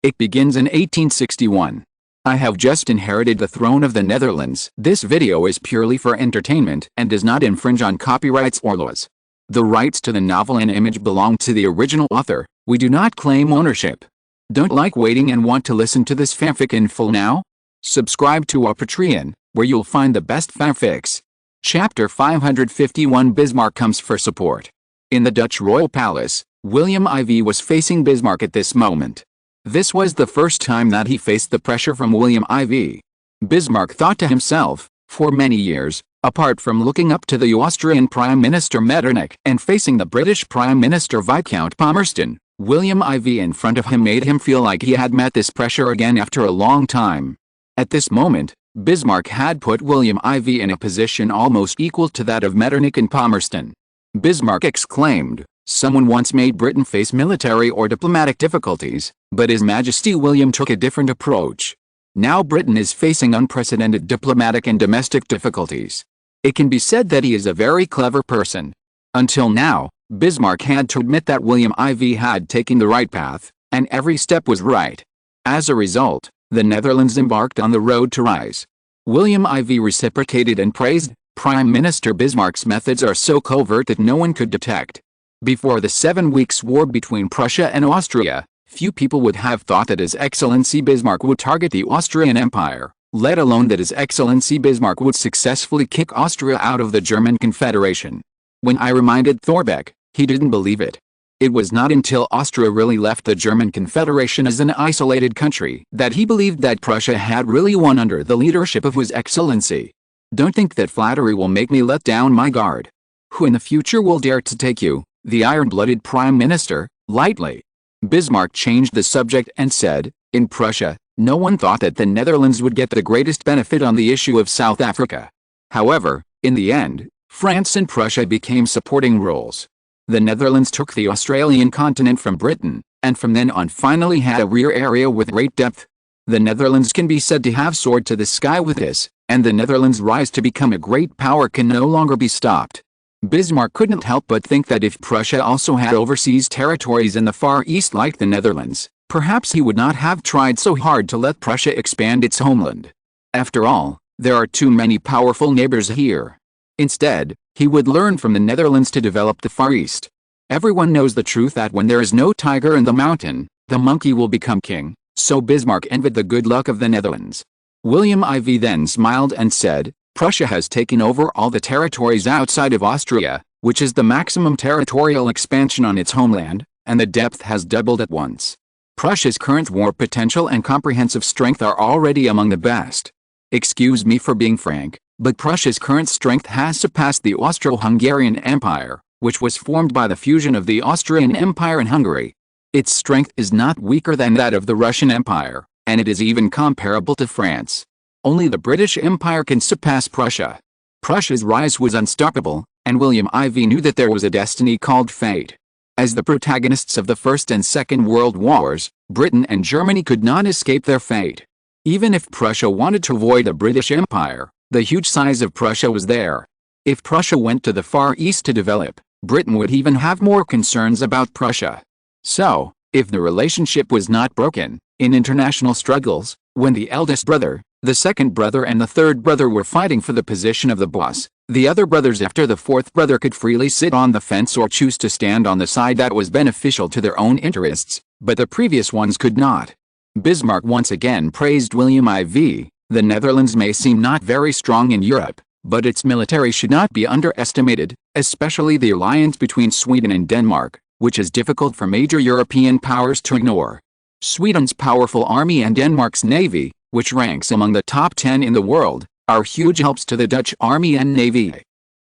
It begins in 1861. I have just inherited the throne of the Netherlands. This video is purely for entertainment and does not infringe on copyrights or laws. The rights to the novel and image belong to the original author. We do not claim ownership. Don't like waiting and want to listen to this fanfic in full now? Subscribe to our Patreon, where you'll find the best fanfics. Chapter 551. Bismarck comes for support. In the Dutch royal palace, William IV was facing Bismarck at this moment. This was the first time that he faced the pressure from William IV. Bismarck thought to himself, for many years, apart from looking up to the Austrian Prime Minister Metternich and facing the British Prime Minister Viscount Palmerston, William IV in front of him made him feel like he had met this pressure again after a long time. At this moment, Bismarck had put William IV in a position almost equal to that of Metternich and Palmerston. Bismarck exclaimed, "Someone once made Britain face military or diplomatic difficulties, but His Majesty William took a different approach. Now Britain is facing unprecedented diplomatic and domestic difficulties. It can be said that he is a very clever person." Until now, Bismarck had to admit that William IV had taken the right path, and every step was right. As a result, the Netherlands embarked on the road to rise. William IV reciprocated and praised, "Prime Minister Bismarck's methods are so covert that no one could detect." Before the 7 Weeks' War between Prussia and Austria, few people would have thought that His Excellency Bismarck would target the Austrian Empire, let alone that His Excellency Bismarck would successfully kick Austria out of the German Confederation. When I reminded Thorbecke, he didn't believe it. It was not until Austria really left the German Confederation as an isolated country that he believed that Prussia had really won under the leadership of His Excellency. Don't think that flattery will make me let down my guard. Who in the future will dare to take you, the iron-blooded Prime Minister, lightly? Bismarck changed the subject and said, "In Prussia, no one thought that the Netherlands would get the greatest benefit on the issue of South Africa. However, in the end, France and Prussia became supporting roles. The Netherlands took the Australian continent from Britain, and from then on finally had a rear area with great depth. The Netherlands can be said to have soared to the sky with this, and the Netherlands' rise to become a great power can no longer be stopped." Bismarck couldn't help but think that if Prussia also had overseas territories in the Far East like the Netherlands, perhaps he would not have tried so hard to let Prussia expand its homeland. After all, there are too many powerful neighbors here. Instead, he would learn from the Netherlands to develop the Far East. Everyone knows the truth that when there is no tiger in the mountain, the monkey will become king, so Bismarck envied the good luck of the Netherlands. William IV then smiled and said, "Prussia has taken over all the territories outside of Austria, which is the maximum territorial expansion on its homeland, and the depth has doubled at once. Prussia's current war potential and comprehensive strength are already among the best. Excuse me for being frank, but Prussia's current strength has surpassed the Austro-Hungarian Empire, which was formed by the fusion of the Austrian Empire and Hungary. Its strength is not weaker than that of the Russian Empire, and it is even comparable to France. Only the British Empire can surpass Prussia." Prussia's rise was unstoppable, and William IV knew that there was a destiny called fate. As the protagonists of the First and Second World Wars, Britain and Germany could not escape their fate. Even if Prussia wanted to avoid the British Empire, the huge size of Prussia was there. If Prussia went to the Far East to develop, Britain would even have more concerns about Prussia. So, if the relationship was not broken, in international struggles, when the eldest brother, the second brother and the third brother were fighting for the position of the boss, the other brothers after the fourth brother could freely sit on the fence or choose to stand on the side that was beneficial to their own interests, but the previous ones could not. Bismarck once again praised William IV. "The Netherlands may seem not very strong in Europe, but its military should not be underestimated, especially the alliance between Sweden and Denmark, which is difficult for major European powers to ignore. Sweden's powerful army and Denmark's navy, which ranks among the top 10 in the world, are huge helps to the Dutch army and navy.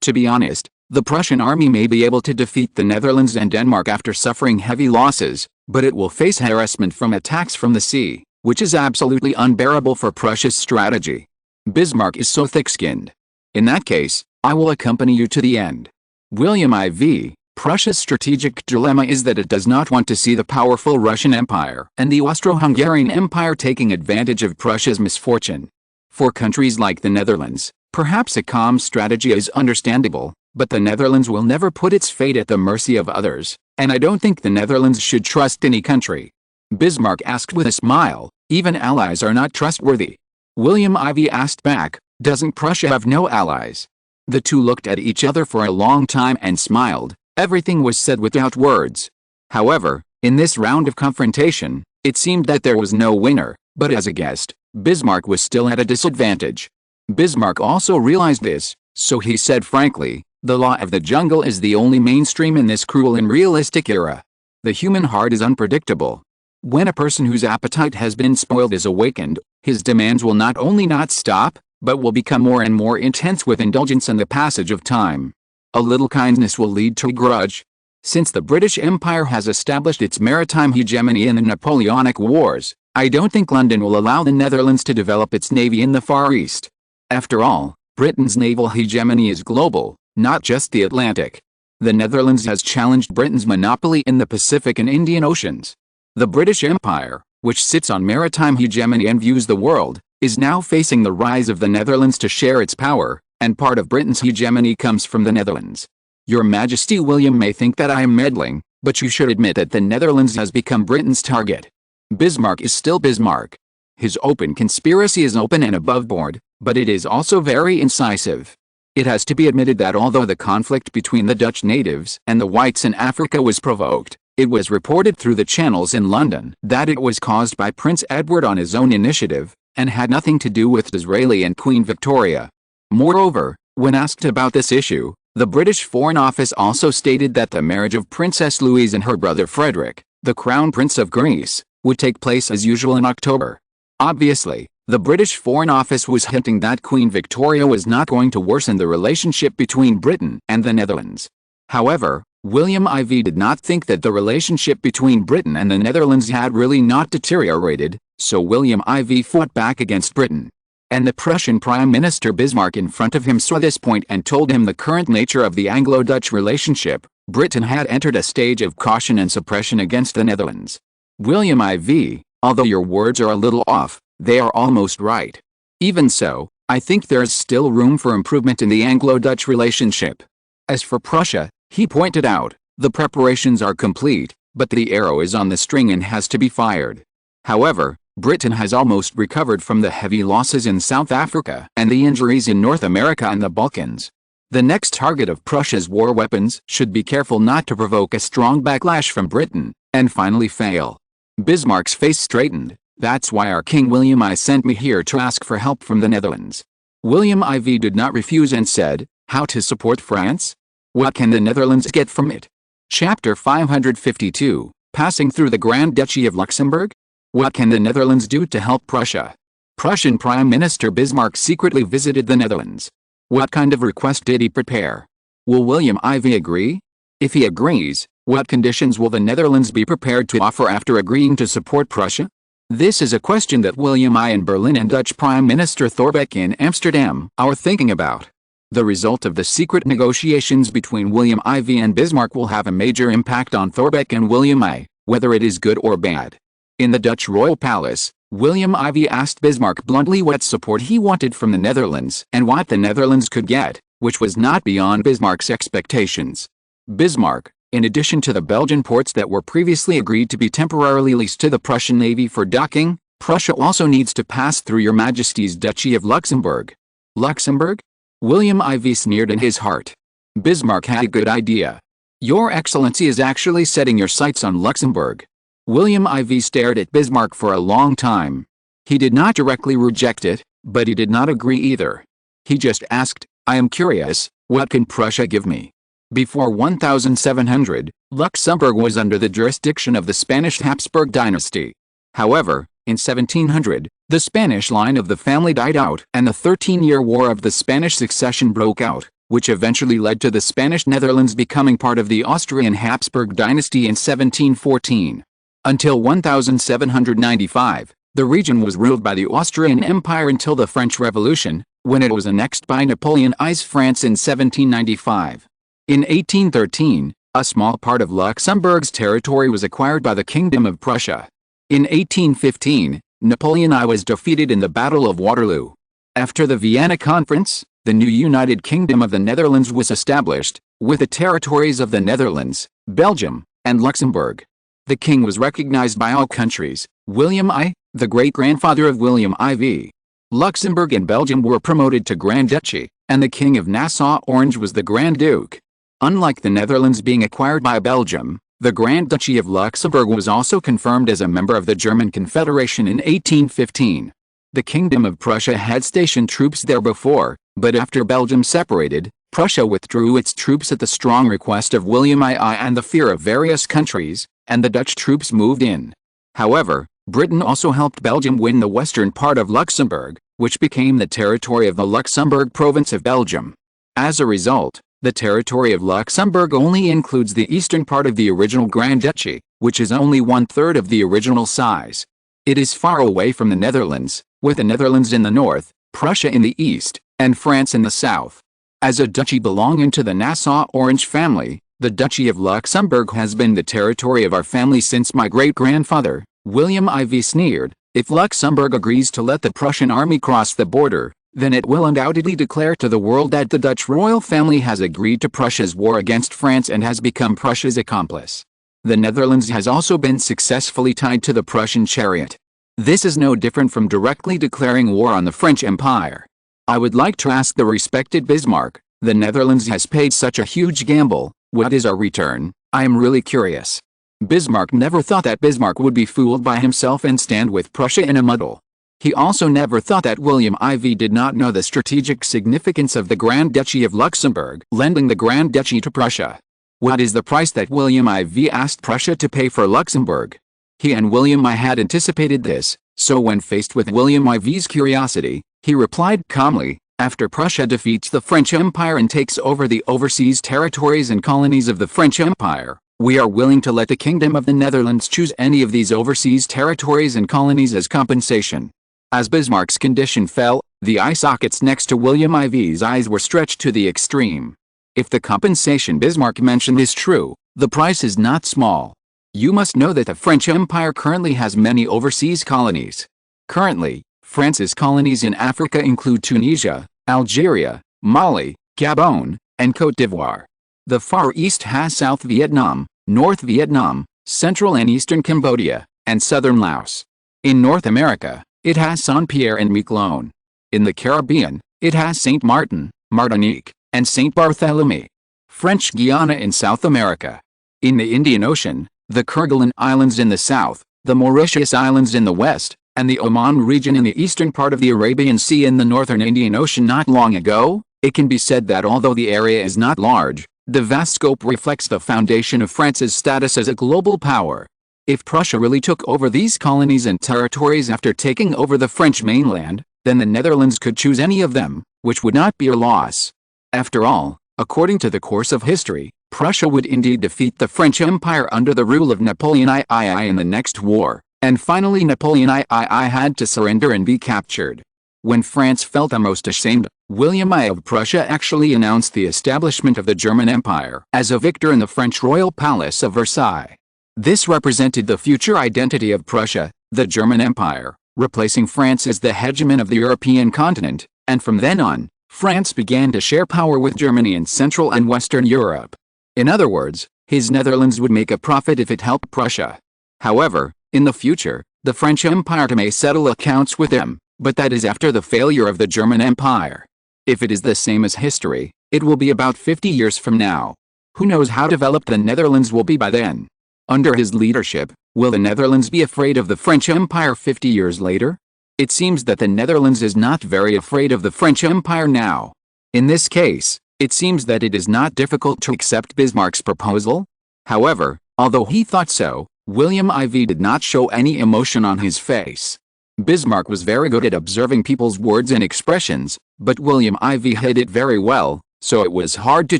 To be honest, the Prussian army may be able to defeat the Netherlands and Denmark after suffering heavy losses, but it will face harassment from attacks from the sea, which is absolutely unbearable for Prussia's strategy. Bismarck is so thick-skinned. In that case, I will accompany you to the end." William IV. Prussia's strategic dilemma is that it does not want to see the powerful Russian Empire and the Austro-Hungarian Empire taking advantage of Prussia's misfortune. For countries like the Netherlands, perhaps a calm strategy is understandable, but the Netherlands will never put its fate at the mercy of others, and I don't think the Netherlands should trust any country. Bismarck asked with a smile. Even allies are not trustworthy. William Ivy asked back, doesn't Prussia have no allies? The two looked at each other for a long time and smiled. Everything was said without words. However, in this round of confrontation, it seemed that there was no winner, but as a guest, Bismarck was still at a disadvantage. Bismarck also realized this, so he said frankly, the law of the jungle is the only mainstream in this cruel and realistic era. The human heart is unpredictable. When a person whose appetite has been spoiled is awakened, his demands will not only not stop, but will become more and more intense with indulgence and the passage of time. A little kindness will lead to a grudge. Since the British Empire has established its maritime hegemony in the Napoleonic Wars, I don't think London will allow the Netherlands to develop its navy in the Far East. After all, Britain's naval hegemony is global, not just the Atlantic. The Netherlands has challenged Britain's monopoly in the Pacific and Indian Oceans. The British Empire, which sits on maritime hegemony and views the world, is now facing the rise of the Netherlands to share its power, and part of Britain's hegemony comes from the Netherlands. Your Majesty, William may think that I am meddling, but you should admit that the Netherlands has become Britain's target. Bismarck is still Bismarck. His open conspiracy is open and above board, but it is also very incisive. It has to be admitted that although the conflict between the Dutch natives and the whites in Africa was provoked, it was reported through the channels in London that it was caused by Prince Edward on his own initiative, and had nothing to do with Disraeli and Queen Victoria. Moreover, when asked about this issue, the British Foreign Office also stated that the marriage of Princess Louise and her brother Frederick, the Crown Prince of Greece, would take place as usual in October. Obviously, the British Foreign Office was hinting that Queen Victoria was not going to worsen the relationship between Britain and the Netherlands. However, William Ivy did not think that the relationship between Britain and the Netherlands had really not deteriorated, so William Ivy fought back against Britain. And the Prussian Prime Minister Bismarck in front of him saw this point and told him the current nature of the Anglo-Dutch relationship. Britain had entered a stage of caution and suppression against the Netherlands. William Ivy, although your words are a little off, they are almost right. Even so, I think there is still room for improvement in the Anglo-Dutch relationship. As for Prussia, he pointed out, the preparations are complete, but the arrow is on the string and has to be fired. However, Britain has almost recovered from the heavy losses in South Africa and the injuries in North America and the Balkans. The next target of Prussia's war weapons should be careful not to provoke a strong backlash from Britain, and finally fail. Bismarck's face straightened. That's why our King William I sent me here to ask for help from the Netherlands. William Ivy did not refuse and said, how to support France? What can the Netherlands get from it? Chapter 552, Passing Through the Grand Duchy of Luxembourg? What can the Netherlands do to help Prussia? Prussian Prime Minister Bismarck secretly visited the Netherlands. What kind of request did he prepare? Will William Ivy agree? If he agrees, what conditions will the Netherlands be prepared to offer after agreeing to support Prussia? This is a question that William I in Berlin and Dutch Prime Minister Thorbecke in Amsterdam are thinking about. The result of the secret negotiations between William Ivy and Bismarck will have a major impact on Thorbecke and William I, whether it is good or bad. In the Dutch royal palace, William Ivy asked Bismarck bluntly what support he wanted from the Netherlands and what the Netherlands could get, which was not beyond Bismarck's expectations. Bismarck, in addition to the Belgian ports that were previously agreed to be temporarily leased to the Prussian Navy for docking, Prussia also needs to pass through Your Majesty's Duchy of Luxembourg. Luxembourg? William Ivy sneered in his heart. Bismarck had a good idea. Your Excellency is actually setting your sights on Luxembourg. William Ivy stared at Bismarck for a long time. He did not directly reject it, but he did not agree either. He just asked, I am curious, what can Prussia give me? Before 1700, Luxembourg was under the jurisdiction of the Spanish Habsburg dynasty. However, in 1700, the Spanish line of the family died out and the 13-year War of the Spanish Succession broke out, which eventually led to the Spanish Netherlands becoming part of the Austrian Habsburg dynasty in 1714. Until 1795, the region was ruled by the Austrian Empire until the French Revolution, when it was annexed by Napoleon I's France in 1795. In 1813, a small part of Luxembourg's territory was acquired by the Kingdom of Prussia. In 1815, Napoleon I was defeated in the Battle of Waterloo. After the Vienna Conference, the new United Kingdom of the Netherlands was established, with the territories of the Netherlands, Belgium, and Luxembourg. The king was recognized by all countries. William I, the great-grandfather of William IV. Luxembourg and Belgium were promoted to Grand Duchy, and the King of Nassau-Orange was the Grand Duke. Unlike the Netherlands being acquired by Belgium, the Grand Duchy of Luxembourg was also confirmed as a member of the German Confederation in 1815. The Kingdom of Prussia had stationed troops there before, but after Belgium separated, Prussia withdrew its troops at the strong request of William II and the fear of various countries, and the Dutch troops moved in. However, Britain also helped Belgium win the western part of Luxembourg, which became the territory of the Luxembourg province of Belgium. As a result, the territory of Luxembourg only includes the eastern part of the original Grand Duchy, which is only 1/3 of the original size. It is far away from the Netherlands, with the Netherlands in the north, Prussia in the east, and France in the south. As a duchy belonging to the Nassau-Orange family, the Duchy of Luxembourg has been the territory of our family since my great-grandfather, William IV sneered, "If Luxembourg agrees to let the Prussian army cross the border, then it will undoubtedly declare to the world that the Dutch royal family has agreed to Prussia's war against France and has become Prussia's accomplice." The Netherlands has also been successfully tied to the Prussian chariot. This is no different from directly declaring war on the French Empire. I would like to ask the respected Bismarck, the Netherlands has paid such a huge gamble, what is our return? I am really curious. Bismarck never thought that Bismarck would be fooled by himself and stand with Prussia in a muddle. He also never thought that William IV did not know the strategic significance of the Grand Duchy of Luxembourg, lending the Grand Duchy to Prussia. What is the price that William IV asked Prussia to pay for Luxembourg? He and William I had anticipated this, so when faced with William IV's curiosity, he replied calmly, "After Prussia defeats the French Empire and takes over the overseas territories and colonies of the French Empire, we are willing to let the Kingdom of the Netherlands choose any of these overseas territories and colonies as compensation." As Bismarck's condition fell, the eye sockets next to William IV's eyes were stretched to the extreme. If the compensation Bismarck mentioned is true, the price is not small. You must know that the French Empire currently has many overseas colonies. Currently, France's colonies in Africa include Tunisia, Algeria, Mali, Gabon, and Côte d'Ivoire. The Far East has South Vietnam, North Vietnam, Central and Eastern Cambodia, and Southern Laos. In North America, it has Saint-Pierre and Miquelon. In the Caribbean, it has Saint Martin, Martinique, and Saint Barthélemy. French Guiana in South America. In the Indian Ocean, the Kerguelen Islands in the south, the Mauritius Islands in the west, and the Oman region in the eastern part of the Arabian Sea in the northern Indian Ocean. Not long ago, it can be said that although the area is not large, the vast scope reflects the foundation of France's status as a global power. If Prussia really took over these colonies and territories after taking over the French mainland, then the Netherlands could choose any of them, which would not be a loss. After all, according to the course of history, Prussia would indeed defeat the French Empire under the rule of Napoleon III in the next war, and finally Napoleon III had to surrender and be captured. When France felt the most ashamed, William I of Prussia actually announced the establishment of the German Empire as a victor in the French royal palace of Versailles. This represented the future identity of Prussia, the German Empire, replacing France as the hegemon of the European continent, and from then on, France began to share power with Germany in Central and Western Europe. In other words, his Netherlands would make a profit if it helped Prussia. However, in the future, the French Empire may settle accounts with him, but that is after the failure of the German Empire. If it is the same as history, it will be about 50 years from now. Who knows how developed the Netherlands will be by then? Under his leadership, will the Netherlands be afraid of the French Empire 50 years later? It seems that the Netherlands is not very afraid of the French Empire now. In this case, it seems that it is not difficult to accept Bismarck's proposal. However, although he thought so, William IV did not show any emotion on his face. Bismarck was very good at observing people's words and expressions, but William IV hid it very well, so it was hard to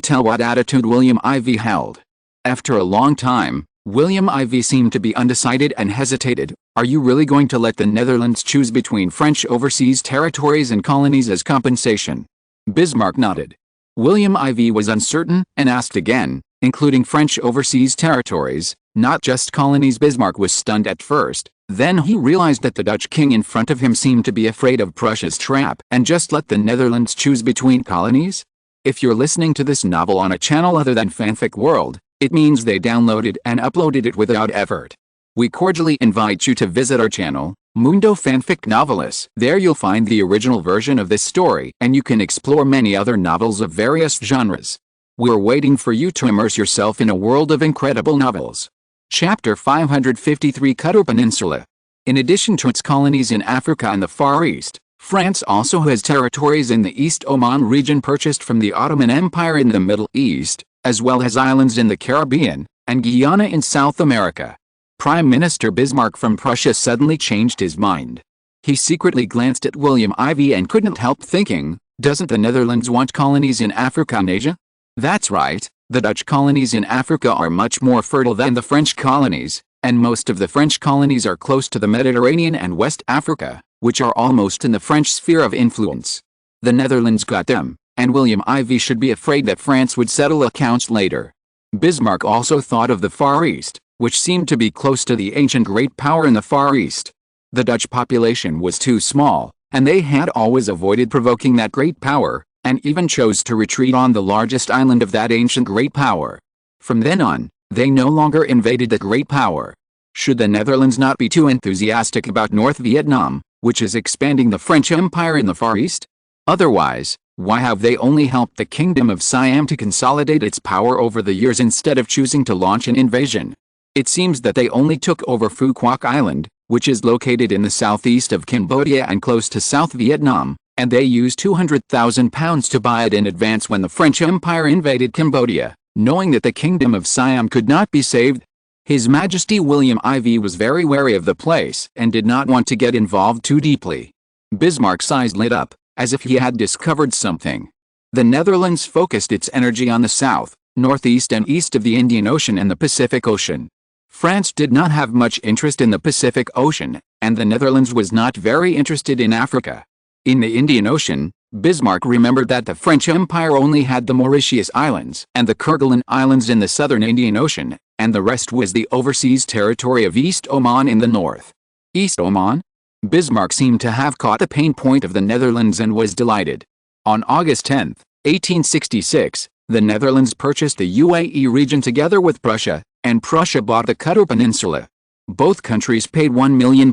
tell what attitude William IV held. After a long time, William IV seemed to be undecided and hesitated. Are you really going to let the Netherlands choose between French overseas territories and colonies as compensation? Bismarck nodded. William IV was uncertain and asked again, including French overseas territories, not just colonies. Bismarck was stunned at first, then he realized that the Dutch king in front of him seemed to be afraid of Prussia's trap and just let the Netherlands choose between colonies? If you're listening to this novel on a channel other than Fanfic World, It means they downloaded and uploaded it without effort. We cordially invite you to visit our channel, Mundo Fanfic Novelis. There you'll find the original version of this story, and you can explore many other novels of various genres. We're waiting for you to immerse yourself in a world of incredible novels. Chapter 553, Qatar Peninsula. In addition to its colonies in Africa and the Far East, France also has territories in the East Oman region purchased from the Ottoman Empire in the Middle East, as well as islands in the Caribbean, and Guyana in South America. Prime Minister Bismarck from Prussia suddenly changed his mind. He secretly glanced at William Ivy and couldn't help thinking, doesn't the Netherlands want colonies in Africa and Asia? That's right, the Dutch colonies in Africa are much more fertile than the French colonies, and most of the French colonies are close to the Mediterranean and West Africa, which are almost in the French sphere of influence. The Netherlands got them, and William Ivy should be afraid that France would settle accounts later. Bismarck also thought of the Far East, which seemed to be close to the ancient great power in the Far East. The Dutch population was too small, and they had always avoided provoking that great power, and even chose to retreat on the largest island of that ancient great power. From then on, they no longer invaded the great power. Should the Netherlands not be too enthusiastic about North Vietnam, which is expanding the French Empire in the Far East? Otherwise, why have they only helped the Kingdom of Siam to consolidate its power over the years instead of choosing to launch an invasion? It seems that they only took over Phu Quoc Island, which is located in the southeast of Cambodia and close to South Vietnam, and they used £200,000 to buy it in advance when the French Empire invaded Cambodia, knowing that the Kingdom of Siam could not be saved. His Majesty William Ivy was very wary of the place and did not want to get involved too deeply. Bismarck's eyes lit up, as if he had discovered something. The Netherlands focused its energy on the south, northeast and east of the Indian Ocean and the Pacific Ocean. France did not have much interest in the Pacific Ocean, and the Netherlands was not very interested in Africa. In the Indian Ocean, Bismarck remembered that the French Empire only had the Mauritius Islands and the Kerguelen Islands in the southern Indian Ocean, and the rest was the overseas territory of East Oman in the north. East Oman? Bismarck seemed to have caught the pain point of the Netherlands and was delighted. On August 10, 1866, the Netherlands purchased the UAE region together with Prussia, and Prussia bought the Qatar Peninsula. Both countries paid £1 million.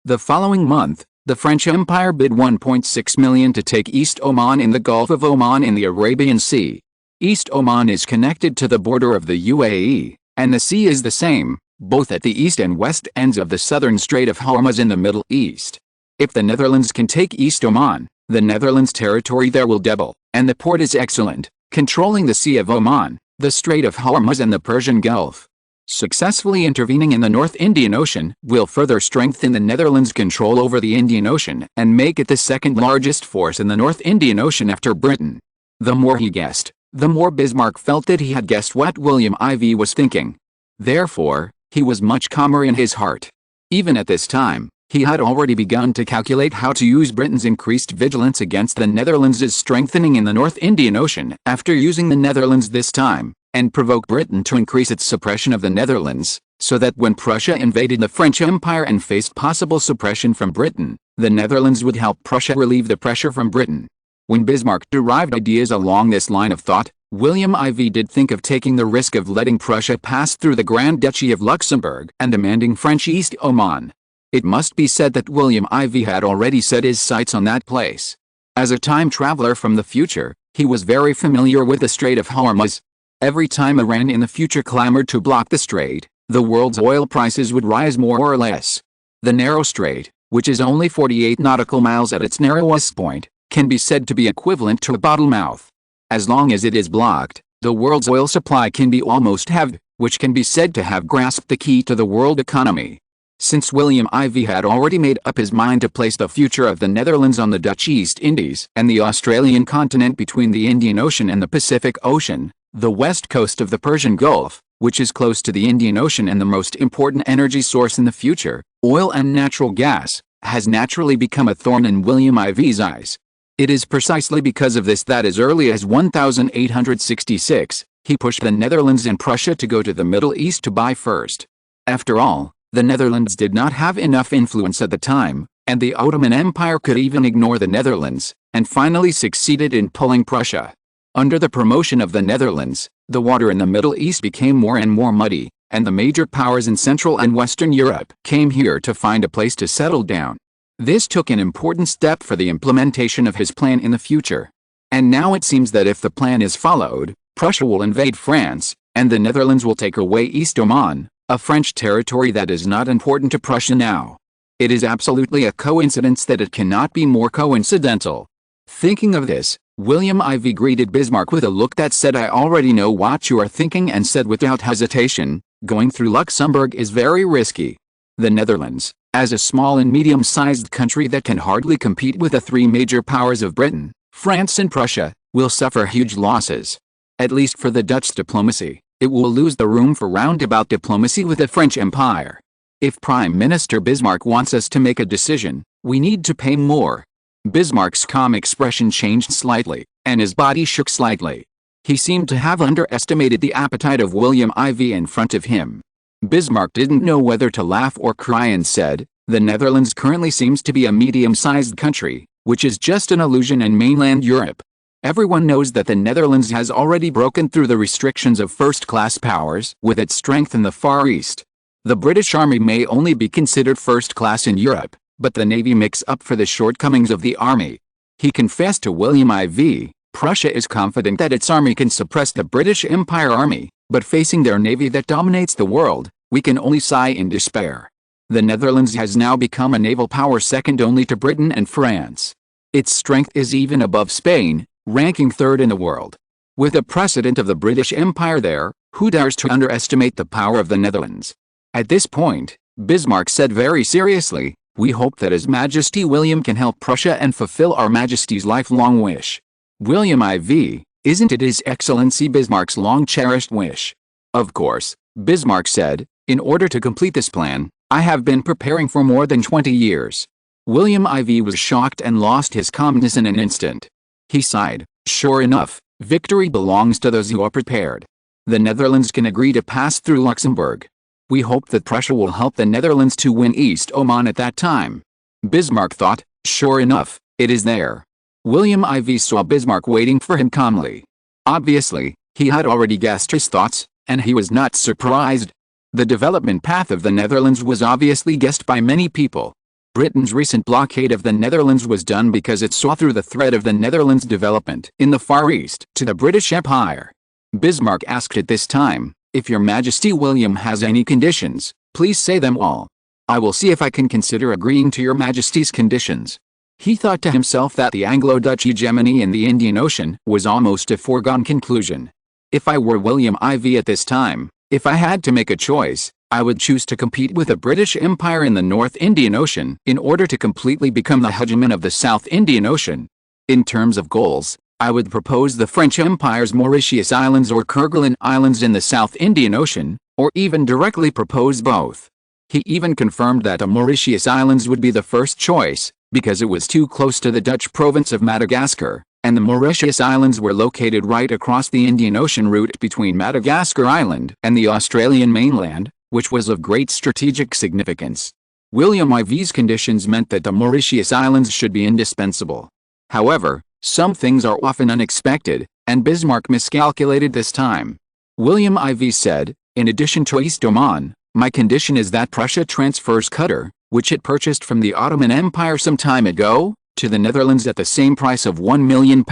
The following month, the French Empire bid $1.6 million to take East Oman in the Gulf of Oman in the Arabian Sea. East Oman is connected to the border of the UAE, and the sea is the same, both at the east and west ends of the southern Strait of Hormuz in the Middle East. If the Netherlands can take East Oman, the Netherlands' territory there will double, and the port is excellent, controlling the Sea of Oman, the Strait of Hormuz and the Persian Gulf. Successfully intervening in the North Indian Ocean will further strengthen the Netherlands' control over the Indian Ocean and make it the second largest force in the North Indian Ocean after Britain. The more he guessed, the more Bismarck felt that he had guessed what William Ivy was thinking. Therefore, he was much calmer in his heart. Even at this time, he had already begun to calculate how to use Britain's increased vigilance against the Netherlands' strengthening in the North Indian Ocean after using the Netherlands this time, and provoke Britain to increase its suppression of the Netherlands, so that when Prussia invaded the French Empire and faced possible suppression from Britain, the Netherlands would help Prussia relieve the pressure from Britain. When Bismarck derived ideas along this line of thought, William Ivy did think of taking the risk of letting Prussia pass through the Grand Duchy of Luxembourg and demanding French East Oman. It must be said that William Ivy had already set his sights on that place. As a time traveler from the future, he was very familiar with the Strait of Hormuz. Every time Iran in the future clamored to block the strait, the world's oil prices would rise more or less. The narrow strait, which is only 48 nautical miles at its narrowest point, can be said to be equivalent to a bottle mouth. As long as it is blocked, the world's oil supply can be almost halved, which can be said to have grasped the key to the world economy. Since William Ivy had already made up his mind to place the future of the Netherlands on the Dutch East Indies and the Australian continent between the Indian Ocean and the Pacific Ocean, the west coast of the Persian Gulf, which is close to the Indian Ocean and the most important energy source in the future, oil and natural gas, has naturally become a thorn in William Ivy's eyes. It is precisely because of this that as early as 1866, he pushed the Netherlands and Prussia to go to the Middle East to buy first. After all, the Netherlands did not have enough influence at the time, and the Ottoman Empire could even ignore the Netherlands, and finally succeeded in pulling Prussia. Under the promotion of the Netherlands, the water in the Middle East became more and more muddy, and the major powers in Central and Western Europe came here to find a place to settle down. This took an important step for the implementation of his plan in the future. And now it seems that if the plan is followed, Prussia will invade France, and the Netherlands will take away East Oman, a French territory that is not important to Prussia now. It is absolutely a coincidence that it cannot be more coincidental. Thinking of this, William IV greeted Bismarck with a look that said, "I already know what you are thinking," and said without hesitation, "Going through Luxembourg is very risky. The Netherlands, as a small and medium-sized country that can hardly compete with the three major powers of Britain, France and Prussia, will suffer huge losses. At least for the Dutch diplomacy, it will lose the room for roundabout diplomacy with the French Empire. If Prime Minister Bismarck wants us to make a decision, we need to pay more." Bismarck's calm expression changed slightly, and his body shook slightly. He seemed to have underestimated the appetite of William IV in front of him. Bismarck didn't know whether to laugh or cry and said, "The Netherlands currently seems to be a medium-sized country, which is just an illusion in mainland Europe. Everyone knows that the Netherlands has already broken through the restrictions of first-class powers with its strength in the Far East. The British Army may only be considered first-class in Europe, but the Navy makes up for the shortcomings of the Army." He confessed to William IV, "Prussia is confident that its army can suppress the British Empire Army, but facing their navy that dominates the world, we can only sigh in despair. The Netherlands has now become a naval power second only to Britain and France. Its strength is even above Spain, ranking third in the world. With a precedent of the British Empire there, who dares to underestimate the power of the Netherlands?" At this point, Bismarck said very seriously, "We hope that His Majesty William can help Prussia and fulfill our Majesty's lifelong wish." William IV, "Isn't it His Excellency Bismarck's long-cherished wish?" "Of course," Bismarck said, "in order to complete this plan, I have been preparing for more than 20 years. William IV was shocked and lost his calmness in an instant. He sighed, "Sure enough, victory belongs to those who are prepared. The Netherlands can agree to pass through Luxembourg. We hope that Prussia will help the Netherlands to win East Oman at that time." Bismarck thought, "Sure enough, it is there." William IV saw Bismarck waiting for him calmly. Obviously, he had already guessed his thoughts, and he was not surprised. The development path of the Netherlands was obviously guessed by many people. Britain's recent blockade of the Netherlands was done because it saw through the threat of the Netherlands' development in the Far East to the British Empire. Bismarck asked at this time, "If Your Majesty William has any conditions, please say them all. I will see if I can consider agreeing to Your Majesty's conditions." He thought to himself that the Anglo-Dutch hegemony in the Indian Ocean was almost a foregone conclusion. "If I were William IV at this time, if I had to make a choice, I would choose to compete with the British Empire in the North Indian Ocean in order to completely become the hegemon of the South Indian Ocean. In terms of goals, I would propose the French Empire's Mauritius Islands or Kerguelen Islands in the South Indian Ocean, or even directly propose both." He even confirmed that the Mauritius Islands would be the first choice, because it was too close to the Dutch province of Madagascar, and the Mauritius Islands were located right across the Indian Ocean route between Madagascar Island and the Australian mainland, which was of great strategic significance. William IV's conditions meant that the Mauritius Islands should be indispensable. However, some things are often unexpected, and Bismarck miscalculated this time. William IV said, "In addition to East Oman, my condition is that Prussia transfers Qatar, which it purchased from the Ottoman Empire some time ago, to the Netherlands at the same price of £1 million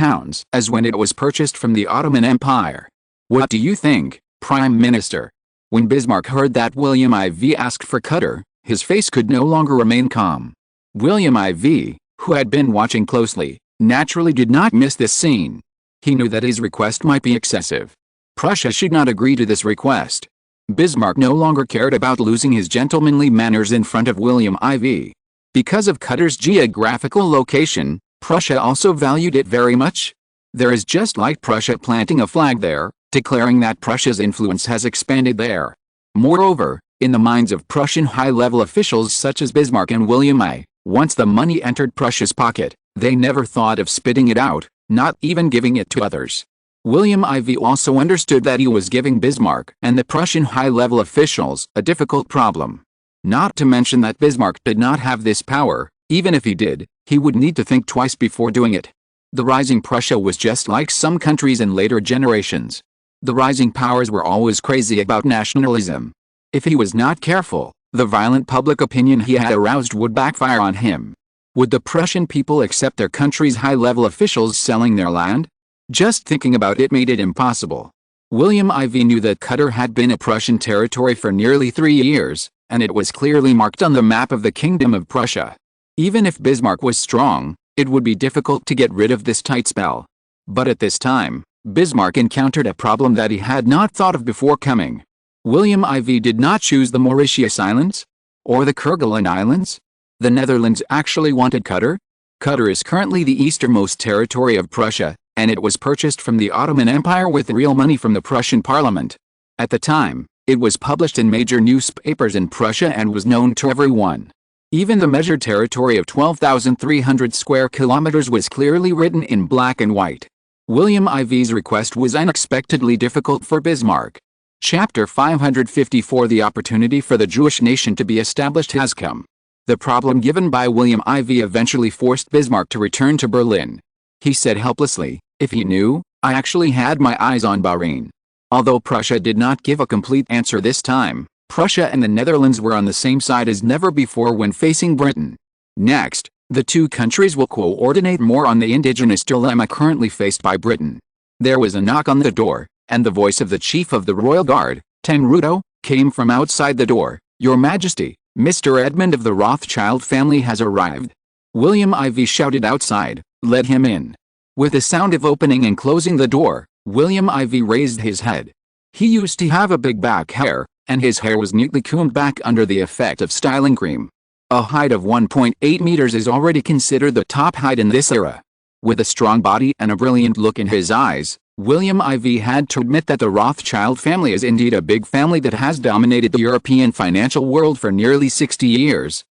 as when it was purchased from the Ottoman Empire. What do you think, Prime Minister?" When Bismarck heard that William IV asked for Qatar, his face could no longer remain calm. William IV, who had been watching closely, naturally did not miss this scene. He knew that his request might be excessive. Prussia should not agree to this request. Bismarck no longer cared about losing his gentlemanly manners in front of William IV. Because of Qatar's geographical location, Prussia also valued it very much. There is just like Prussia planting a flag there, declaring that Prussia's influence has expanded there. Moreover, in the minds of Prussian high-level officials such as Bismarck and William I, once the money entered Prussia's pocket, they never thought of spitting it out, not even giving it to others. William IV also understood that he was giving Bismarck and the Prussian high-level officials a difficult problem. Not to mention that Bismarck did not have this power. Even if he did, he would need to think twice before doing it. The rising Prussia was just like some countries in later generations. The rising powers were always crazy about nationalism. If he was not careful, the violent public opinion he had aroused would backfire on him. Would the Prussian people accept their country's high-level officials selling their land? Just thinking about it made it impossible. William IV knew that Qatar had been a Prussian territory for nearly 3 years, and it was clearly marked on the map of the Kingdom of Prussia. Even if Bismarck was strong, it would be difficult to get rid of this tight spell. But at this time, Bismarck encountered a problem that he had not thought of before coming. William IV did not choose the Mauritius Islands? Or the Kerguelen Islands? The Netherlands actually wanted Qatar? Qatar is currently the easternmost territory of Prussia, and it was purchased from the Ottoman Empire with real money from the Prussian parliament. At the time, it was published in major newspapers in Prussia and was known to everyone. Even the measured territory of 12,300 square kilometers was clearly written in black and white. William IV's request was unexpectedly difficult for Bismarck. Chapter 554 The opportunity for the Jewish nation to be established has come. The problem given by William IV eventually forced Bismarck to return to Berlin. He said helplessly, "If he knew, I actually had my eyes on Bahrain." Although Prussia did not give a complete answer this time, Prussia and the Netherlands were on the same side as never before when facing Britain. Next, the two countries will coordinate more on the indigenous dilemma currently faced by Britain. There was a knock on the door, and the voice of the Chief of the Royal Guard, Ten Rudo, came from outside the door. "Your Majesty, Mr. Edmund of the Rothschild family has arrived." William IV shouted outside, "Let him in." With the sound of opening and closing the door, William IV raised his head. He used to have a big back hair, and his hair was neatly combed back under the effect of styling cream. A height of 1.8 meters is already considered the top height in this era. With a strong body and a brilliant look in his eyes, William IV had to admit that the Rothschild family is indeed a big family that has dominated the European financial world for nearly 60 years,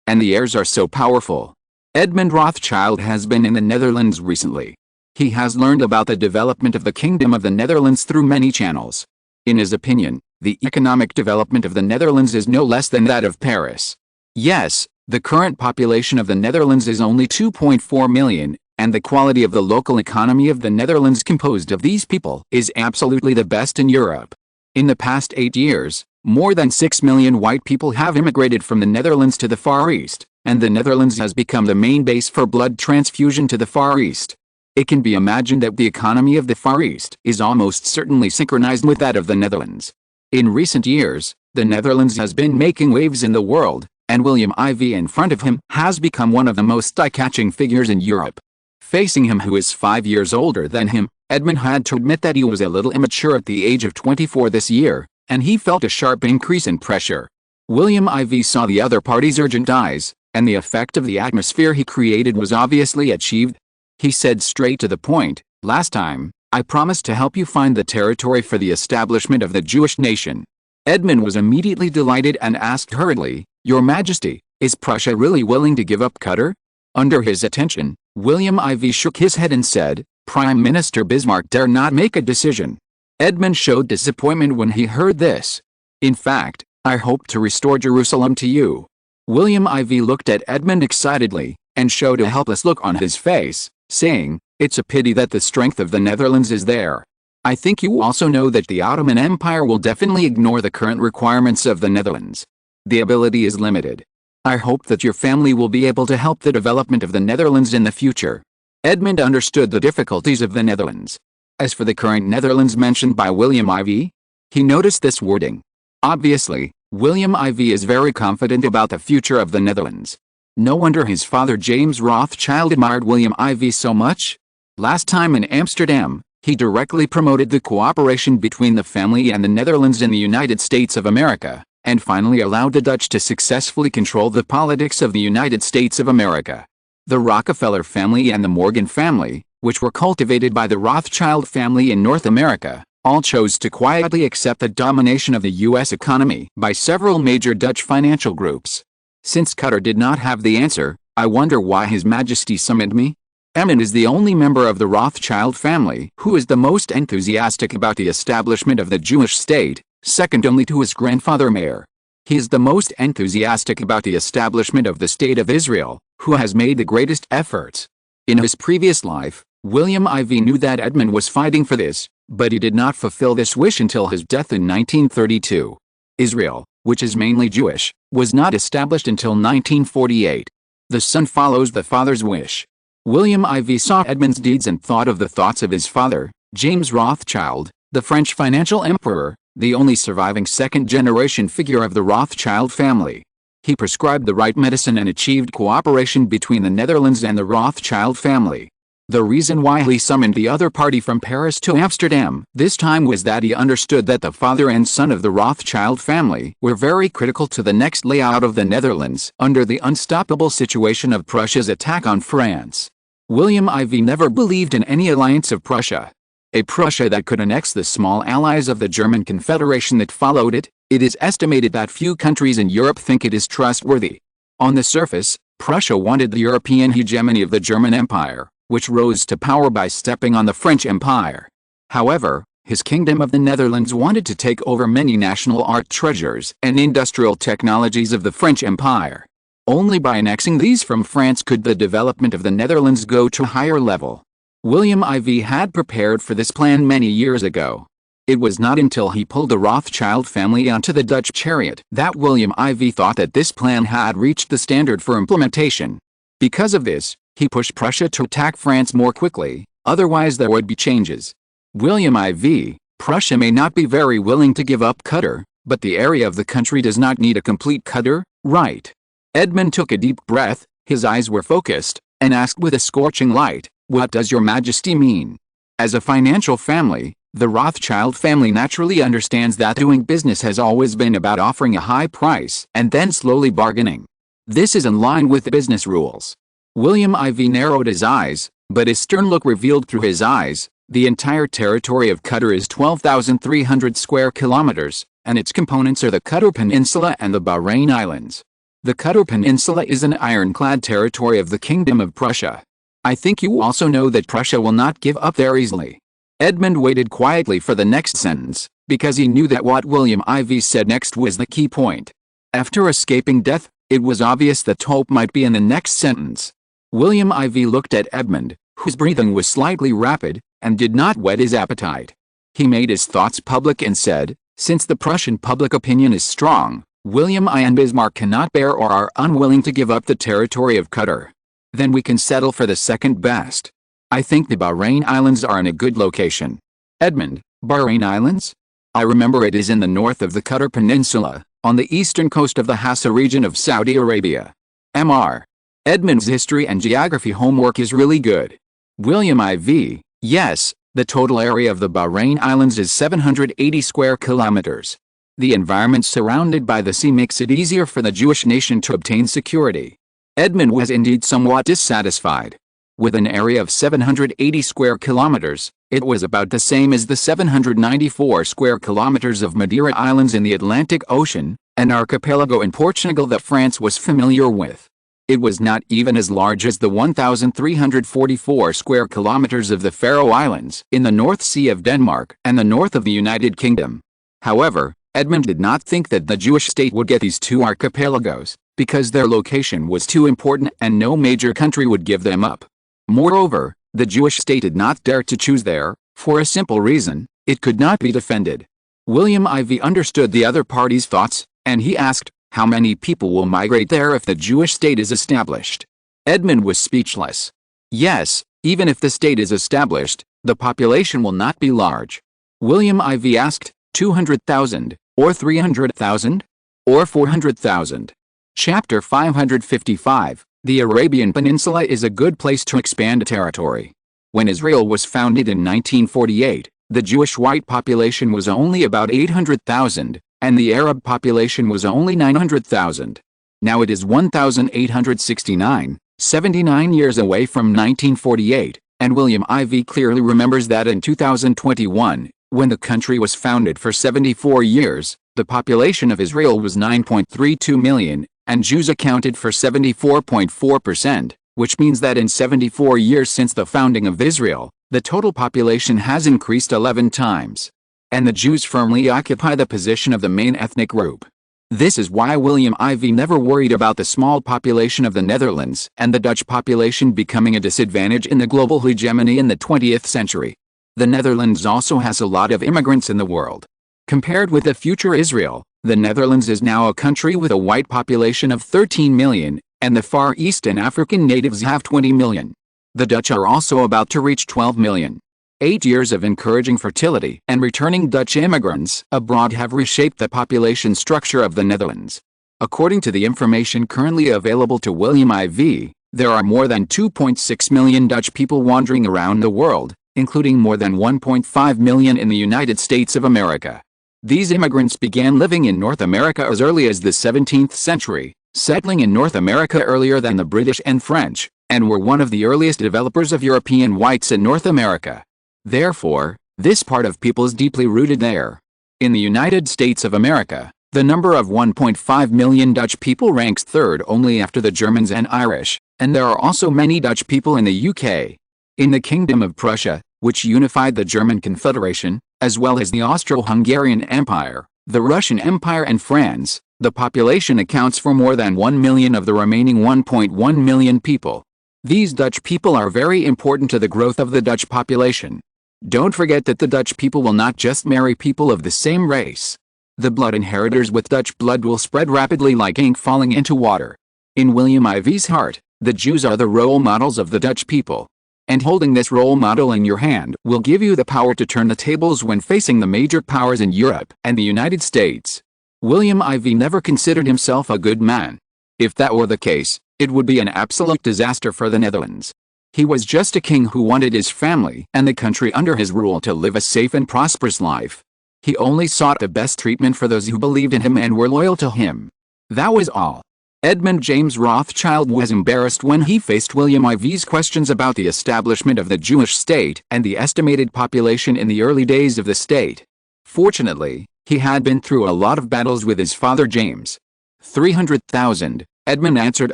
and the heirs are so powerful. Edmund Rothschild has been in the Netherlands recently. He has learned about the development of the Kingdom of the Netherlands through many channels. In his opinion, the economic development of the Netherlands is no less than that of Paris. Yes, the current population of the Netherlands is only 2.4 million, and the quality of the local economy of the Netherlands composed of these people is absolutely the best in Europe. In the past 8 years, more than 6 million white people have immigrated from the Netherlands to the Far East, and the Netherlands has become the main base for blood transfusion to the Far East. It can be imagined that the economy of the Far East is almost certainly synchronized with that of the Netherlands. In recent years, the Netherlands has been making waves in the world, and William IV in front of him has become one of the most eye-catching figures in Europe. Facing him, who is 5 years older than him, Edmund had to admit that he was a little immature at the age of 24 this year, and he felt a sharp increase in pressure. William IV saw the other party's urgent eyes, and the effect of the atmosphere he created was obviously achieved. He said straight to the point, "Last time, I promised to help you find the territory for the establishment of the Jewish nation." Edmund was immediately delighted and asked hurriedly, "Your Majesty, is Prussia really willing to give up Qatar?" Under his attention, William IV shook his head and said, "Prime Minister Bismarck dare not make a decision." Edmund showed disappointment when he heard this. "In fact, I hope to restore Jerusalem to you." William IV looked at Edmund excitedly, and showed a helpless look on his face, saying, "It's a pity that the strength of the Netherlands is there. I think you also know that the Ottoman Empire will definitely ignore the current requirements of the Netherlands. The ability is limited. I hope that your family will be able to help the development of the Netherlands in the future." Edmund understood the difficulties of the Netherlands. As for the current Netherlands mentioned by William IV, he noticed this wording. Obviously, William IV is very confident about the future of the Netherlands. No wonder his father James Rothschild admired William IV so much. Last time in Amsterdam, he directly promoted the cooperation between the family and the Netherlands in the United States of America, and finally allowed the Dutch to successfully control the politics of the United States of America. The Rockefeller family and the Morgan family, which were cultivated by the Rothschild family in North America, all chose to quietly accept the domination of the U.S. economy by several major Dutch financial groups. Since Qatar did not have the answer, I wonder why His Majesty summoned me? Edmund is the only member of the Rothschild family who is the most enthusiastic about the establishment of the Jewish state, second only to his grandfather Meir. He is the most enthusiastic about the establishment of the State of Israel, who has made the greatest efforts. In his previous life, William IV knew that Edmund was fighting for this, but he did not fulfill this wish until his death in 1932. Israel, which is mainly Jewish, was not established until 1948. The son follows the father's wish. William IV saw Edmund's deeds and thought of the thoughts of his father, James Rothschild, the French financial emperor, the only surviving second-generation figure of the Rothschild family. He prescribed the right medicine and achieved cooperation between the Netherlands and the Rothschild family. The reason why he summoned the other party from Paris to Amsterdam this time was that he understood that the father and son of the Rothschild family were very critical to the next layout of the Netherlands under the unstoppable situation of Prussia's attack on France. William IV never believed in any alliance of Prussia. A Prussia that could annex the small allies of the German Confederation that followed it. It is estimated that few countries in Europe think it is trustworthy. On the surface, Prussia wanted the European hegemony of the German Empire, which rose to power by stepping on the French Empire. However, his Kingdom of the Netherlands wanted to take over many national art treasures and industrial technologies of the French Empire. Only by annexing these from France could the development of the Netherlands go to a higher level. William IV had prepared for this plan many years ago. It was not until he pulled the Rothschild family onto the Dutch chariot that William IV thought that this plan had reached the standard for implementation. Because of this, he pushed Prussia to attack France more quickly, otherwise there would be changes. William IV, Prussia may not be very willing to give up Qatar, but the area of the country does not need a complete Qatar, right? Edmund took a deep breath, his eyes were focused, and asked with a scorching light, "What does your majesty mean?" As a financial family, the Rothschild family naturally understands that doing business has always been about offering a high price and then slowly bargaining. This is in line with business rules. William IV narrowed his eyes, but his stern look revealed through his eyes, the entire territory of Qatar is 12,300 square kilometers, and its components are the Qatar Peninsula and the Bahrain Islands. The Qatar Peninsula is an ironclad territory of the Kingdom of Prussia. I think you also know that Prussia will not give up there easily. Edmund waited quietly for the next sentence, because he knew that what William IV said next was the key point. After escaping death, it was obvious that hope might be in the next sentence. William IV looked at Edmund, whose breathing was slightly rapid, and did not whet his appetite. He made his thoughts public and said, "Since the Prussian public opinion is strong, William I and Bismarck cannot bear or are unwilling to give up the territory of Qatar. Then we can settle for the second best. I think the Bahrain Islands are in a good location." Edmund, Bahrain Islands? I remember it is in the north of the Qatar Peninsula, on the eastern coast of the Hassa region of Saudi Arabia. Mr. Edmund's history and geography homework is really good. William IV, yes, the total area of the Bahrain Islands is 780 square kilometers. The environment surrounded by the sea makes it easier for the Jewish nation to obtain security. Edmund was indeed somewhat dissatisfied. With an area of 780 square kilometers, it was about the same as the 794 square kilometers of Madeira Islands in the Atlantic Ocean, an archipelago in Portugal that France was familiar with. It was not even as large as the 1,344 square kilometers of the Faroe Islands in the North Sea of Denmark and the north of the United Kingdom. However, Edmund did not think that the Jewish state would get these two archipelagos, because their location was too important and no major country would give them up. Moreover, the Jewish state did not dare to choose there, for a simple reason: it could not be defended. William IV understood the other party's thoughts, and he asked, "How many people will migrate there if the Jewish state is established?" Edmund was speechless. "Yes, even if the state is established, the population will not be large." William IV asked, 200,000, or 300,000? Or 400,000? Chapter 555. The Arabian Peninsula is a good place to expand territory. When Israel was founded in 1948, the Jewish white population was only about 800,000, and the Arab population was only 900,000. Now it is 1,869, 79 years away from 1948, and William IV clearly remembers that in 2021, when the country was founded for 74 years, the population of Israel was 9.32 million, and Jews accounted for 74.4%, which means that in 74 years since the founding of Israel, the total population has increased 11 times. And the Jews firmly occupy the position of the main ethnic group. This is why William IV never worried about the small population of the Netherlands and the Dutch population becoming a disadvantage in the global hegemony in the 20th century. The Netherlands also has a lot of immigrants in the world. Compared with the future Israel, the Netherlands is now a country with a white population of 13 million, and the Far East and African natives have 20 million. The Dutch are also about to reach 12 million. 8 years of encouraging fertility and returning Dutch immigrants abroad have reshaped the population structure of the Netherlands. According to the information currently available to William IV, there are more than 2.6 million Dutch people wandering around the world, including more than 1.5 million in the United States of America. These immigrants began living in North America as early as the 17th century, settling in North America earlier than the British and French, and were one of the earliest developers of European whites in North America. Therefore, this part of people is deeply rooted there. In the United States of America, the number of 1.5 million Dutch people ranks third only after the Germans and Irish, and there are also many Dutch people in the UK. In the Kingdom of Prussia, which unified the German Confederation, as well as the Austro-Hungarian Empire, the Russian Empire and France, the population accounts for more than 1 million of the remaining 1.1 million people. These Dutch people are very important to the growth of the Dutch population. Don't forget that the Dutch people will not just marry people of the same race. The blood inheritors with Dutch blood will spread rapidly like ink falling into water. In William IV's heart, the Jews are the role models of the Dutch people. And holding this role model in your hand will give you the power to turn the tables when facing the major powers in Europe and the United States. William IV never considered himself a good man. If that were the case, it would be an absolute disaster for the Netherlands. He was just a king who wanted his family and the country under his rule to live a safe and prosperous life. He only sought the best treatment for those who believed in him and were loyal to him. That was all. Edmund James Rothschild was embarrassed when he faced William IV's questions about the establishment of the Jewish state and the estimated population in the early days of the state. Fortunately, he had been through a lot of battles with his father James. 300,000, Edmund answered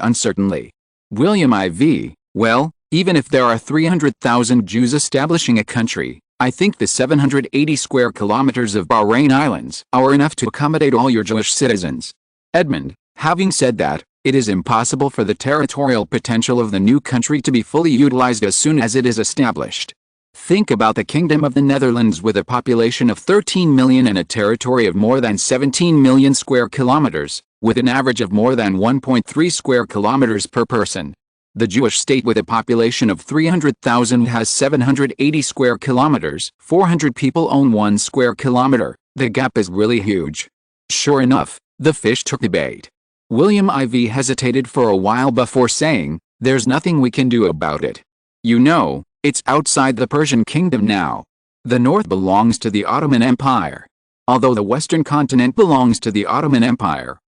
uncertainly. William IV, well, even if there are 300,000 Jews establishing a country, I think the 780 square kilometers of Bahrain Islands are enough to accommodate all your Jewish citizens. Edmund, having said that, it is impossible for the territorial potential of the new country to be fully utilized as soon as it is established. Think about the Kingdom of the Netherlands with a population of 13 million and a territory of more than 17 million square kilometers, with an average of more than 1.3 square kilometers per person. The Jewish state with a population of 300,000 has 780 square kilometers, 400 people own 1 square kilometer. The gap is really huge. Sure enough, the fish took the bait. William IV hesitated for a while before saying, "There's nothing we can do about it. You know, it's outside the Persian kingdom now. The north belongs to the Ottoman Empire. Although the western continent belongs to the Ottoman Empire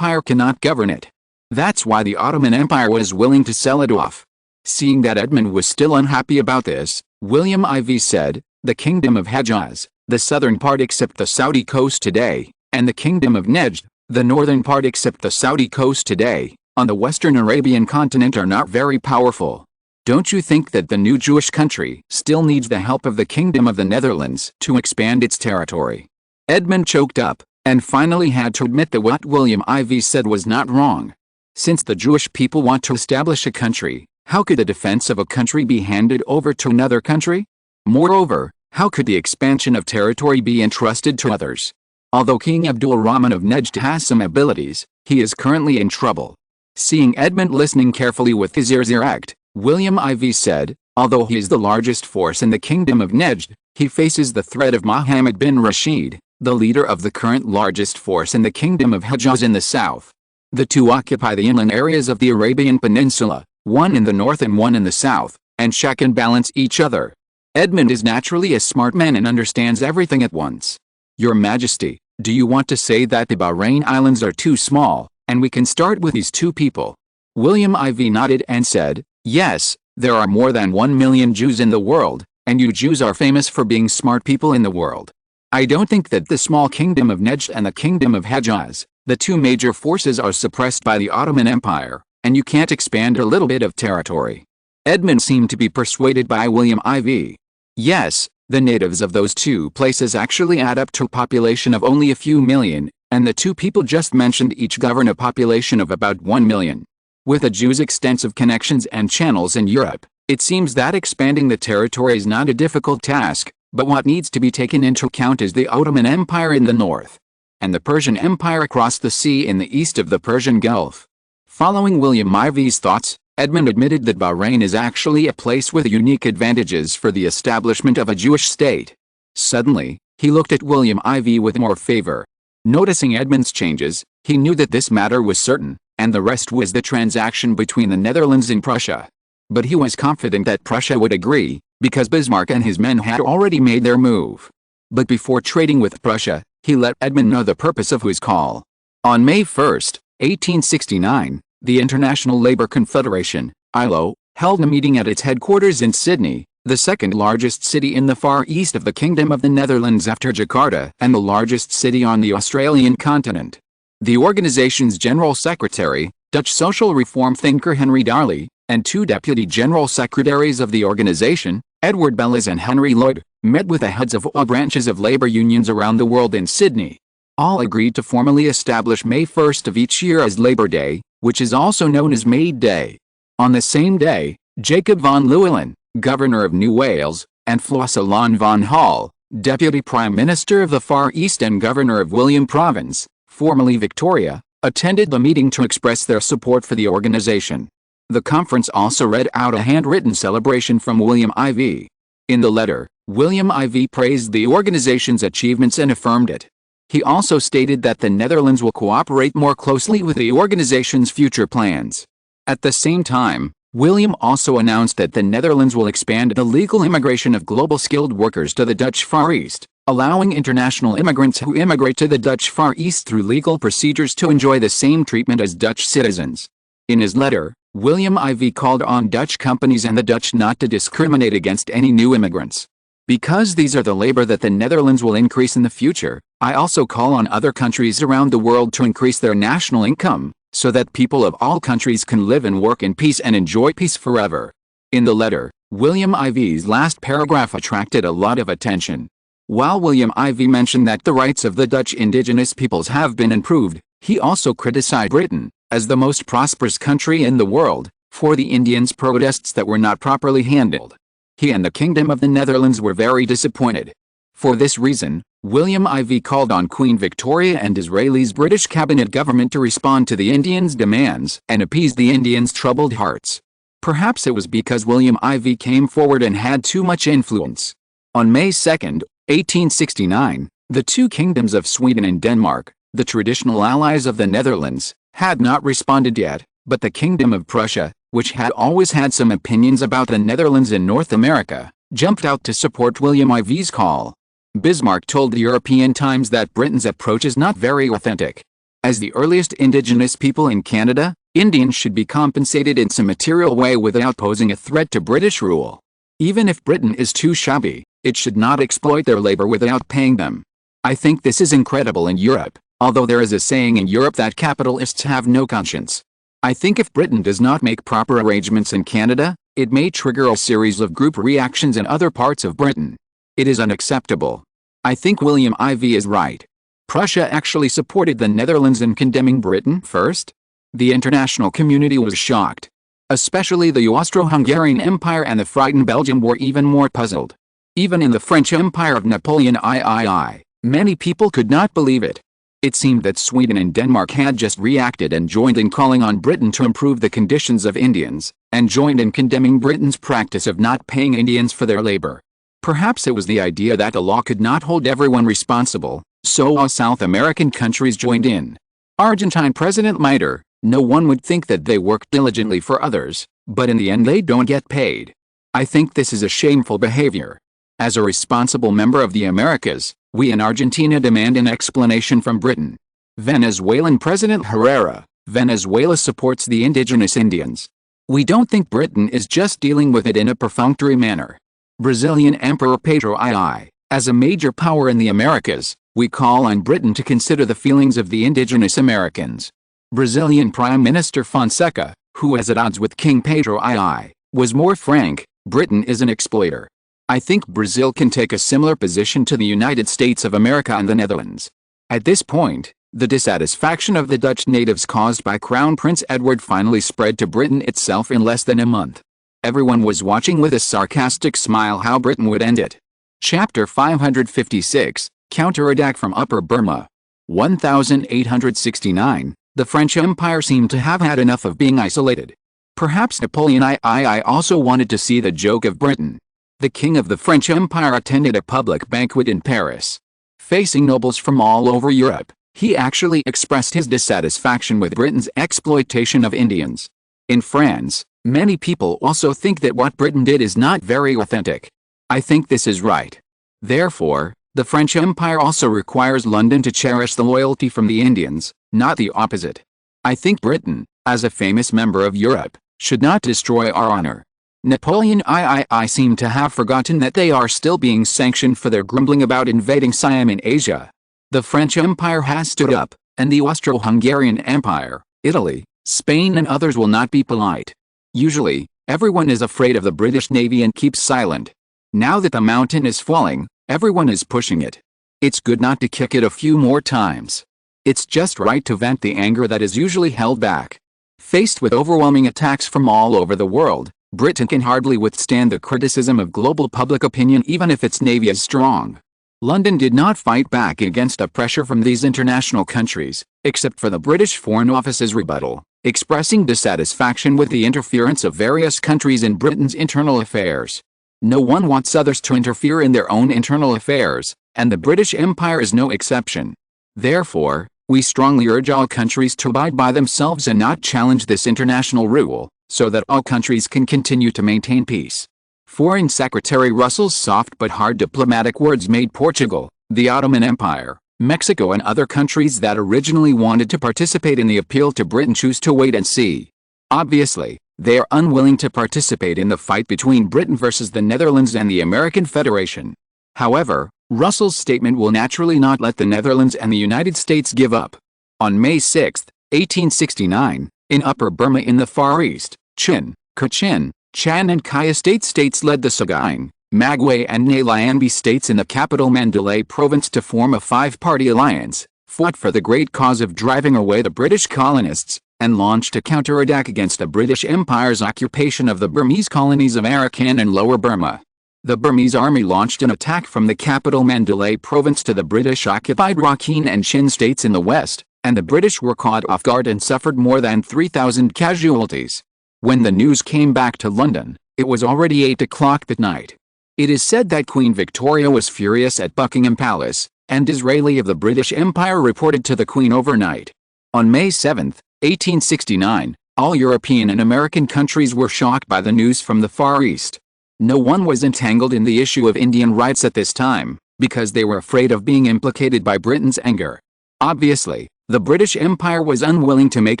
cannot govern it. That's why the Ottoman Empire was willing to sell it off." Seeing that Edmund was still unhappy about this, William IV said, "The Kingdom of Hejaz, the southern part except the Saudi coast today, and the Kingdom of Nejd, the northern part except the Saudi coast today, on the western Arabian continent are not very powerful. Don't you think that the new Jewish country still needs the help of the Kingdom of the Netherlands to expand its territory?" Edmund choked up, and finally had to admit that what William IV said was not wrong. Since the Jewish people want to establish a country, how could the defense of a country be handed over to another country? Moreover, how could the expansion of territory be entrusted to others? Although King Abdul Rahman of Nejd has some abilities, he is currently in trouble. Seeing Edmund listening carefully with his ears erect, William IV said, "Although he is the largest force in the Kingdom of Nejd, he faces the threat of Mohammed bin Rashid, the leader of the current largest force in the Kingdom of Hejaz in the south. The two occupy the inland areas of the Arabian Peninsula, one in the north and one in the south, and check and balance each other. Edmund is naturally a smart man and understands everything at once. Your Majesty, do you want to say that the Bahrain Islands are too small, and we can start with these two people?" William IV nodded and said, "Yes, there are more than 1 million Jews in the world, and you Jews are famous for being smart people in the world. I don't think that the small Kingdom of Nejd and the Kingdom of Hejaz, the two major forces, are suppressed by the Ottoman Empire, and you can't expand a little bit of territory." Edmund seemed to be persuaded by William IV. "Yes, the natives of those two places actually add up to a population of only a few million, And the two people just mentioned each govern a population of about 1 million. With the Jews' extensive connections and channels in Europe, it seems that expanding the territory is not a difficult task, but what needs to be taken into account is the Ottoman Empire in the north, and the Persian Empire across the sea in the east of the Persian Gulf. Following William Ivy's thoughts, Edmund admitted that Bahrain is actually a place with unique advantages for the establishment of a Jewish state. Suddenly, he looked at William Ivy with more favor. Noticing Edmund's changes, he knew that this matter was certain, and the rest was the transaction between the Netherlands and Prussia. But he was confident that Prussia would agree, because Bismarck and his men had already made their move. But before trading with Prussia, he let Edmund know the purpose of his call. On May 1, 1869, the International Labour Confederation, ILO, held a meeting at its headquarters in Sydney, the second largest city in the far east of the Kingdom of the Netherlands after Jakarta and the largest city on the Australian continent. The organization's General Secretary, Dutch social reform thinker Henry Darley, and two deputy general secretaries of the organization, Edward Bellis and Henry Lloyd, met with the heads of all branches of labour unions around the world in Sydney. All agreed to formally establish May 1 of each year as Labour Day, which is also known as May Day. On the same day, Jacob van Llewellyn, Governor of New Wales, and Chancellor Van Hall, Deputy Prime Minister of the Far East and Governor of William Province, formerly Victoria, attended the meeting to express their support for the organization. The conference also read out a handwritten celebration from William Ivy. In the letter, William Ivy praised the organization's achievements and affirmed it. He also stated that the Netherlands will cooperate more closely with the organization's future plans. At the same time, William also announced that the Netherlands will expand the legal immigration of global skilled workers to the Dutch Far East, allowing international immigrants who immigrate to the Dutch Far East through legal procedures to enjoy the same treatment as Dutch citizens. In his letter, William Ivy called on Dutch companies and the Dutch not to discriminate against any new immigrants. Because these are the labor that the Netherlands will increase in the future, I also call on other countries around the world to increase their national income, so that people of all countries can live and work in peace and enjoy peace forever. In the letter, William Ivy's last paragraph attracted a lot of attention. While William Ivy mentioned that the rights of the Dutch indigenous peoples have been improved, he also criticized Britain, as the most prosperous country in the world, for the Indians' protests that were not properly handled. He and the Kingdom of the Netherlands were very disappointed. For this reason, William Ivy called on Queen Victoria and Disraeli's British cabinet government to respond to the Indians' demands and appease the Indians' troubled hearts. Perhaps it was because William Ivy came forward and had too much influence. On May 2, 1869, the two kingdoms of Sweden and Denmark, the traditional allies of the Netherlands, had not responded yet, but the Kingdom of Prussia, which had always had some opinions about the Netherlands in North America, jumped out to support William Ivy's call. Bismarck told the European Times that Britain's approach is not very authentic. As the earliest indigenous people in Canada, Indians should be compensated in some material way without posing a threat to British rule. Even if Britain is too shabby, it should not exploit their labor without paying them. I think this is incredible in Europe, although there is a saying in Europe that capitalists have no conscience. I think if Britain does not make proper arrangements in Canada, it may trigger a series of group reactions in other parts of Britain. It is unacceptable. I think William Ivy is right. Prussia actually supported the Netherlands in condemning Britain first. The international community was shocked. Especially the Austro-Hungarian Empire and the frightened Belgium were even more puzzled. Even in the French Empire of Napoleon III, many people could not believe it. It seemed that Sweden and Denmark had just reacted and joined in calling on Britain to improve the conditions of Indians, and joined in condemning Britain's practice of not paying Indians for their labor. Perhaps it was the idea that the law could not hold everyone responsible, so all South American countries joined in. Argentine President Mitre, no one would think that they work diligently for others, but in the end they don't get paid. I think this is a shameful behavior. As a responsible member of the Americas, we in Argentina demand an explanation from Britain. Venezuelan President Herrera, Venezuela supports the indigenous Indians. We don't think Britain is just dealing with it in a perfunctory manner. Brazilian Emperor Pedro II, as a major power in the Americas, we call on Britain to consider the feelings of the indigenous Americans. Brazilian Prime Minister Fonseca, who is at odds with King Pedro II, was more frank: Britain is an exploiter. I think Brazil can take a similar position to the United States of America and the Netherlands. At this point, The dissatisfaction of the Dutch natives caused by Crown Prince Edward finally spread to Britain itself in less than a month. Everyone was watching with a sarcastic smile how Britain would end it. Chapter 556, Counterattack from Upper Burma. 1869, the French Empire seemed to have had enough of being isolated. Perhaps Napoleon III also wanted to see the joke of Britain. The king of the French Empire attended a public banquet in Paris. Facing nobles from all over Europe, he actually expressed his dissatisfaction with Britain's exploitation of Indians. In France, many people also think that what Britain did is not very authentic. I think this is right. Therefore, the French Empire also requires London to cherish the loyalty from the Indians, not the opposite. I think Britain, as a famous member of Europe, should not destroy our honor. Napoleon III seemed to have forgotten that they are still being sanctioned for their grumbling about invading Siam in Asia. The French Empire has stood up, and the Austro-Hungarian Empire, Italy, Spain and others will not be polite. Usually, everyone is afraid of the British Navy and keeps silent. Now that the mountain is falling, everyone is pushing it. It's good not to kick it a few more times. It's just right to vent the anger that is usually held back. Faced with overwhelming attacks from all over the world, Britain can hardly withstand the criticism of global public opinion even if its navy is strong. London did not fight back against the pressure from these international countries, except for the British Foreign Office's rebuttal, expressing dissatisfaction with the interference of various countries in Britain's internal affairs. No one wants others to interfere in their own internal affairs, and the British Empire is no exception. Therefore, we strongly urge all countries to abide by themselves and not challenge this international rule, so that all countries can continue to maintain peace. Foreign Secretary Russell's soft but hard diplomatic words made Portugal, the Ottoman Empire, Mexico and other countries that originally wanted to participate in the appeal to Britain choose to wait and see. Obviously, they are unwilling to participate in the fight between Britain versus the Netherlands and the American Federation. However, Russell's statement will naturally not let the Netherlands and the United States give up. On May 6, 1869, in Upper Burma in the Far East, Chin, Kachin, Chan and Kaya states led the Sagaing, Magway and Nayliambi states in the capital Mandalay province to form a five-party alliance, fought for the great cause of driving away the British colonists, and launched a counterattack against the British Empire's occupation of the Burmese colonies of Arakan and Lower Burma. The Burmese army launched an attack from the capital Mandalay province to the British-occupied Rakhine and Chin states in the west, and the British were caught off guard and suffered more than 3,000 casualties. When the news came back to London, it was already 8 o'clock that night. It is said that Queen Victoria was furious at Buckingham Palace, and Disraeli of the British Empire reported to the Queen overnight. On May 7, 1869, all European and American countries were shocked by the news from the Far East. No one was entangled in the issue of Indian rights at this time, because they were afraid of being implicated by Britain's anger. Obviously, the British Empire was unwilling to make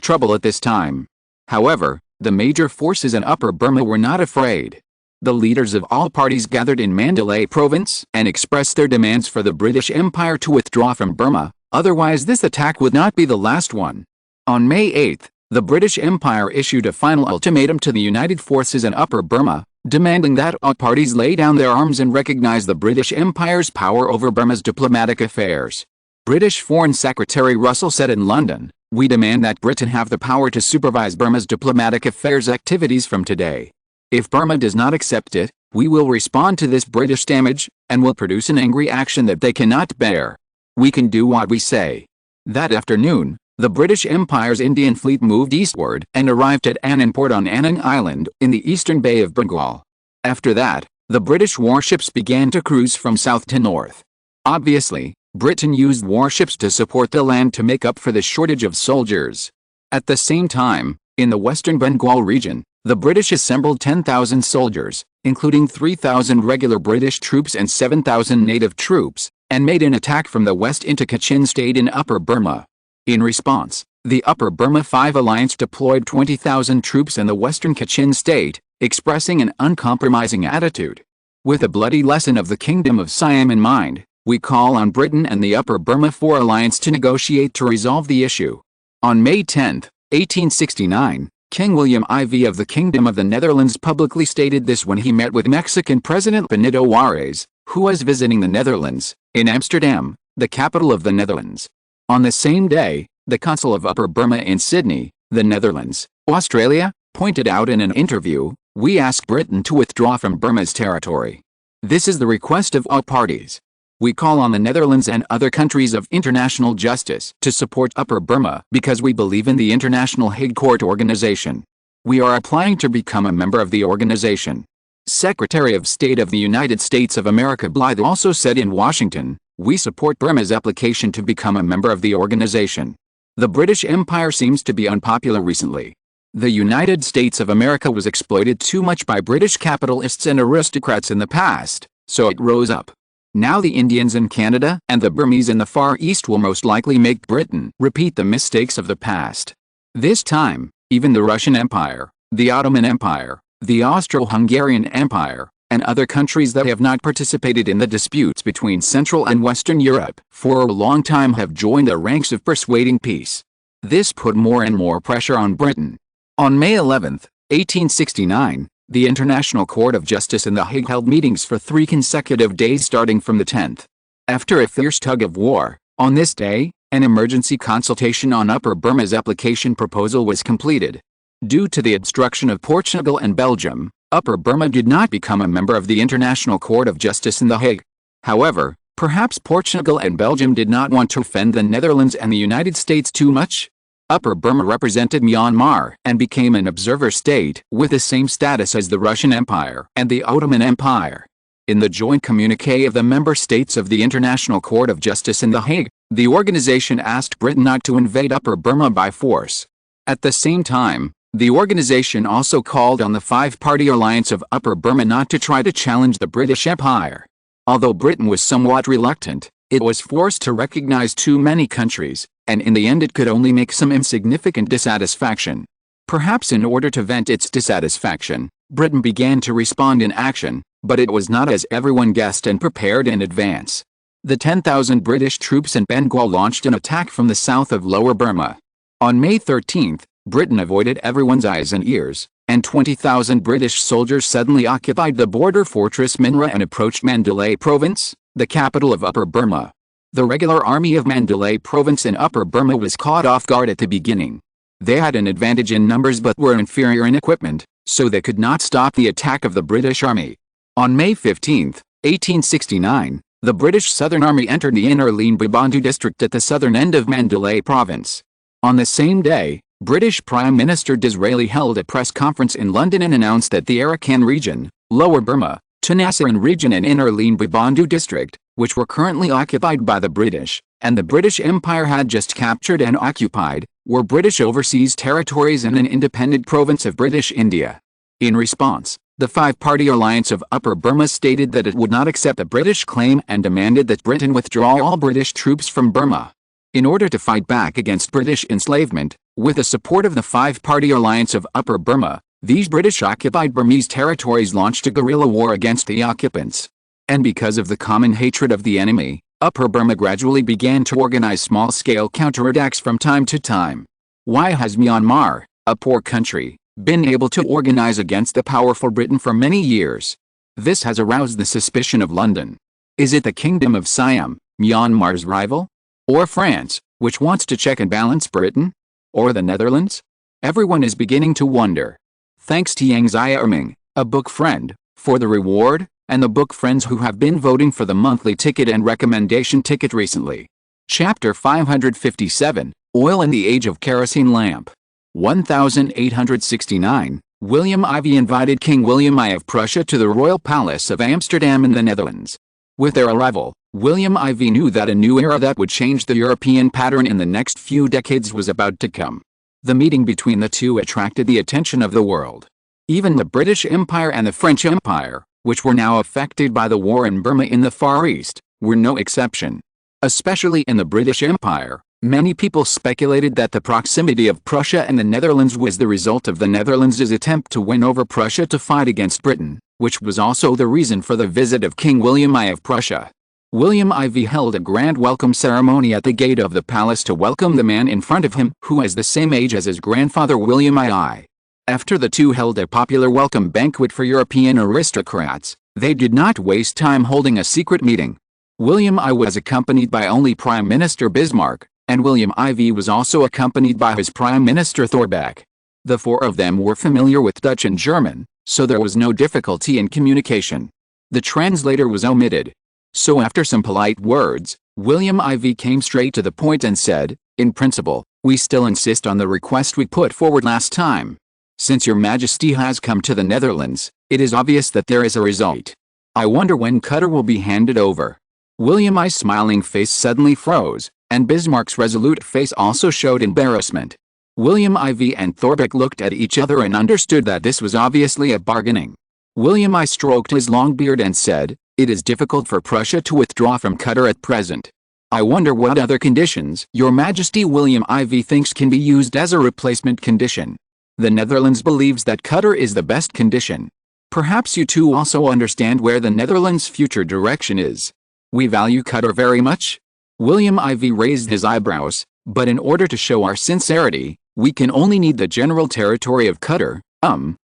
trouble at this time. However, the major forces in Upper Burma were not afraid. The leaders of all parties gathered in Mandalay province and expressed their demands for the British Empire to withdraw from Burma, otherwise this attack would not be the last one. On May 8, the British Empire issued a final ultimatum to the United Forces in Upper Burma, demanding that all parties lay down their arms and recognize the British Empire's power over Burma's diplomatic affairs. British Foreign Secretary Russell said in London, "We demand that Britain have the power to supervise Burma's diplomatic affairs activities from today. If Burma does not accept it, we will respond to this British damage, and will produce an angry action that they cannot bear. We can do what we say." That afternoon, the British Empire's Indian fleet moved eastward and arrived at Annan Port on Annan Island in the eastern Bay of Bengal. After that, the British warships began to cruise from south to north. Obviously, Britain used warships to support the land to make up for the shortage of soldiers. At the same time, in the western Bengal region, the British assembled 10,000 soldiers, including 3,000 regular British troops and 7,000 native troops, and made an attack from the west into Kachin state in Upper Burma. In response, the Upper Burma Five Alliance deployed 20,000 troops in the western Kachin state, expressing an uncompromising attitude. With a bloody lesson of the Kingdom of Siam in mind, we call on Britain and the Upper Burma Four Alliance to negotiate to resolve the issue. On May 10, 1869, King William IV of the Kingdom of the Netherlands publicly stated this when he met with Mexican President Benito Juárez, who was visiting the Netherlands, in Amsterdam, the capital of the Netherlands. On the same day, the Consul of Upper Burma in Sydney, the Netherlands, Australia, pointed out in an interview, "We ask Britain to withdraw from Burma's territory. This is the request of all parties. We call on the Netherlands and other countries of international justice to support Upper Burma because we believe in the International Hague Court Organization. We are applying to become a member of the organization." Secretary of State of the United States of America Blythe also said in Washington, "We support Burma's application to become a member of the organization." The British Empire seems to be unpopular recently. The United States of America was exploited too much by British capitalists and aristocrats in the past, so it rose up. Now the Indians in Canada and the Burmese in the Far East will most likely make Britain repeat the mistakes of the past. This time, even the Russian Empire, the Ottoman Empire, the Austro-Hungarian Empire, and other countries that have not participated in the disputes between Central and Western Europe for a long time have joined the ranks of persuading peace. This put more and more pressure on Britain. On May 11, 1869, the International Court of Justice in The Hague held meetings for 3 consecutive days starting from the 10th. After a fierce tug of war, on this day, an emergency consultation on Upper Burma's application proposal was completed. Due to the obstruction of Portugal and Belgium, Upper Burma did not become a member of the International Court of Justice in The Hague. However, perhaps Portugal and Belgium did not want to offend the Netherlands and the United States too much. Upper Burma represented Myanmar and became an observer state with the same status as the Russian Empire and the Ottoman Empire. In the joint communiqué of the member states of the International Court of Justice in The Hague, the organization asked Britain not to invade Upper Burma by force. At the same time, the organization also called on the 5-party alliance of Upper Burma not to try to challenge the British Empire. Although Britain was somewhat reluctant, it was forced to recognize too many countries, and in the end it could only make some insignificant dissatisfaction. Perhaps in order to vent its dissatisfaction, Britain began to respond in action, but it was not as everyone guessed and prepared in advance. The 10,000 British troops in Bengal launched an attack from the south of Lower Burma. On May 13, Britain avoided everyone's eyes and ears, and 20,000 British soldiers suddenly occupied the border fortress Minra and approached Mandalay Province, the capital of Upper Burma. The regular army of Mandalay Province in Upper Burma was caught off guard at the beginning. They had an advantage in numbers but were inferior in equipment, so they could not stop the attack of the British Army. On May 15, 1869, the British Southern Army entered the inner Leen Babandu district at the southern end of Mandalay Province. On the same day, British Prime Minister Disraeli held a press conference in London and announced that the Arakan region, Lower Burma, Tenasserim region and inner Leen Babandu district, which were currently occupied by the British, and the British Empire had just captured and occupied, were British overseas territories and an independent province of British India. In response, the 5-party alliance of Upper Burma stated that it would not accept a British claim and demanded that Britain withdraw all British troops from Burma. In order to fight back against British enslavement, with the support of the 5-party alliance of Upper Burma, these British-occupied Burmese territories launched a guerrilla war against the occupants. And because of the common hatred of the enemy, Upper Burma gradually began to organize small-scale counterattacks from time to time. Why has Myanmar, a poor country, been able to organize against the powerful Britain for many years? This has aroused the suspicion of London. Is it the Kingdom of Siam, Myanmar's rival? Or France, which wants to check and balance Britain? Or the Netherlands? Everyone is beginning to wonder. Thanks to Yang Xiaoming, a book friend, for the reward, and the book friends who have been voting for the monthly ticket and recommendation ticket recently. Chapter 557, Oil in the Age of Kerosene Lamp. 1869, William Ivy invited King William I of Prussia to the Royal Palace of Amsterdam in the Netherlands. With their arrival, William Ivy knew that a new era that would change the European pattern in the next few decades was about to come. The meeting between the two attracted the attention of the world. Even the British Empire and the French Empire, which were now affected by the war in Burma in the Far East, were no exception. Especially in the British Empire, many people speculated that the proximity of Prussia and the Netherlands was the result of the Netherlands' attempt to win over Prussia to fight against Britain, which was also the reason for the visit of King William I of Prussia. William Ivy held a grand welcome ceremony at the gate of the palace to welcome the man in front of him who was the same age as his grandfather William I. After the two held a popular welcome banquet for European aristocrats, they did not waste time holding a secret meeting. William I was accompanied by only Prime Minister Bismarck, and William IV was also accompanied by his Prime Minister Thorbecke. The four of them were familiar with Dutch and German, so there was no difficulty in communication. The translator was omitted. So after some polite words, William IV came straight to the point and said, "In principle, we still insist on the request we put forward last time. Since your Majesty has come to the Netherlands, it is obvious that there is a result. I wonder when Qatar will be handed over." William I's smiling face suddenly froze, and Bismarck's resolute face also showed embarrassment. William IV and Thorbecke looked at each other and understood that this was obviously a bargaining. William I stroked his long beard and said, "It is difficult for Prussia to withdraw from Qatar at present. I wonder what other conditions your Majesty William IV thinks can be used as a replacement condition. The Netherlands believes that Qatar is the best condition. Perhaps you too also understand where the Netherlands' future direction is. We value Qatar very much." William IV raised his eyebrows, "But in order to show our sincerity, we can only need the general territory of Qatar,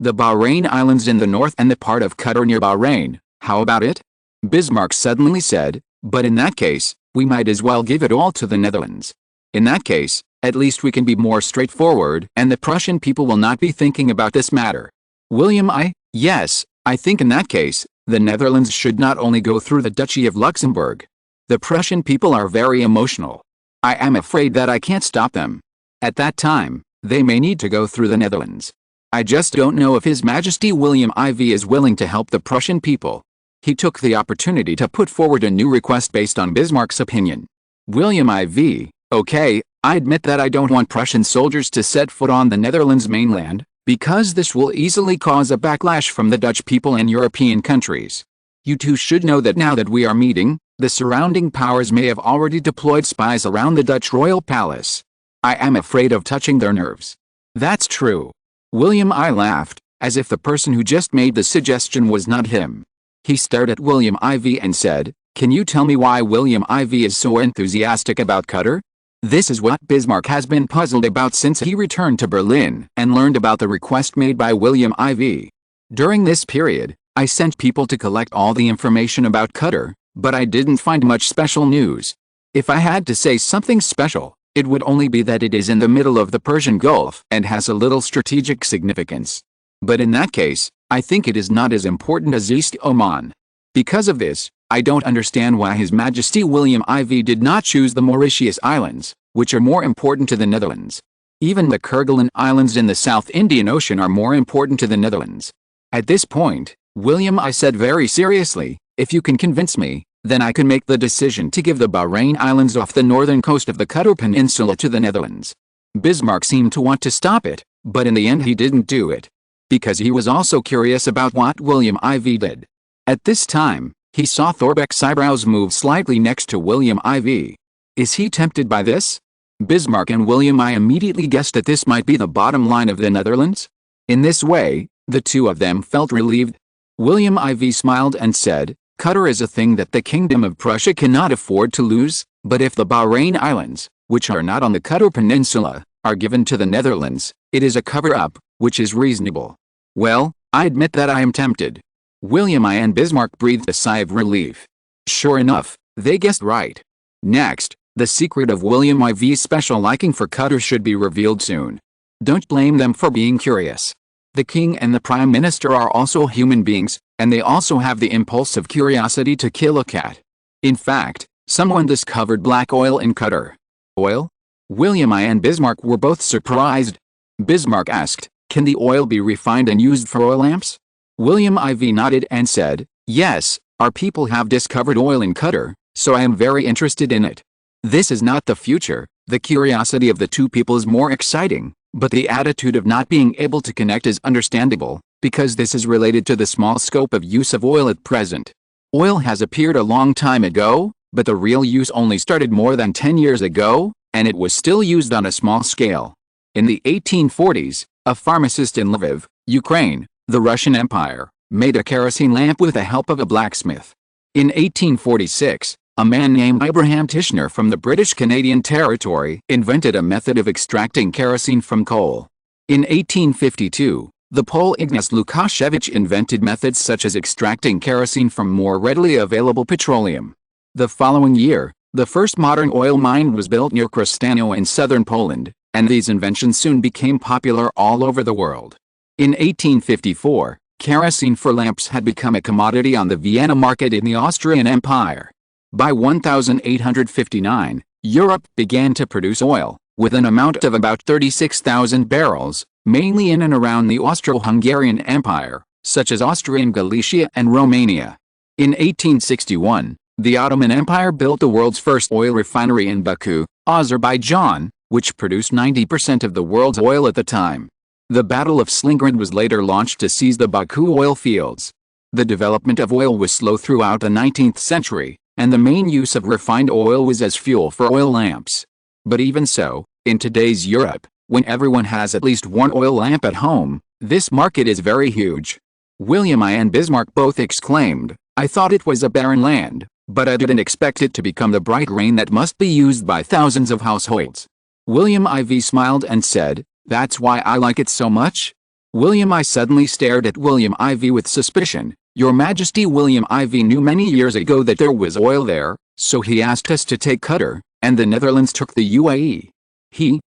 the Bahrain Islands in the north and the part of Qatar near Bahrain. How about it?" Bismarck suddenly said, "But in that case, we might as well give it all to the Netherlands. In that case, at least we can be more straightforward and the Prussian people will not be thinking about this matter." William I, "Yes, I think in that case, the Netherlands should not only go through the Duchy of Luxembourg. The Prussian people are very emotional. I am afraid that I can't stop them. At that time, they may need to go through the Netherlands. I just don't know if His Majesty William IV is willing to help the Prussian people." He took the opportunity to put forward a new request based on Bismarck's opinion. William IV, "Okay, I admit that I don't want Prussian soldiers to set foot on the Netherlands mainland, because this will easily cause a backlash from the Dutch people and European countries. You too should know that now that we are meeting, the surrounding powers may have already deployed spies around the Dutch royal palace. I am afraid of touching their nerves." "That's true." William I laughed, as if the person who just made the suggestion was not him. He stared at William IV and said, "Can you tell me why William IV is so enthusiastic about Qatar?" This is what Bismarck has been puzzled about since he returned to Berlin and learned about the request made by William IV. "During this period, I sent people to collect all the information about Qatar, but I didn't find much special news. If I had to say something special, it would only be that it is in the middle of the Persian Gulf and has a little strategic significance. But in that case, I think it is not as important as East Oman. Because of this, I don't understand why His Majesty William IV did not choose the Mauritius Islands, which are more important to the Netherlands. Even the Kerguelen Islands in the South Indian Ocean are more important to the Netherlands." At this point, William I said very seriously, "If you can convince me, then I can make the decision to give the Bahrain Islands off the northern coast of the Qatar Peninsula to the Netherlands." Bismarck seemed to want to stop it, but in the end he didn't do it. Because he was also curious about what William IV did. At this time, he saw Thorbecke's eyebrows move slightly next to William IV. Is he tempted by this? Bismarck and William I immediately guessed that this might be the bottom line of the Netherlands. In this way, the two of them felt relieved. William IV smiled and said, "Qatar is a thing that the Kingdom of Prussia cannot afford to lose, but if the Bahrain Islands, which are not on the Qatar Peninsula, are given to the Netherlands, it is a cover-up, which is reasonable." "Well, I admit that I am tempted." William I and Bismarck breathed a sigh of relief. Sure enough, they guessed right. Next, the secret of William IV's special liking for Qatar should be revealed soon. Don't blame them for being curious. The king and the prime minister are also human beings, and they also have the impulse of curiosity to kill a cat. In fact, someone discovered black oil in Qatar. Oil? William I and Bismarck were both surprised. Bismarck asked, "Can the oil be refined and used for oil lamps?" William IV nodded and said, "Yes, our people have discovered oil in Qatar, so I am very interested in it. This is not the future, the curiosity of the two people is more exciting, but the attitude of not being able to connect is understandable, because this is related to the small scope of use of oil at present. Oil has appeared a long time ago, but the real use only started more than 10 years ago, and it was still used on a small scale. In the 1840s, a pharmacist in Lviv, Ukraine, the Russian Empire, made a kerosene lamp with the help of a blacksmith. In 1846, a man named Abraham Tishner from the British Canadian Territory invented a method of extracting kerosene from coal. In 1852, the Pole Ignace Lukasiewicz invented methods such as extracting kerosene from more readily available petroleum. The following year, The first modern oil mine was built near Krostano in southern Poland, and these inventions soon became popular all over the world. In 1854, kerosene for lamps had become a commodity on the Vienna market in the Austrian Empire. By 1859, Europe began to produce oil, with an amount of about 36,000 barrels, mainly in and around the Austro-Hungarian Empire, such as Austrian Galicia and Romania. In 1861, the Ottoman Empire built the world's first oil refinery in Baku, Azerbaijan, which produced 90% of the world's oil at the time. The Battle of Stalingrad was later launched to seize the Baku oil fields. The development of oil was slow throughout the 19th century, and the main use of refined oil was as fuel for oil lamps. But even so, in today's Europe, when everyone has at least one oil lamp at home, this market is very huge. William I and Bismarck both exclaimed, "I thought it was a barren land, but I didn't expect it to become the bright grain that must be used by thousands of households." William IV smiled and said, "That's why I like it so much?" William I suddenly stared at William IV with suspicion. "Your Majesty." William IV knew many years ago that there was oil there, so he asked us to take Qatar, and the Netherlands took the UAE.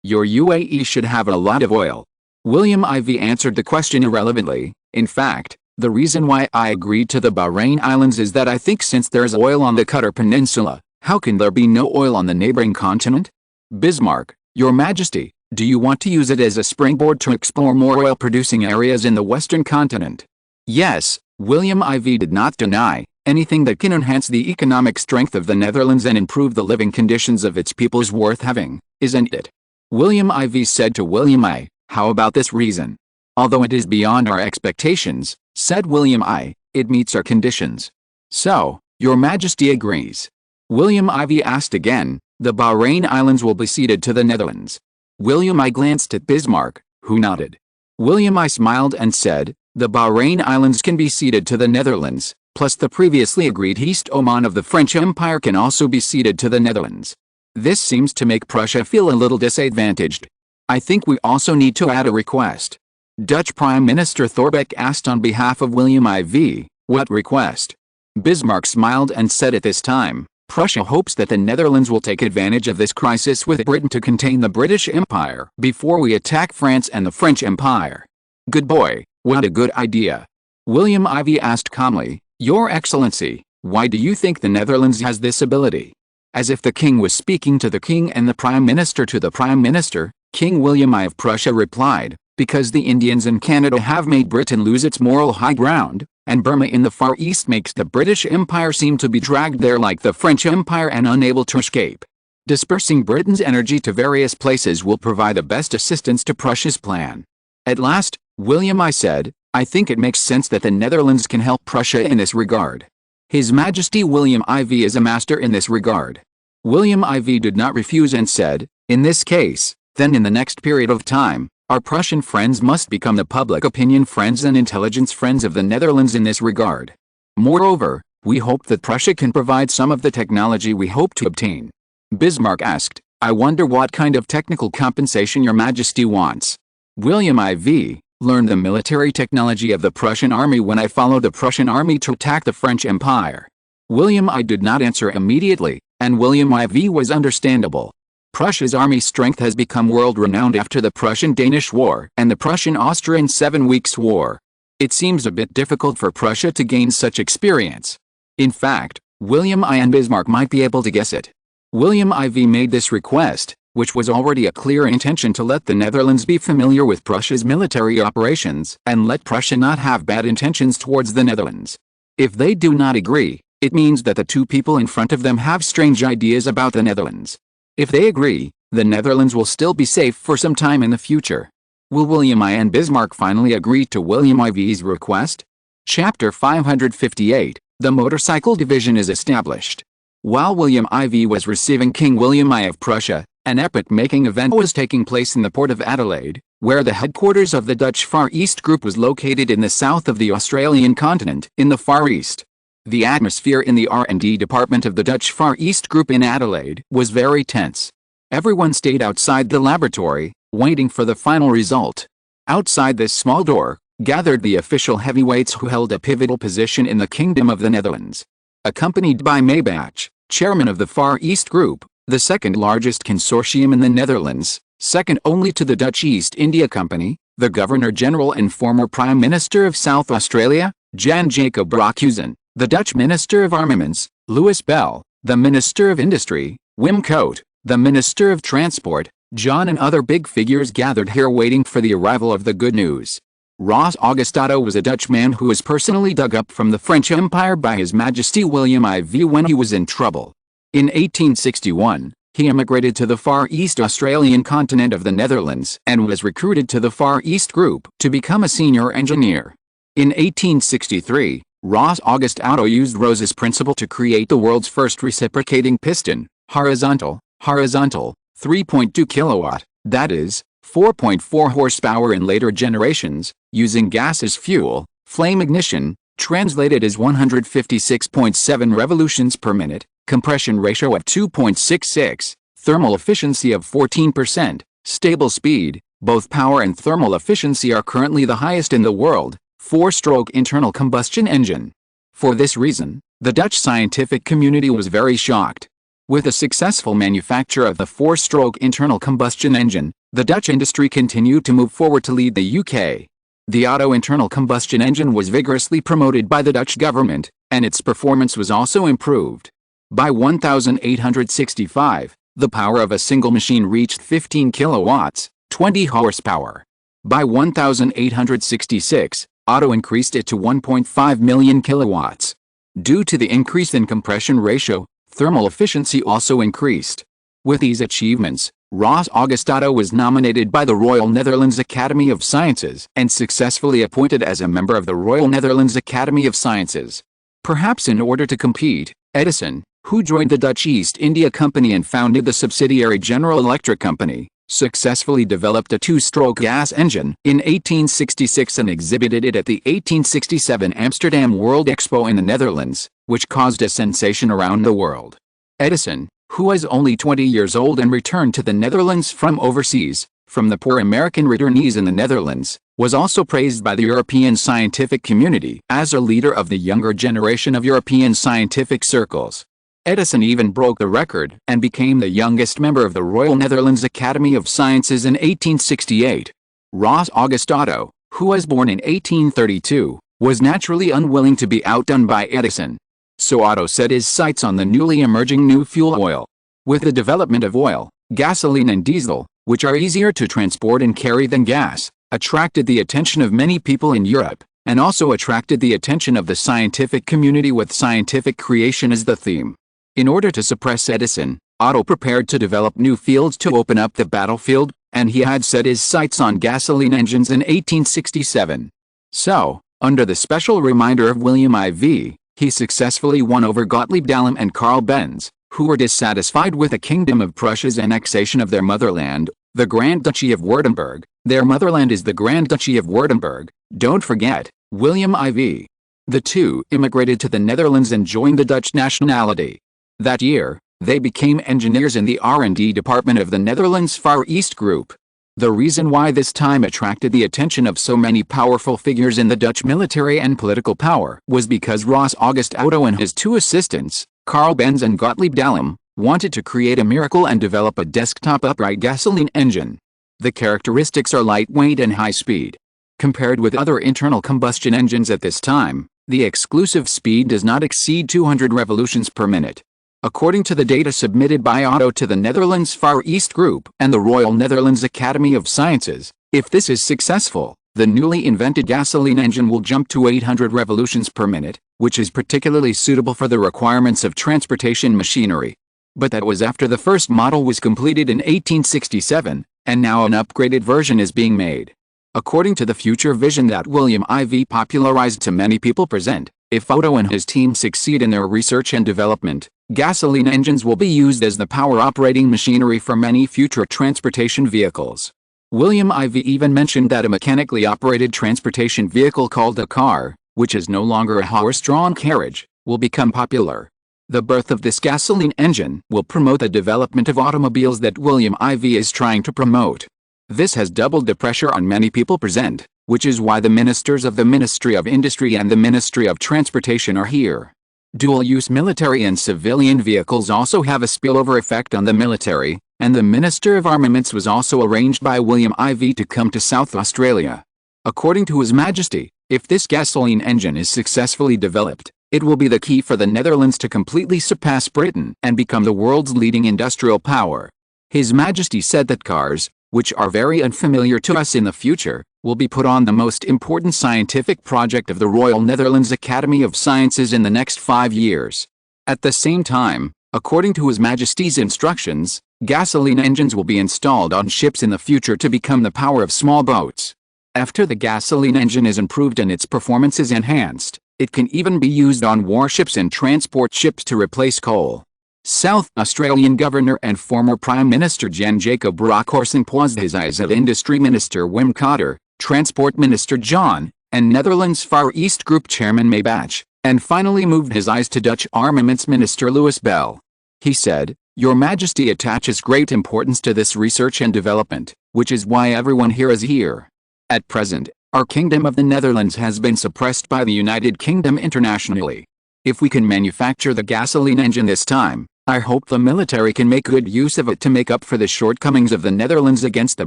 Your UAE should have a lot of oil. William IV answered the question irrelevantly. "In fact, the reason why I agreed to the Bahrain Islands is that I think since there's oil on the Qatar Peninsula, how can there be no oil on the neighboring continent?" Bismarck: "Your Majesty, do you want to use it as a springboard to explore more oil-producing areas in the Western continent?" "Yes." William IV did not deny, "anything that can enhance the economic strength of the Netherlands and improve the living conditions of its people is worth having, isn't it?" William IV said to William I, "How about this reason? Although it is beyond our expectations," said William I, "it meets our conditions." "So, Your Majesty agrees?" William IV asked again. "The Bahrain Islands will be ceded to the Netherlands." William I glanced at Bismarck, who nodded. William I smiled and said, "The Bahrain Islands can be ceded to the Netherlands, plus the previously agreed East Oman of the French Empire can also be ceded to the Netherlands. This seems to make Prussia feel a little disadvantaged. I think we also need to add a request." Dutch Prime Minister Thorbecke asked on behalf of William IV, "What request?" Bismarck smiled and said, "At this time, Prussia hopes that the Netherlands will take advantage of this crisis with Britain to contain the British Empire before we attack France and the French Empire." "Good boy, what a good idea." William IV asked calmly, "Your Excellency, why do you think the Netherlands has this ability?" As if the king was speaking to the king and the prime minister to the prime minister, King William I of Prussia replied, "Because the Indians in Canada have made Britain lose its moral high ground, and Burma in the Far East makes the British Empire seem to be dragged there like the French Empire and unable to escape. Dispersing Britain's energy to various places will provide the best assistance to Prussia's plan." At last, William I said, "I think it makes sense that the Netherlands can help Prussia in this regard. His Majesty William IV is a master in this regard." William IV did not refuse and said, "In this case, then in the next period of time, our Prussian friends must become the public opinion friends and intelligence friends of the Netherlands in this regard. Moreover, we hope that Prussia can provide some of the technology we hope to obtain." Bismarck asked, "I wonder what kind of technical compensation Your Majesty wants." William IV: "Learn the military technology of the Prussian army when I follow the Prussian army to attack the French Empire." William I did not answer immediately, and William IV was understandable. Prussia's army strength has become world-renowned after the Prussian-Danish War and the Prussian-Austrian 7 Weeks' War. It seems a bit difficult for Prussia to gain such experience. In fact, William I and Bismarck might be able to guess it. William IV made this request, which was already a clear intention to let the Netherlands be familiar with Prussia's military operations and let Prussia not have bad intentions towards the Netherlands. If they do not agree, it means that the two people in front of them have strange ideas about the Netherlands. If they agree, the Netherlands will still be safe for some time in the future. Will William I and Bismarck finally agree to William IV's request? Chapter 558, The Motorcycle Division is established. While William IV was receiving King William I of Prussia, an epoch-making event was taking place in the port of Adelaide, where the headquarters of the Dutch Far East Group was located in the south of the Australian continent, in the Far East. The atmosphere in the R&D department of the Dutch Far East Group in Adelaide was very tense. Everyone stayed outside the laboratory, waiting for the final result. Outside this small door, gathered the official heavyweights who held a pivotal position in the Kingdom of the Netherlands. Accompanied by Maybach, chairman of the Far East Group, the second largest consortium in the Netherlands, second only to the Dutch East India Company, the Governor-General and former Prime Minister of South Australia, Jan Jacob Broekhuizen, the Dutch Minister of Armaments, Louis Bell, the Minister of Industry, Wim Coat, the Minister of Transport, John, and other big figures gathered here waiting for the arrival of the good news. Ros August Otto was a Dutchman who was personally dug up from the French Empire by His Majesty William IV when he was in trouble. In 1861, he emigrated to the Far East Australian continent of the Netherlands and was recruited to the Far East Group to become a senior engineer. In 1863, Ros August Otto used Rose's principle to create the world's first reciprocating piston, horizontal, 3.2 kilowatt, that is, 4.4 horsepower in later generations, using gas as fuel, flame ignition, translated as 156.7 revolutions per minute, compression ratio at 2.66, thermal efficiency of 14%, stable speed, both power and thermal efficiency are currently the highest in the world, 4-stroke internal combustion engine. For this reason, the Dutch scientific community was very shocked. With the successful manufacture of the 4-stroke internal combustion engine, the Dutch industry continued to move forward to lead the UK. The Otto internal combustion engine was vigorously promoted by the Dutch government, and its performance was also improved. By 1865, the power of a single machine reached 15 kilowatts, 20 horsepower. By 1866, Otto increased it to 1.5 million kilowatts. Due to the increase in compression ratio, thermal efficiency also increased. With these achievements, Ros August Otto was nominated by the Royal Netherlands Academy of Sciences and successfully appointed as a member of the Royal Netherlands Academy of Sciences. Perhaps in order to compete, Edison, who joined the Dutch East India Company and founded the subsidiary General Electric Company, successfully developed a 2-stroke gas engine in 1866 and exhibited it at the 1867 Amsterdam World Expo in the Netherlands, which caused a sensation around the world. Edison, who was only 20 years old and returned to the Netherlands from overseas, from the poor American returnees in the Netherlands, was also praised by the European scientific community as a leader of the younger generation of European scientific circles. Edison even broke the record and became the youngest member of the Royal Netherlands Academy of Sciences in 1868. Ros August Otto, who was born in 1832, was naturally unwilling to be outdone by Edison. So Otto set his sights on the newly emerging new fuel oil. With the development of oil, gasoline and diesel, which are easier to transport and carry than gas, attracted the attention of many people in Europe, and also attracted the attention of the scientific community with scientific creation as the theme. In order to suppress Edison, Otto prepared to develop new fields to open up the battlefield, and he had set his sights on gasoline engines in 1867. So, under the special reminder of William IV, he successfully won over Gottlieb Dahlem and Karl Benz, who were dissatisfied with the Kingdom of Prussia's annexation of their motherland, the Grand Duchy of Württemberg. Their motherland is the Grand Duchy of Württemberg, don't forget, William IV. The two immigrated to the Netherlands and joined the Dutch nationality. That year, they became engineers in the R&D department of the Netherlands Far East Group. The reason why this time attracted the attention of so many powerful figures in the Dutch military and political power was because Ros August Otto and his two assistants, Karl Benz and Gottlieb Dahlem, wanted to create a miracle and develop a desktop upright gasoline engine. The characteristics are lightweight and high speed. Compared with other internal combustion engines at this time, the exclusive speed does not exceed 200 revolutions per minute. According to the data submitted by Otto to the Netherlands Far East Group and the Royal Netherlands Academy of Sciences, if this is successful, the newly invented gasoline engine will jump to 800 revolutions per minute, which is particularly suitable for the requirements of transportation machinery. But that was after the first model was completed in 1867, and now an upgraded version is being made. According to the future vision that William IV popularized to many people present, if Otto and his team succeed in their research and development, gasoline engines will be used as the power operating machinery for many future transportation vehicles. William IV even mentioned that a mechanically operated transportation vehicle called a car, which is no longer a horse-drawn carriage, will become popular. The birth of this gasoline engine will promote the development of automobiles that William IV is trying to promote. This has doubled the pressure on many people present, which is why the ministers of the Ministry of Industry and the Ministry of Transportation are here. Dual-use military and civilian vehicles also have a spillover effect on the military, and the Minister of Armaments was also arranged by William IV to come to South Australia. According to His Majesty, if this gasoline engine is successfully developed, it will be the key for the Netherlands to completely surpass Britain and become the world's leading industrial power. His Majesty said that cars, which are very unfamiliar to us in the future, will be put on the most important scientific project of the Royal Netherlands Academy of Sciences in the next 5 years. At the same time, according to His Majesty's instructions, gasoline engines will be installed on ships in the future to become the power of small boats. After the gasoline engine is improved and its performance is enhanced, it can even be used on warships and transport ships to replace coal. South Australian Governor and former Prime Minister Jan Jacob Bronkhorst paused his eyes at Industry Minister Wim Cotter, Transport Minister John, and Netherlands Far East Group Chairman Maybach, and finally moved his eyes to Dutch Armaments Minister Louis Bell. He said, "Your Majesty attaches great importance to this research and development, which is why everyone here is here. At present, our Kingdom of the Netherlands has been suppressed by the United Kingdom internationally. If we can manufacture the gasoline engine this time, I hope the military can make good use of it to make up for the shortcomings of the Netherlands against the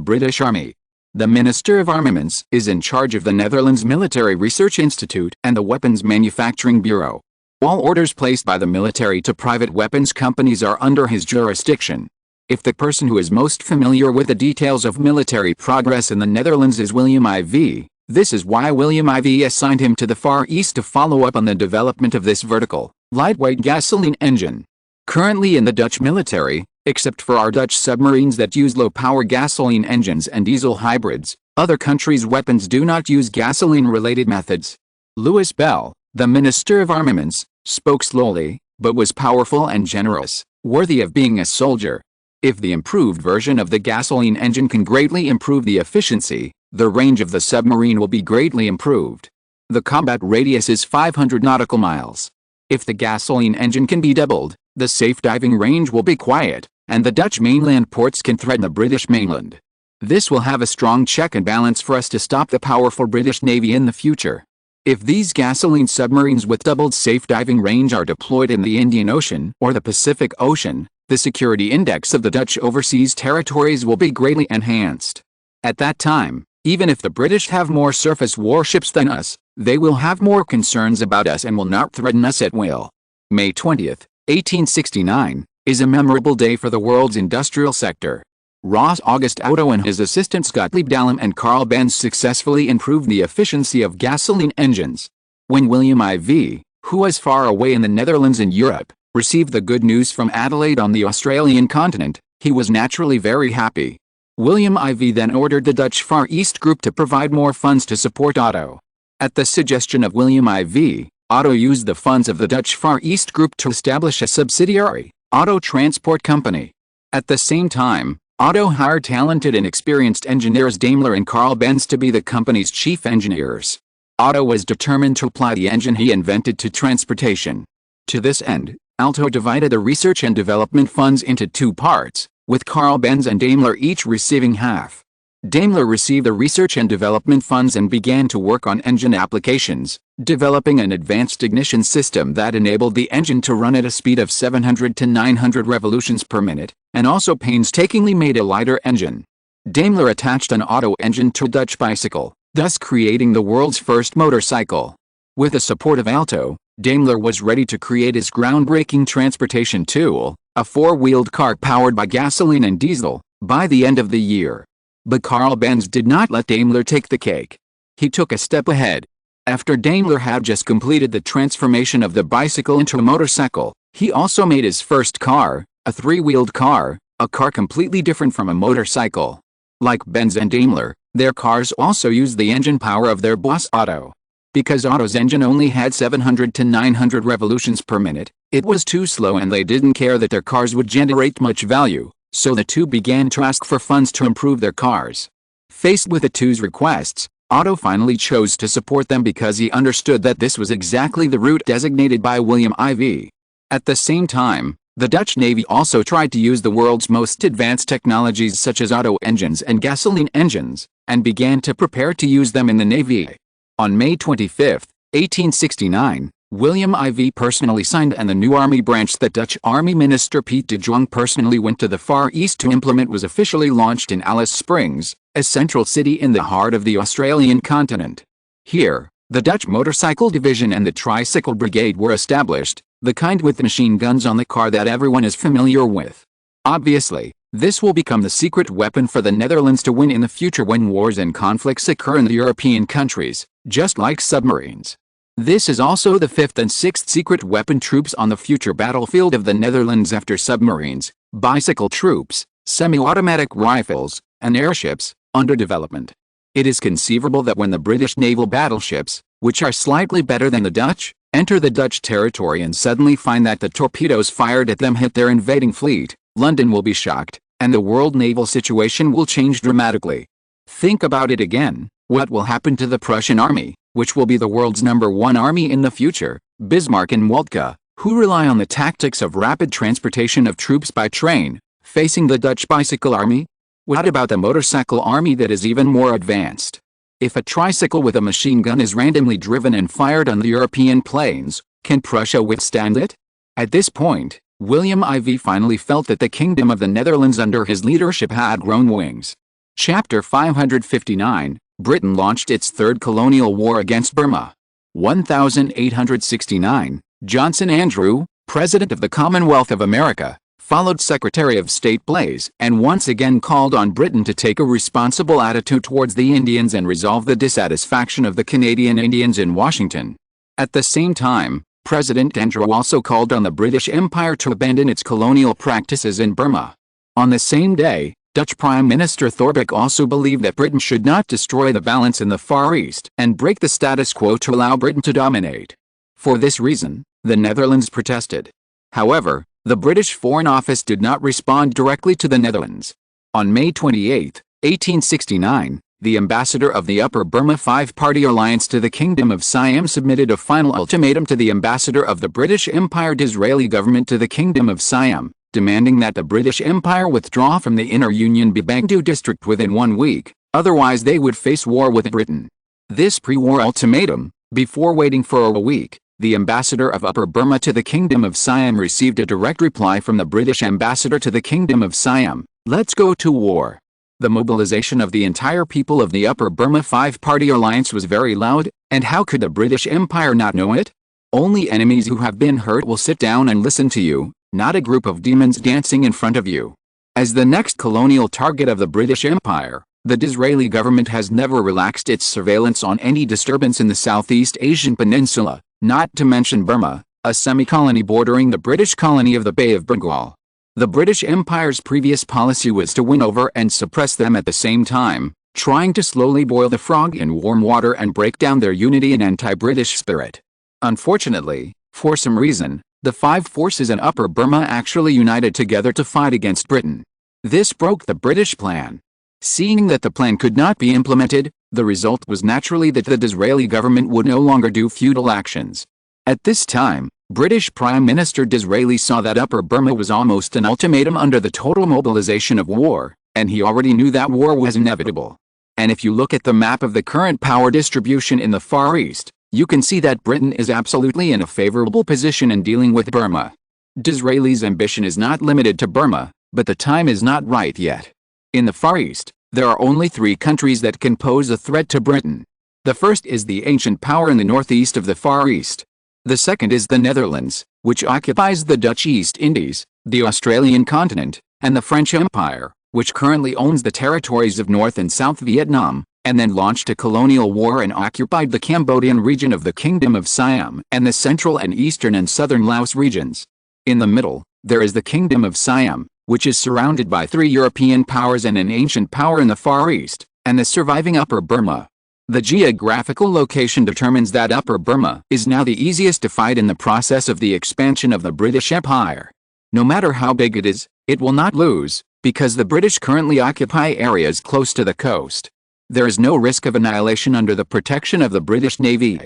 British Army." The Minister of Armaments is in charge of the Netherlands Military Research Institute and the Weapons Manufacturing Bureau. All orders placed by the military to private weapons companies are under his jurisdiction. If the person who is most familiar with the details of military progress in the Netherlands is William IV, this is why William IV assigned him to the Far East to follow up on the development of this vertical, lightweight gasoline engine. Currently in the Dutch military, except for our Dutch submarines that use low-power gasoline engines and diesel hybrids, other countries' weapons do not use gasoline-related methods. Louis Bell, the Minister of Armaments, spoke slowly, but was powerful and generous, worthy of being a soldier. If the improved version of the gasoline engine can greatly improve the efficiency, the range of the submarine will be greatly improved. The combat radius is 500 nautical miles. If the gasoline engine can be doubled, the safe diving range will be quiet, and the Dutch mainland ports can threaten the British mainland. This will have a strong check and balance for us to stop the powerful British Navy in the future. If these gasoline submarines with doubled safe diving range are deployed in the Indian Ocean or the Pacific Ocean, the security index of the Dutch overseas territories will be greatly enhanced. At that time, even if the British have more surface warships than us, they will have more concerns about us and will not threaten us at will. May 20th, 1869, is a memorable day for the world's industrial sector. Ross August Otto and his assistants Gottlieb Dahlem and Carl Benz successfully improved the efficiency of gasoline engines. When William IV, who was far away in the Netherlands and Europe, received the good news from Adelaide on the Australian continent, he was naturally very happy. William IV then ordered the Dutch Far East Group to provide more funds to support Otto. At the suggestion of William IV, Otto used the funds of the Dutch Far East Group to establish a subsidiary, Otto Transport Company. At the same time, Otto hired talented and experienced engineers Daimler and Carl Benz to be the company's chief engineers. Otto was determined to apply the engine he invented to transportation. To this end, Otto divided the research and development funds into two parts, with Carl Benz and Daimler each receiving half. Daimler received the research and development funds and began to work on engine applications, developing an advanced ignition system that enabled the engine to run at a speed of 700 to 900 revolutions per minute, and also painstakingly made a lighter engine. Daimler attached an Otto engine to a Dutch bicycle, thus creating the world's first motorcycle. With the support of Otto, Daimler was ready to create his groundbreaking transportation tool, a four-wheeled car powered by gasoline and diesel, by the end of the year. But Carl Benz did not let Daimler take the cake. He took a step ahead. After Daimler had just completed the transformation of the bicycle into a motorcycle, he also made his first car, a three-wheeled car, a car completely different from a motorcycle. Like Benz and Daimler, their cars also used the engine power of their boss Otto. Because Otto's engine only had 700 to 900 revolutions per minute, it was too slow and they didn't care that their cars would generate much value, so the two began to ask for funds to improve their cars. Faced with the two's requests, Otto finally chose to support them because he understood that this was exactly the route designated by William IV. At the same time, the Dutch Navy also tried to use the world's most advanced technologies such as Otto engines and gasoline engines, and began to prepare to use them in the Navy. On May 25, 1869, William IV personally signed, and the new army branch that Dutch Army Minister Piet de Jong personally went to the Far East to implement was officially launched in Alice Springs, a central city in the heart of the Australian continent. Here, the Dutch Motorcycle Division and the Tricycle Brigade were established, the kind with machine guns on the car that everyone is familiar with. Obviously, this will become the secret weapon for the Netherlands to win in the future when wars and conflicts occur in the European countries, just like submarines. This is also the fifth and sixth secret weapon troops on the future battlefield of the Netherlands after submarines, bicycle troops, semi-automatic rifles, and airships, under development. It is conceivable that when the British naval battleships, which are slightly better than the Dutch, enter the Dutch territory and suddenly find that the torpedoes fired at them hit their invading fleet, London will be shocked, and the world naval situation will change dramatically. Think about it again. What will happen to the Prussian army, which will be the world's #1 army in the future, Bismarck and Moltke, who rely on the tactics of rapid transportation of troops by train, facing the Dutch bicycle army? What about the motorcycle army that is even more advanced? If a tricycle with a machine gun is randomly driven and fired on the European plains, can Prussia withstand it? At this point, William IV finally felt that the Kingdom of the Netherlands under his leadership had grown wings. Chapter 559, Britain launched its third colonial war against Burma. 1869, Johnson Andrew, President of the Commonwealth of America, followed Secretary of State Blaise and once again called on Britain to take a responsible attitude towards the Indians and resolve the dissatisfaction of the Canadian Indians in Washington. At the same time, President Andrew also called on the British Empire to abandon its colonial practices in Burma. On the same day, Dutch Prime Minister Thorbecke also believed that Britain should not destroy the balance in the Far East and break the status quo to allow Britain to dominate. For this reason, the Netherlands protested. However, the British Foreign Office did not respond directly to the Netherlands. On May 28, 1869, the ambassador of the Upper Burma Five-Party Alliance to the Kingdom of Siam submitted a final ultimatum to the ambassador of the British Empire Disraeli government to the Kingdom of Siam, demanding that the British Empire withdraw from the Inner Union Bibangdu district within 1 week, otherwise they would face war with Britain. This pre-war ultimatum, before waiting for a week, the ambassador of Upper Burma to the Kingdom of Siam received a direct reply from the British ambassador to the Kingdom of Siam: "Let's go to war." The mobilization of the entire people of the Upper Burma Five-Party Alliance was very loud, and how could the British Empire not know it? Only enemies who have been hurt will sit down and listen to you, not a group of demons dancing in front of you. As the next colonial target of the British Empire, the Disraeli government has never relaxed its surveillance on any disturbance in the Southeast Asian Peninsula, not to mention Burma, a semi-colony bordering the British colony of the Bay of Bengal. The British Empire's previous policy was to win over and suppress them at the same time, trying to slowly boil the frog in warm water and break down their unity and anti-British spirit. Unfortunately, for some reason, the five forces in Upper Burma actually united together to fight against Britain. This broke the British plan. Seeing that the plan could not be implemented, the result was naturally that the Disraeli government would no longer do feudal actions. At this time, British Prime Minister Disraeli saw that Upper Burma was almost an ultimatum under the total mobilization of war, and he already knew that war was inevitable. And if you look at the map of the current power distribution in the Far East, you can see that Britain is absolutely in a favorable position in dealing with Burma. Disraeli's ambition is not limited to Burma, but the time is not right yet. In the Far East, there are only 3 countries that can pose a threat to Britain. The first is the ancient power in the northeast of the Far East. The second is the Netherlands, which occupies the Dutch East Indies, the Australian continent, and the French Empire, which currently owns the territories of North and South Vietnam, and then launched a colonial war and occupied the Cambodian region of the Kingdom of Siam and the central and eastern and southern Laos regions. In the middle, there is the Kingdom of Siam, which is surrounded by 3 European powers and an ancient power in the Far East, and the surviving Upper Burma. The geographical location determines that Upper Burma is now the easiest to fight in the process of the expansion of the British Empire. No matter how big it is, it will not lose, because the British currently occupy areas close to the coast. There is no risk of annihilation under the protection of the British Navy.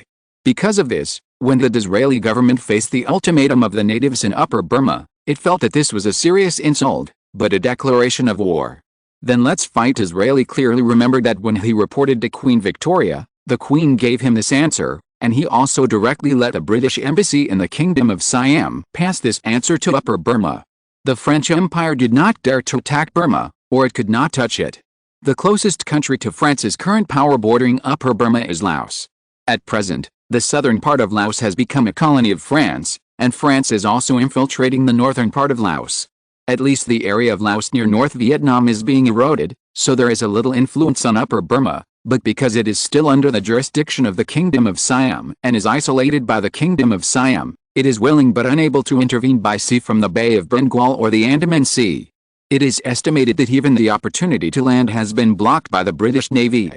Because of this, when the Disraeli government faced the ultimatum of the natives in Upper Burma, it felt that this was a serious insult, but a declaration of war. "Then let's fight." Disraeli clearly remembered that when he reported to Queen Victoria, the Queen gave him this answer: and he also directly let the British embassy in the Kingdom of Siam pass this answer to Upper Burma. The French Empire did not dare to attack Burma, or it could not touch it. The closest country to France's current power bordering Upper Burma is Laos. At present, the southern part of Laos has become a colony of France, and France is also infiltrating the northern part of Laos. At least the area of Laos near North Vietnam is being eroded, so there is a little influence on Upper Burma, but because it is still under the jurisdiction of the Kingdom of Siam and is isolated by the Kingdom of Siam, it is willing but unable to intervene by sea from the Bay of Bengal or the Andaman Sea. It is estimated that even the opportunity to land has been blocked by the British Navy.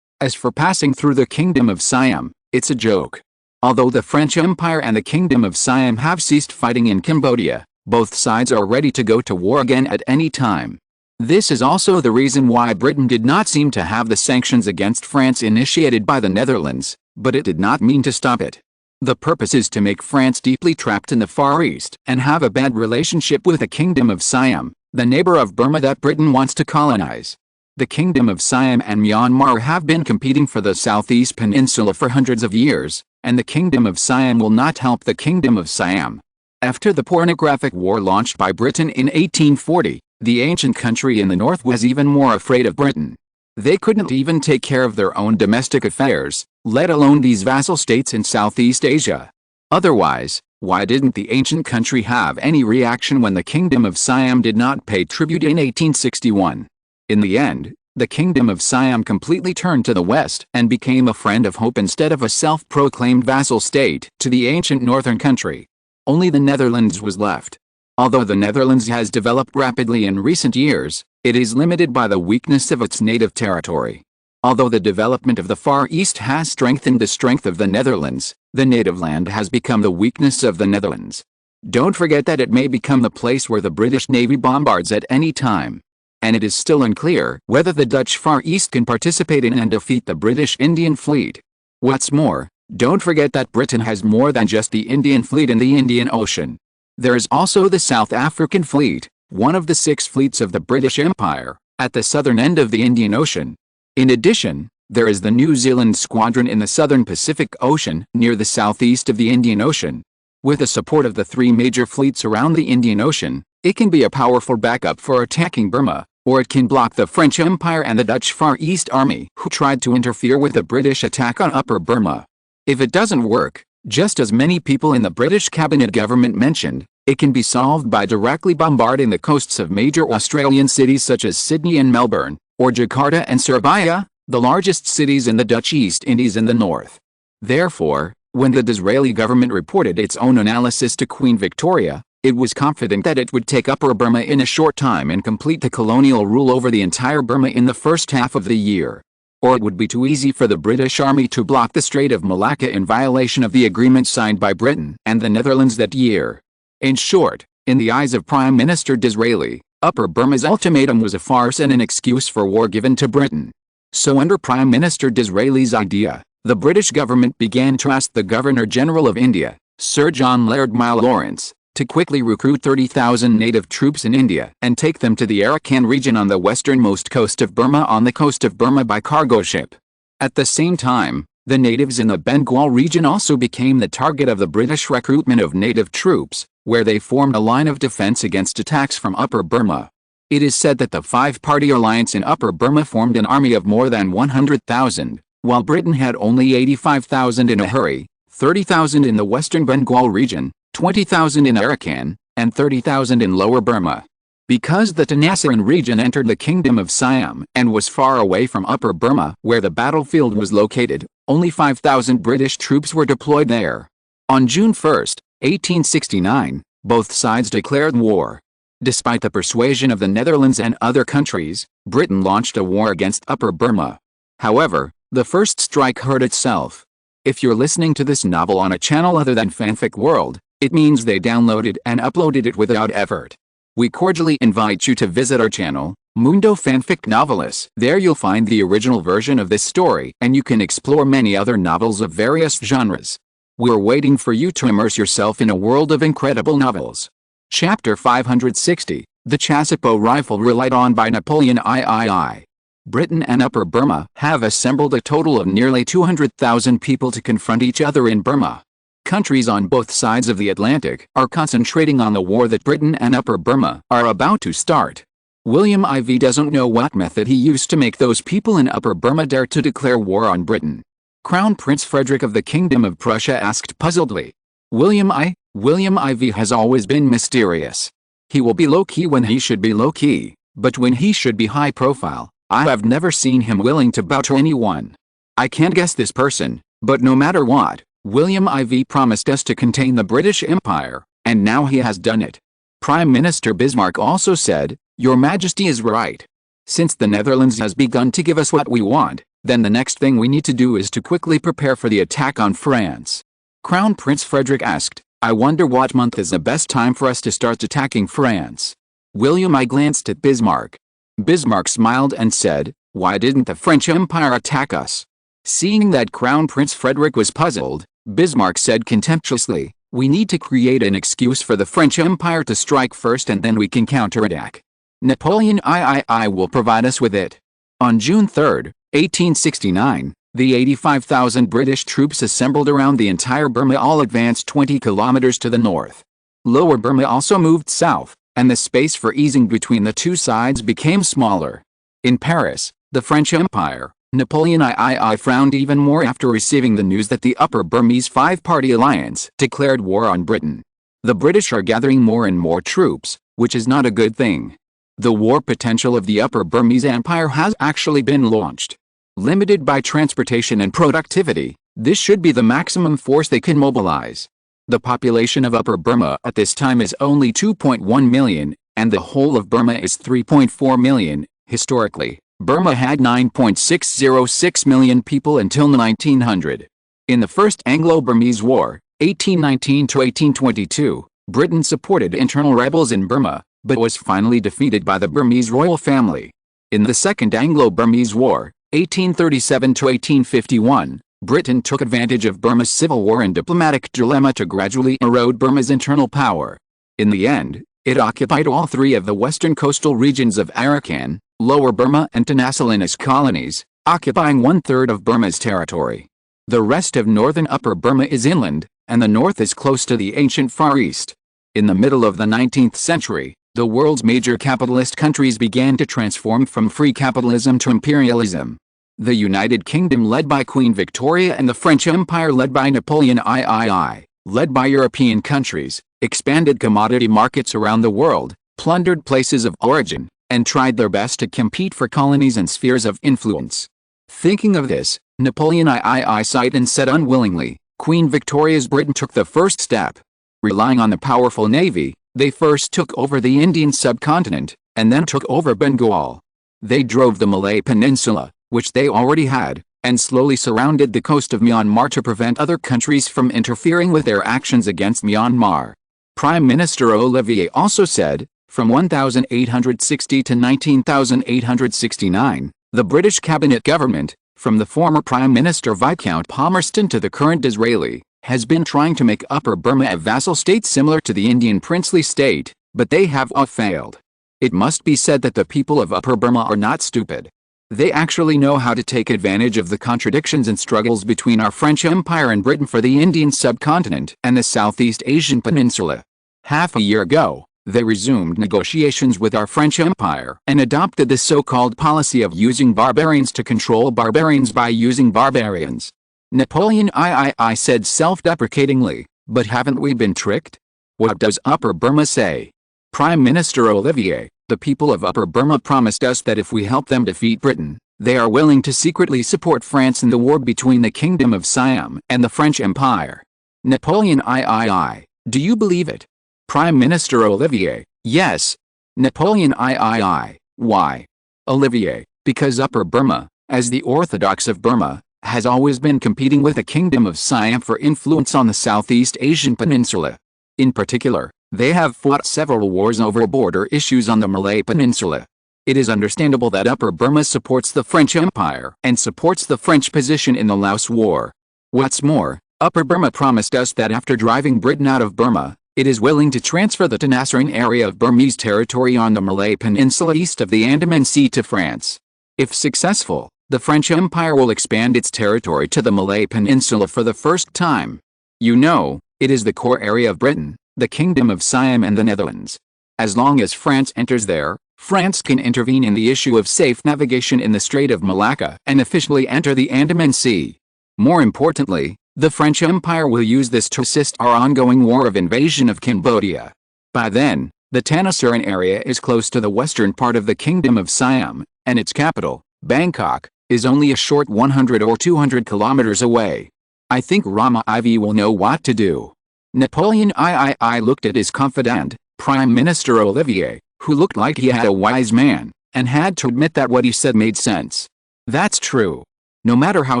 As for passing through the Kingdom of Siam, it's a joke. Although the French Empire and the Kingdom of Siam have ceased fighting in Cambodia, both sides are ready to go to war again at any time. This is also the reason why Britain did not seem to have the sanctions against France initiated by the Netherlands, but it did not mean to stop it. The purpose is to make France deeply trapped in the Far East and have a bad relationship with the Kingdom of Siam, the neighbor of Burma that Britain wants to colonize. The Kingdom of Siam and Myanmar have been competing for the Southeast Peninsula for hundreds of years, and the Kingdom of Siam will not help the Kingdom of Siam. After the pornographic war launched by Britain in 1840, the ancient country in the north was even more afraid of Britain. They couldn't even take care of their own domestic affairs, let alone these vassal states in Southeast Asia. Otherwise, why didn't the ancient country have any reaction when the Kingdom of Siam did not pay tribute in 1861? In the end, the Kingdom of Siam completely turned to the west and became a friend of hope instead of a self-proclaimed vassal state to the ancient northern country. Only the Netherlands was left. Although the Netherlands has developed rapidly in recent years, it is limited by the weakness of its native territory. Although the development of the Far East has strengthened the strength of the Netherlands, the native land has become the weakness of the Netherlands. Don't forget that it may become the place where the British Navy bombards at any time. And it is still unclear whether the Dutch Far East can participate in and defeat the British Indian Fleet. What's more, don't forget that Britain has more than just the Indian Fleet in the Indian Ocean. There is also the South African Fleet, one of the 6 fleets of the British Empire, at the southern end of the Indian Ocean. In addition, there is the New Zealand Squadron in the southern Pacific Ocean near the southeast of the Indian Ocean. With the support of the 3 major fleets around the Indian Ocean, it can be a powerful backup for attacking Burma, or it can block the French Empire and the Dutch Far East Army who tried to interfere with the British attack on Upper Burma. If it doesn't work, just as many people in the British cabinet government mentioned, it can be solved by directly bombarding the coasts of major Australian cities such as Sydney and Melbourne, or Jakarta and Surabaya, the largest cities in the Dutch East Indies in the north. Therefore, when the Disraeli government reported its own analysis to Queen Victoria, it was confident that it would take Upper Burma in a short time and complete the colonial rule over the entire Burma in the first half of the year. Or it would be too easy for the British Army to block the Strait of Malacca in violation of the agreement signed by Britain and the Netherlands that year. In short, in the eyes of Prime Minister Disraeli, Upper Burma's ultimatum was a farce and an excuse for war given to Britain. So under Prime Minister Disraeli's idea, the British government began to ask the Governor-General of India, Sir John Laird-Mile Lawrence, to quickly recruit 30,000 native troops in India and take them to the Arakan region on the westernmost coast of Burma on the coast of Burma by cargo ship. At the same time, the natives in the Bengal region also became the target of the British recruitment of native troops, where they formed a line of defense against attacks from Upper Burma. It is said that the 5-party alliance in Upper Burma formed an army of more than 100,000, while Britain had only 85,000 in a hurry, 30,000 in the western Bengal region, 20,000 in Arakan, and 30,000 in Lower Burma. Because the Tenasserim region entered the Kingdom of Siam and was far away from Upper Burma where the battlefield was located, only 5,000 British troops were deployed there. On June 1, 1869, both sides declared war. Despite the persuasion of the Netherlands and other countries, Britain launched a war against Upper Burma. However, the first strike hurt itself. If you're listening to this novel on a channel other than Fanfic World, it means they downloaded and uploaded it without effort. We cordially invite you to visit our channel, Mundo Fanfic Novelis. There you'll find the original version of this story and you can explore many other novels of various genres. We're waiting for you to immerse yourself in a world of incredible novels. Chapter 560, The Chassepot Rifle Relied on by Napoleon III. Britain and Upper Burma have assembled a total of nearly 200,000 people to confront each other in Burma. Countries on both sides of the Atlantic are concentrating on the war that Britain and Upper Burma are about to start. William IV doesn't know what method he used to make those people in Upper Burma dare to declare war on Britain. Crown Prince Frederick of the Kingdom of Prussia asked puzzledly. William IV has always been mysterious. He will be low-key when he should be low-key, but when he should be high-profile, I have never seen him willing to bow to anyone. I can't guess this person, but no matter what, William IV promised us to contain the British Empire, and now he has done it. Prime Minister Bismarck also said, Your Majesty is right. Since the Netherlands has begun to give us what we want, then the next thing we need to do is to quickly prepare for the attack on France. Crown Prince Frederick asked, I wonder what month is the best time for us to start attacking France. William I glanced at Bismarck. Bismarck smiled and said, Why didn't the French Empire attack us? Seeing that Crown Prince Frederick was puzzled, Bismarck said contemptuously, We need to create an excuse for the French Empire to strike first and then we can counterattack. Napoleon III will provide us with it. On June 3, 1869, the 85,000 British troops assembled around the entire Burma all advanced 20 kilometers to the north. Lower Burma also moved south, and the space for easing between the two sides became smaller. In Paris, the French Empire, Napoleon III frowned even more after receiving the news that the Upper Burmese Five-Party Alliance declared war on Britain. The British are gathering more and more troops, which is not a good thing. The war potential of the Upper Burmese Empire has actually been launched. Limited by transportation and productivity, this should be the maximum force they can mobilize. The population of Upper Burma at this time is only 2.1 million, and the whole of Burma is 3.4 million. Historically, Burma had 9.606 million people until 1900. In the First Anglo-Burmese War, 1819 to 1822, Britain supported internal rebels in Burma, but was finally defeated by the Burmese royal family. In the Second Anglo-Burmese War, 1837 to 1851, Britain took advantage of Burma's civil war and diplomatic dilemma to gradually erode Burma's internal power. In the end, it occupied all three of the western coastal regions of Arakan, Lower Burma and Tenasserim as colonies, occupying one-third of Burma's territory. The rest of northern Upper Burma is inland, and the north is close to the ancient Far East. In the middle of the 19th century, the world's major capitalist countries began to transform from free capitalism to imperialism. The United Kingdom led by Queen Victoria and the French Empire led by Napoleon III, led by European countries, expanded commodity markets around the world, plundered places of origin, and tried their best to compete for colonies and spheres of influence. Thinking of this, Napoleon III sighed and said unwillingly, Queen Victoria's Britain took the first step. Relying on the powerful navy, they first took over the Indian subcontinent, and then took over Bengal. They drove the Malay Peninsula, which they already had, and slowly surrounded the coast of Myanmar to prevent other countries from interfering with their actions against Myanmar. Prime Minister Olivier also said, from 1860 to 19,869, the British cabinet government, from the former Prime Minister Viscount Palmerston to the current Disraeli, has been trying to make Upper Burma a vassal state similar to the Indian princely state, but they have all failed. It must be said that the people of Upper Burma are not stupid. They actually know how to take advantage of the contradictions and struggles between our French Empire and Britain for the Indian subcontinent and the Southeast Asian peninsula. Half a year ago, they resumed negotiations with our French Empire and adopted the so-called policy of using barbarians to control barbarians by using barbarians. Napoleon III said self-deprecatingly, but haven't we been tricked? What does Upper Burma say? Prime Minister Olivier, the people of Upper Burma promised us that if we help them defeat Britain, they are willing to secretly support France in the war between the Kingdom of Siam and the French Empire. Napoleon III, do you believe it? Prime Minister Olivier, yes. Napoleon III, why? Olivier, because Upper Burma, as the Orthodox of Burma, has always been competing with the Kingdom of Siam for influence on the Southeast Asian peninsula. In particular, they have fought several wars over border issues on the Malay Peninsula. It is understandable that Upper Burma supports the French Empire and supports the French position in the Laos War. What's more, Upper Burma promised us that after driving Britain out of Burma, it is willing to transfer the Tenasserim area of Burmese territory on the Malay Peninsula east of the Andaman Sea to France. If successful, the French Empire will expand its territory to the Malay Peninsula for the first time. You know, it is the core area of Britain, the Kingdom of Siam and the Netherlands. As long as France enters there, France can intervene in the issue of safe navigation in the Strait of Malacca and officially enter the Andaman Sea. More importantly, the French Empire will use this to assist our ongoing war of invasion of Cambodia. By then, the Tanasuran area is close to the western part of the Kingdom of Siam, and its capital, Bangkok, is only a short 100 or 200 kilometers away. I think Rama IV will know what to do. Napoleon III looked at his confidant, Prime Minister Olivier, who looked like he had a wise man, and had to admit that what he said made sense. That's true. No matter how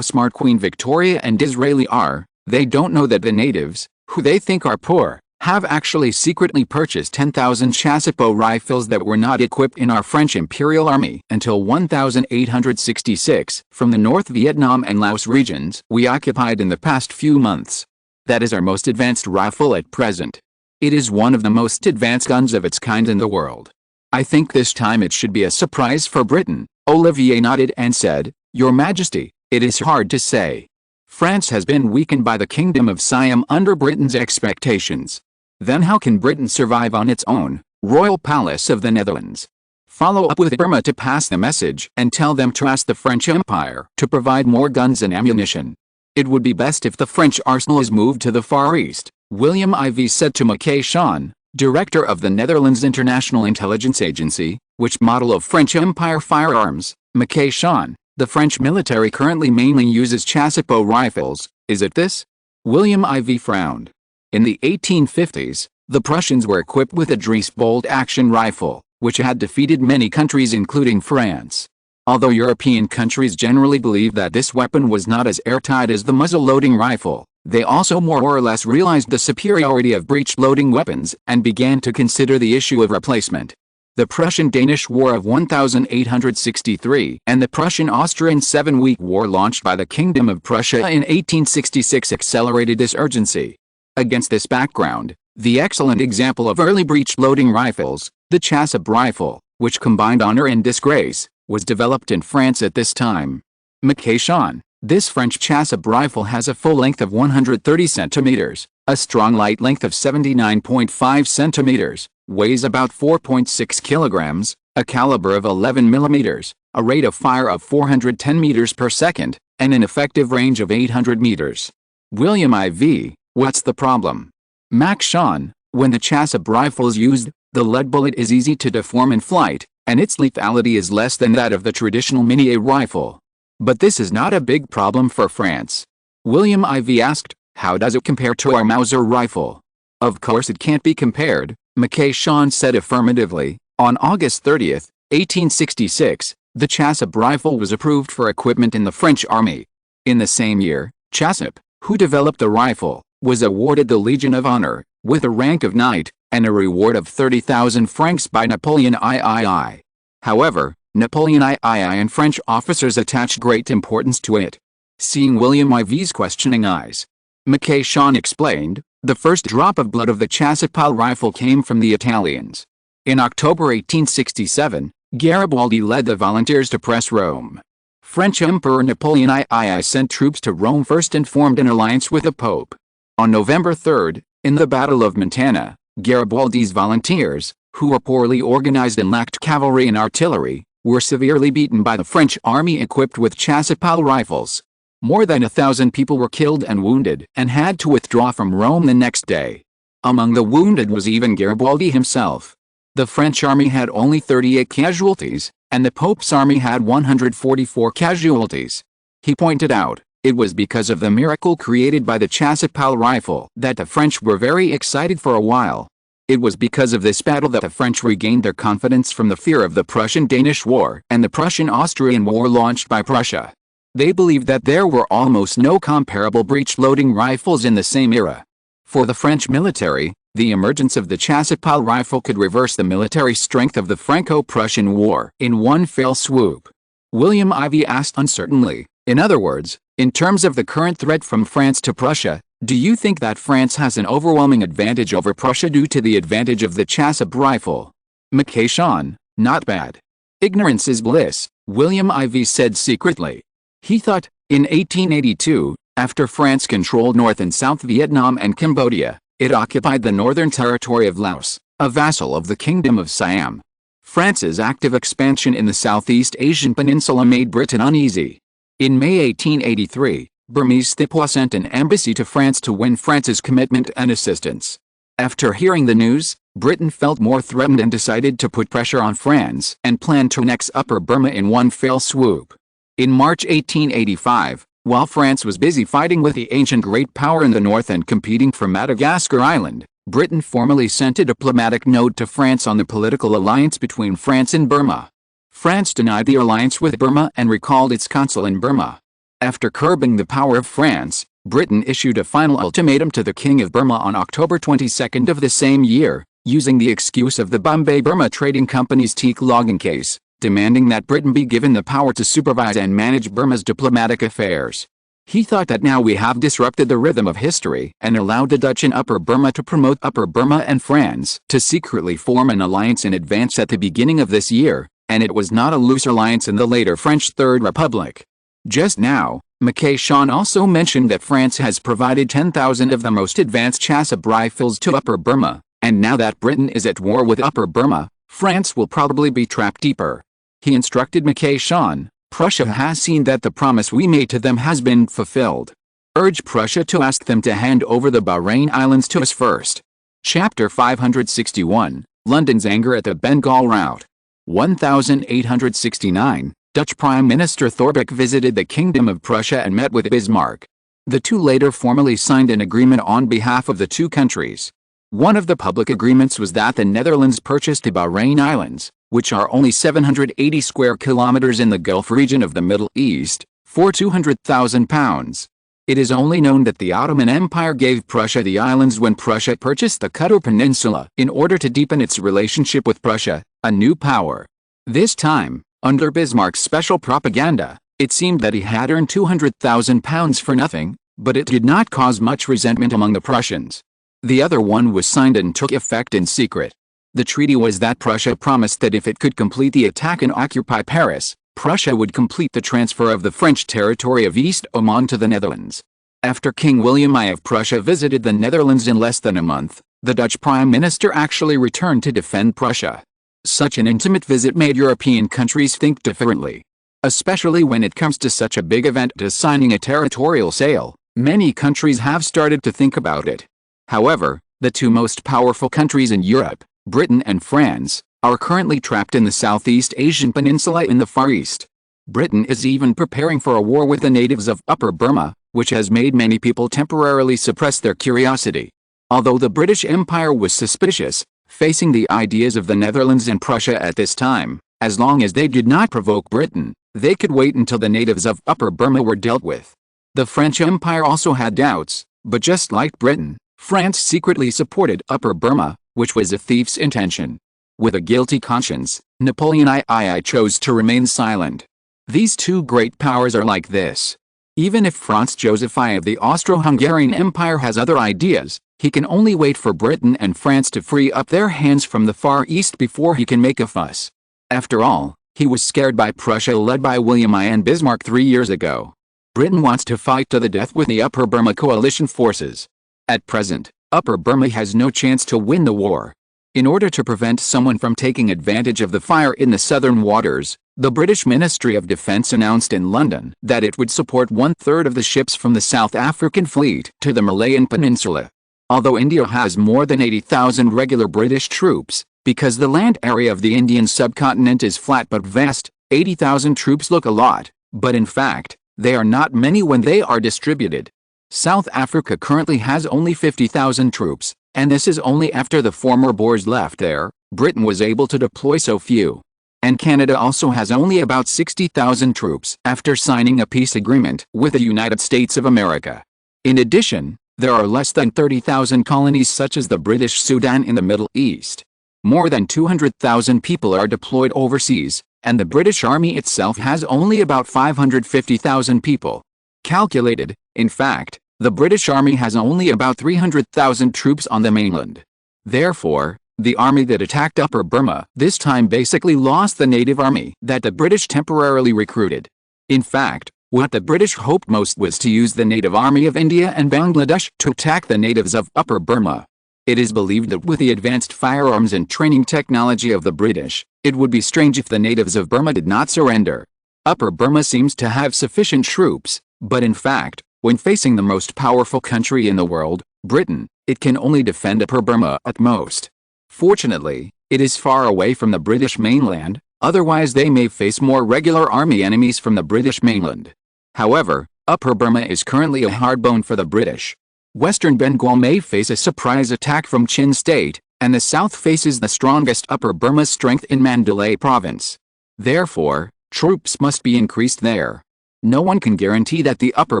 smart Queen Victoria and Disraeli are, they don't know that the natives, who they think are poor, have actually secretly purchased 10,000 chassepot rifles that were not equipped in our French Imperial Army until 1866 from the North Vietnam and Laos regions we occupied in the past few months. That is our most advanced rifle at present. It is one of the most advanced guns of its kind in the world. I think this time it should be a surprise for Britain. Olivier nodded and said, Your Majesty, it is hard to say. France has been weakened by the Kingdom of Siam under Britain's expectations. Then how can Britain survive on its own? Royal Palace of the Netherlands. Follow up with Burma to pass the message and tell them to ask the French Empire to provide more guns and ammunition. It would be best if the French arsenal is moved to the Far East, William IV said to Mackay Sean, director of the Netherlands International Intelligence Agency. Which model of French Empire firearms? Mackay Sean, the French military currently mainly uses chassepot rifles. Is it this? William IV frowned. In the 1850s, the Prussians were equipped with a Dries bolt-action rifle, which had defeated many countries including France. Although European countries generally believed that this weapon was not as airtight as the muzzle-loading rifle, they also more or less realized the superiority of breech-loading weapons and began to consider the issue of replacement. The Prussian-Danish War of 1863 and the Prussian-Austrian 7-week war launched by the Kingdom of Prussia in 1866 accelerated this urgency. Against this background, the excellent example of early breech-loading rifles, the chassepot rifle, which combined honor and disgrace, was developed in France at this time. Mackay Sean, this French chassepot rifle has a full length of 130 centimeters, a strong light length of 79.5 centimeters, weighs about 4.6 kilograms, a caliber of 11 millimeters, a rate of fire of 410 meters per second, and an effective range of 800 meters. William IV, what's the problem? Mac Sean, when the chassepot rifle is used, the lead bullet is easy to deform in flight, and its lethality is less than that of the traditional Minié rifle. But this is not a big problem for France. William IV asked, how does it compare to our Mauser rifle? Of course it can't be compared, Mackay Sean said affirmatively. On August 30, 1866, the chassepot rifle was approved for equipment in the French army. In the same year, Chassep, who developed the rifle, was awarded the Legion of Honor, with a rank of knight, and a reward of 30,000 francs by Napoleon III. However, Napoleon III and French officers attached great importance to it. Seeing William IV's questioning eyes, Mackay Sean explained, the first drop of blood of the chassepot rifle came from the Italians. In October 1867, Garibaldi led the volunteers to press Rome. French Emperor Napoleon III sent troops to Rome first and formed an alliance with the Pope. On November 3, in the Battle of Montana, Garibaldi's volunteers, who were poorly organized and lacked cavalry and artillery, were severely beaten by the French army equipped with chassepot rifles. More than 1,000 people were killed and wounded and had to withdraw from Rome the next day. Among the wounded was even Garibaldi himself. The French army had only 38 casualties, and the Pope's army had 144 casualties. He pointed out, it was because of the miracle created by the chassepot rifle that the French were very excited for a while. It was because of this battle that the French regained their confidence from the fear of the Prussian-Danish War and the Prussian-Austrian War launched by Prussia. They believed that there were almost no comparable breech-loading rifles in the same era. For the French military, the emergence of the chassepot rifle could reverse the military strength of the Franco-Prussian War in one fell swoop. William IV asked uncertainly, in other words, in terms of the current threat from France to Prussia, do you think that France has an overwhelming advantage over Prussia due to the advantage of the chassepot rifle? Mackay Sean, not bad. Ignorance is bliss, William IV said secretly. He thought, in 1882, after France controlled North and South Vietnam and Cambodia, it occupied the northern territory of Laos, a vassal of the Kingdom of Siam. France's active expansion in the Southeast Asian peninsula made Britain uneasy. In May 1883, Burmese Thiepwa sent an embassy to France to win France's commitment and assistance. After hearing the news, Britain felt more threatened and decided to put pressure on France and planned to annex Upper Burma in one fell swoop. In March 1885, while France was busy fighting with the ancient great power in the north and competing for Madagascar Island, Britain formally sent a diplomatic note to France on the political alliance between France and Burma. France denied the alliance with Burma and recalled its consul in Burma. After curbing the power of France, Britain issued a final ultimatum to the King of Burma on October 22 of the same year, using the excuse of the Bombay-Burma Trading Company's teak logging case, demanding that Britain be given the power to supervise and manage Burma's diplomatic affairs. He thought that now we have disrupted the rhythm of history and allowed the Dutch in Upper Burma to promote Upper Burma and France to secretly form an alliance in advance at the beginning of this year, and it was not a loose alliance in the later French Third Republic. Just now, Mackay-Sean also mentioned that France has provided 10,000 of the most advanced chassab rifles to Upper Burma, and now that Britain is at war with Upper Burma, France will probably be trapped deeper. He instructed Mackay-Sean, Prussia has seen that the promise we made to them has been fulfilled. Urge Prussia to ask them to hand over the Bahrain Islands to us first. Chapter 561, London's anger at the Bengal rout. 1869, Dutch Prime Minister Thorbecke visited the Kingdom of Prussia and met with Bismarck. The two later formally signed an agreement on behalf of the two countries. One of the public agreements was that the Netherlands purchased the Bahrain Islands, which are only 780 square kilometers in the Gulf region of the Middle East, for £200,000. It is only known that the Ottoman Empire gave Prussia the islands when Prussia purchased the Kudur Peninsula in order to deepen its relationship with Prussia, a new power. This time, under Bismarck's special propaganda, it seemed that he had earned £200,000 for nothing, but it did not cause much resentment among the Prussians. The other one was signed and took effect in secret. The treaty was that Prussia promised that if it could complete the attack and occupy Paris, Prussia would complete the transfer of the French territory of East Oman to the Netherlands. After King William I of Prussia visited the Netherlands in less than a month, the Dutch Prime Minister actually returned to defend Prussia. Such an intimate visit made European countries think differently. Especially when it comes to such a big event as signing a territorial sale, many countries have started to think about it. However, the two most powerful countries in Europe, Britain and France, are currently trapped in the Southeast Asian peninsula in the Far East. Britain is even preparing for a war with the natives of Upper Burma, which has made many people temporarily suppress their curiosity. Although the British Empire was suspicious, facing the ideas of the Netherlands and Prussia at this time, as long as they did not provoke Britain, they could wait until the natives of Upper Burma were dealt with. The French Empire also had doubts, but just like Britain, France secretly supported Upper Burma, which was a thief's intention. With a guilty conscience, Napoleon III chose to remain silent. These two great powers are like this. Even if Franz Joseph I of the Austro-Hungarian Empire has other ideas, he can only wait for Britain and France to free up their hands from the Far East before he can make a fuss. After all, he was scared by Prussia led by William I and Bismarck 3 years ago. Britain wants to fight to the death with the Upper Burma coalition forces. At present, Upper Burma has no chance to win the war. In order to prevent someone from taking advantage of the fire in the southern waters, the British Ministry of Defence announced in London that it would support 1/3 of the ships from the South African fleet to the Malayan Peninsula. Although India has more than 80,000 regular British troops, because the land area of the Indian subcontinent is flat but vast, 80,000 troops look a lot, but in fact, they are not many when they are distributed. South Africa currently has only 50,000 troops, and this is only after the former Boers left there. Britain was able to deploy so few. And Canada also has only about 60,000 troops after signing a peace agreement with the United States of America. In addition, there are less than 30,000 colonies such as the British Sudan in the Middle East. More than 200,000 people are deployed overseas, and the British Army itself has only about 550,000 people. Calculated, in fact, the British Army has only about 300,000 troops on the mainland. Therefore, The army that attacked Upper Burma this time basically lost the native army that the British temporarily recruited. In fact, what the British hoped most was to use the native army of India and Bangladesh to attack the natives of Upper Burma. It is believed that with the advanced firearms and training technology of the British, it would be strange if the natives of Burma did not surrender. Upper Burma seems to have sufficient troops, but in fact, when facing the most powerful country in the world, Britain, it can only defend Upper Burma at most. Fortunately, it is far away from the British mainland, otherwise they may face more regular army enemies from the British mainland. However, Upper Burma is currently a hard bone for the British. Western Bengal may face a surprise attack from Chin State, and the south faces the strongest Upper Burma strength in Mandalay province. Therefore, troops must be increased there. No one can guarantee that the Upper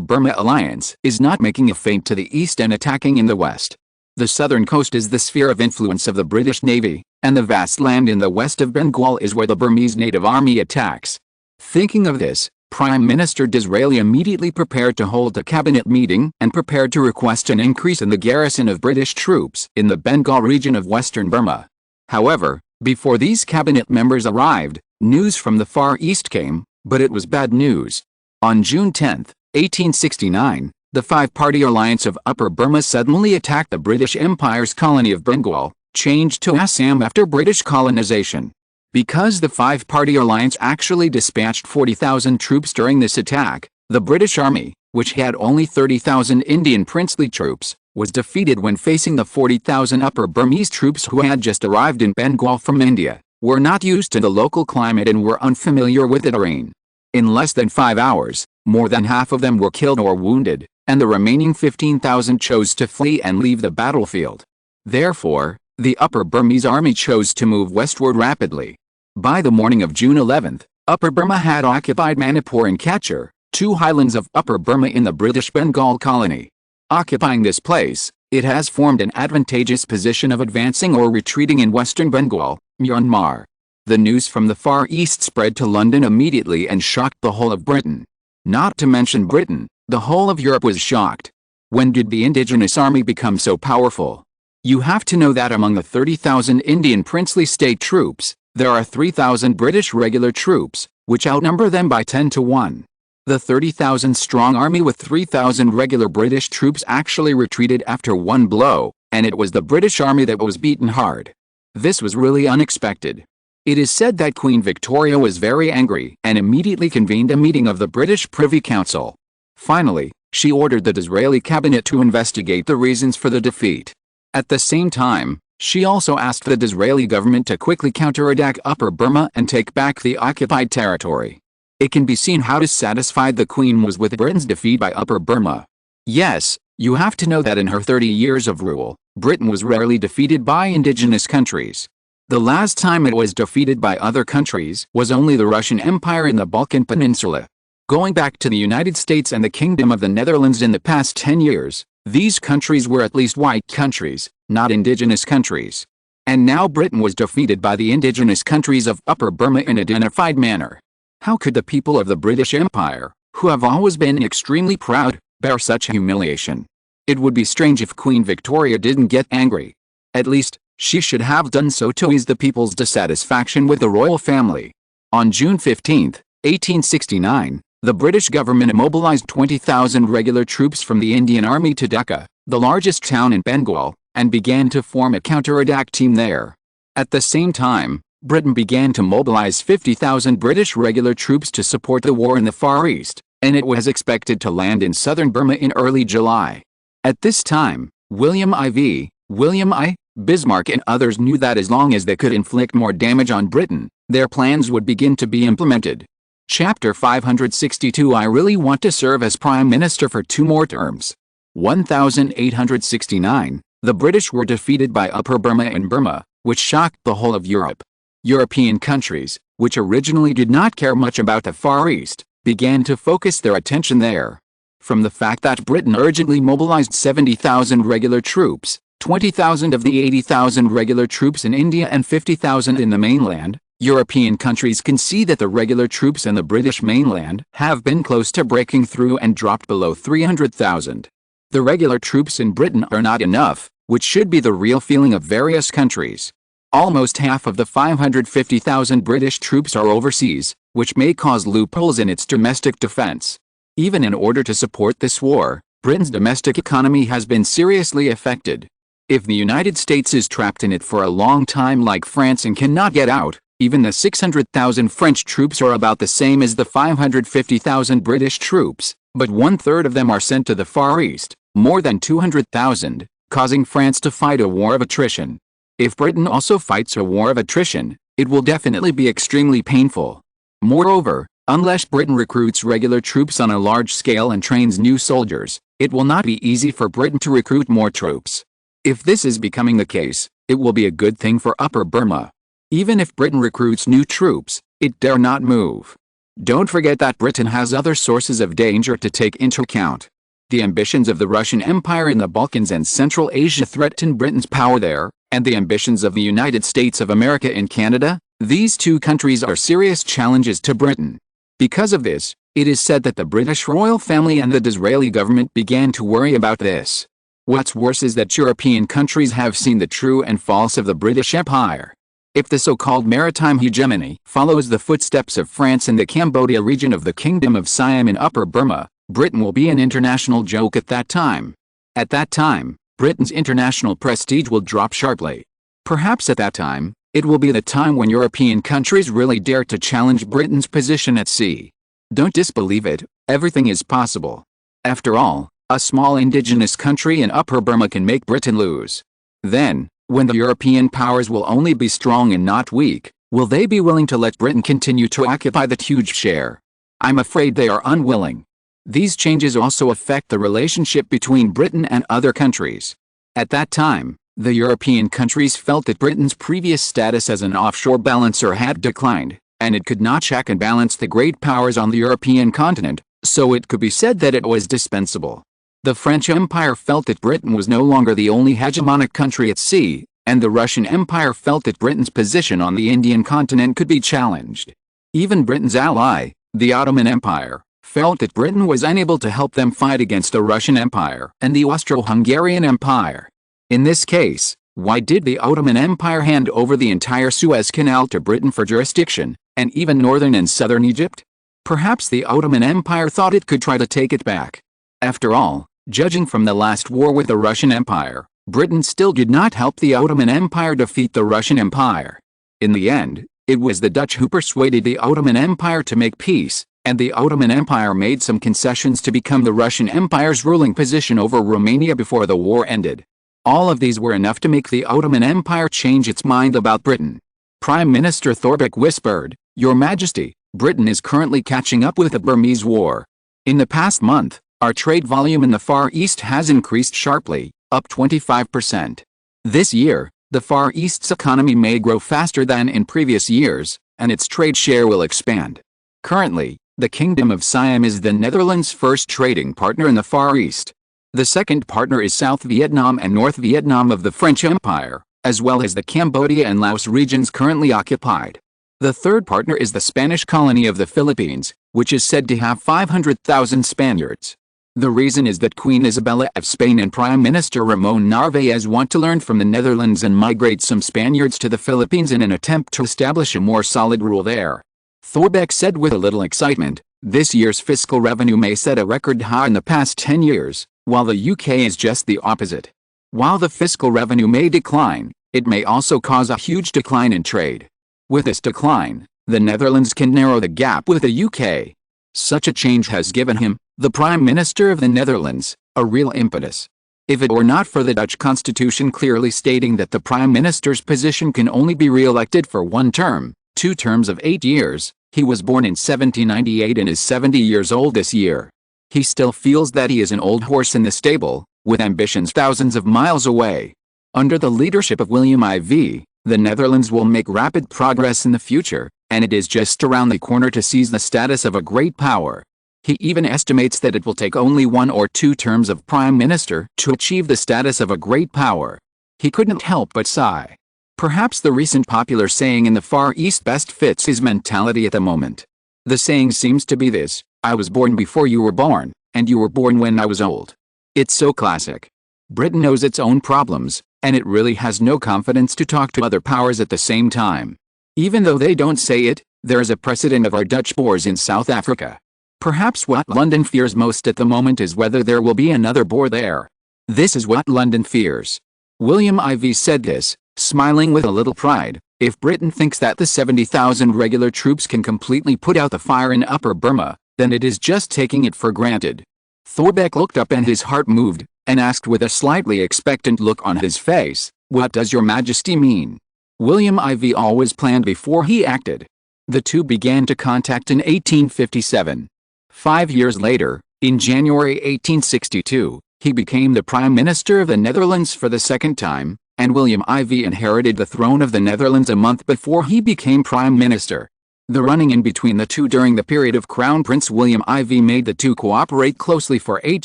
Burma alliance is not making a feint to the east and attacking in the west. The southern coast is the sphere of influence of the British Navy, and the vast land in the west of Bengal is where the Burmese native army attacks. Thinking of this, Prime Minister Disraeli immediately prepared to hold a cabinet meeting and prepared to request an increase in the garrison of British troops in the Bengal region of western Burma. However, before these cabinet members arrived, news from the Far East came, but it was bad news. On June 10, 1869, the five-party alliance of Upper Burma suddenly attacked the British Empire's colony of Bengal, changed to Assam after British colonization. Because the five-party alliance actually dispatched 40,000 troops during this attack, the British Army, which had only 30,000 Indian princely troops, was defeated when facing the 40,000 Upper Burmese troops who had just arrived in Bengal from India, were not used to the local climate and were unfamiliar with the terrain. In less than 5 hours, more than half of them were killed or wounded, and the remaining 15,000 chose to flee and leave the battlefield. Therefore, the Upper Burmese army chose to move westward rapidly. By the morning of June 11, Upper Burma had occupied Manipur and Kachar, two highlands of Upper Burma in the British Bengal colony. Occupying this place, it has formed an advantageous position of advancing or retreating in western Bengal, Myanmar. The news from the Far East spread to London immediately and shocked the whole of Britain. Not to mention Britain, the whole of Europe was shocked. When did the indigenous army become so powerful? You have to know that among the 30,000 Indian princely state troops, there are 3,000 British regular troops, which outnumber them by 10 to 1. The 30,000 strong army with 3,000 regular British troops actually retreated after one blow, and it was the British army that was beaten hard. This was really unexpected. It is said that Queen Victoria was very angry and immediately convened a meeting of the British Privy Council. Finally, she ordered the Disraeli cabinet to investigate the reasons for the defeat. At the same time, she also asked the Disraeli government to quickly counterattack Upper Burma and take back the occupied territory. It can be seen how dissatisfied the Queen was with Britain's defeat by Upper Burma. Yes, you have to know that in her 30 years of rule, Britain was rarely defeated by indigenous countries. The last time it was defeated by other countries was only the Russian Empire in the Balkan Peninsula. Going back to the United States and the Kingdom of the Netherlands in the past 10 years, these countries were at least white countries, not indigenous countries. And now Britain was defeated by the indigenous countries of Upper Burma in a dignified manner. How could the people of the British Empire, who have always been extremely proud, bear such humiliation? It would be strange if Queen Victoria didn't get angry. At least, she should have done so to ease the people's dissatisfaction with the royal family. On June 15, 1869, the British government mobilized 20,000 regular troops from the Indian Army to Dhaka, the largest town in Bengal, and began to form a counterattack team there. At the same time, Britain began to mobilize 50,000 British regular troops to support the war in the Far East, and it was expected to land in southern Burma in early July. At this time, William I. Bismarck and others knew that as long as they could inflict more damage on Britain, their plans would begin to be implemented. Chapter 562 I really want to serve as Prime Minister for 2 more terms. 1869, the British were defeated by Upper Burma and Burma, which shocked the whole of Europe. European countries, which originally did not care much about the Far East, began to focus their attention there. From the fact that Britain urgently mobilized 70,000 regular troops, 20,000 of the 80,000 regular troops in India and 50,000 in the mainland, European countries can see that the regular troops in the British mainland have been close to breaking through and dropped below 300,000. The regular troops in Britain are not enough, which should be the real feeling of various countries. Almost half of the 550,000 British troops are overseas, which may cause loopholes in its domestic defense. Even in order to support this war, Britain's domestic economy has been seriously affected. If the United States is trapped in it for a long time like France and cannot get out, even the 600,000 French troops are about the same as the 550,000 British troops, but 1/3 of them are sent to the Far East, more than 200,000, causing France to fight a war of attrition. If Britain also fights a war of attrition, it will definitely be extremely painful. Moreover, unless Britain recruits regular troops on a large scale and trains new soldiers, it will not be easy for Britain to recruit more troops. If this is becoming the case, it will be a good thing for Upper Burma. Even if Britain recruits new troops, it dare not move. Don't forget that Britain has other sources of danger to take into account. The ambitions of the Russian Empire in the Balkans and Central Asia threaten Britain's power there, and the ambitions of the United States of America in Canada. These two countries are serious challenges to Britain. Because of this, it is said that the British royal family and the Disraeli government began to worry about this. What's worse is that European countries have seen the true and false of the British Empire. If the so-called maritime hegemony follows the footsteps of France in the Cambodia region of the Kingdom of Siam in Upper Burma, Britain will be an international joke at that time. At that time, Britain's international prestige will drop sharply. Perhaps at that time, it will be the time when European countries really dare to challenge Britain's position at sea. Don't disbelieve it, everything is possible. After all, a small indigenous country in Upper Burma can make Britain lose. Then, when the European powers will only be strong and not weak, will they be willing to let Britain continue to occupy that huge share? I'm afraid they are unwilling. These changes also affect the relationship between Britain and other countries. At that time, the European countries felt that Britain's previous status as an offshore balancer had declined, and it could not check and balance the great powers on the European continent, so it could be said that it was dispensable. The French Empire felt that Britain was no longer the only hegemonic country at sea, and the Russian Empire felt that Britain's position on the Indian continent could be challenged. Even Britain's ally, the Ottoman Empire, felt that Britain was unable to help them fight against the Russian Empire and the Austro-Hungarian Empire. In this case, why did the Ottoman Empire hand over the entire Suez Canal to Britain for jurisdiction, and even northern and southern Egypt? Perhaps the Ottoman Empire thought it could try to take it back. After all, judging from the last war with the Russian Empire, Britain still did not help the Ottoman Empire defeat the Russian Empire. In the end, it was the Dutch who persuaded the Ottoman Empire to make peace, and the Ottoman Empire made some concessions to become the Russian Empire's ruling position over Romania before the war ended. All of these were enough to make the Ottoman Empire change its mind about Britain. Prime Minister Thorbecke whispered, "Your Majesty, Britain is currently catching up with the Burmese War. In the past month, our trade volume in the Far East has increased sharply, up 25%. This year, the Far East's economy may grow faster than in previous years, and its trade share will expand. Currently, the Kingdom of Siam is the Netherlands' first trading partner in the Far East. The second partner is South Vietnam and North Vietnam of the French Empire, as well as the Cambodia and Laos regions currently occupied. The third partner is the Spanish colony of the Philippines, which is said to have 500,000 Spaniards. The reason is that Queen Isabella of Spain and Prime Minister Ramon Narvaez want to learn from the Netherlands and migrate some Spaniards to the Philippines in an attempt to establish a more solid rule there." Thorbecke said with a little excitement, "This year's fiscal revenue may set a record high in the past 10 years, while the UK is just the opposite. While the fiscal revenue may decline, it may also cause a huge decline in trade. With this decline, the Netherlands can narrow the gap with the UK." Such a change has given him, the Prime Minister of the Netherlands, a real impetus. If it were not for the Dutch constitution clearly stating that the Prime Minister's position can only be re-elected for one term, 2 terms of 8 years, he was born in 1798 and is 70 years old this year. He still feels that he is an old horse in the stable, with ambitions thousands of miles away. Under the leadership of William IV, the Netherlands will make rapid progress in the future, and it is just around the corner to seize the status of a great power. He even estimates that it will take only 1 or 2 terms of Prime Minister to achieve the status of a great power. He couldn't help but sigh. Perhaps the recent popular saying in the Far East best fits his mentality at the moment. The saying seems to be this: "I was born before you were born, and you were born when I was old." It's so classic. Britain knows its own problems, and it really has no confidence to talk to other powers at the same time. Even though they don't say it, there is a precedent of our Dutch Boers in South Africa. Perhaps what London fears most at the moment is whether there will be another Boer there. This is what London fears. William IV said this, smiling with a little pride. If Britain thinks that the 70,000 regular troops can completely put out the fire in Upper Burma, then it is just taking it for granted. Thorbecke looked up and his heart moved, and asked with a slightly expectant look on his face, "What does your Majesty mean?" William IV always planned before he acted. The two began to contact in 1857. 5 years later, in January 1862, he became the Prime Minister of the Netherlands for the second time, and William IV inherited the throne of the Netherlands a month before he became Prime Minister. The running in between the two during the period of Crown Prince William IV made the two cooperate closely for 8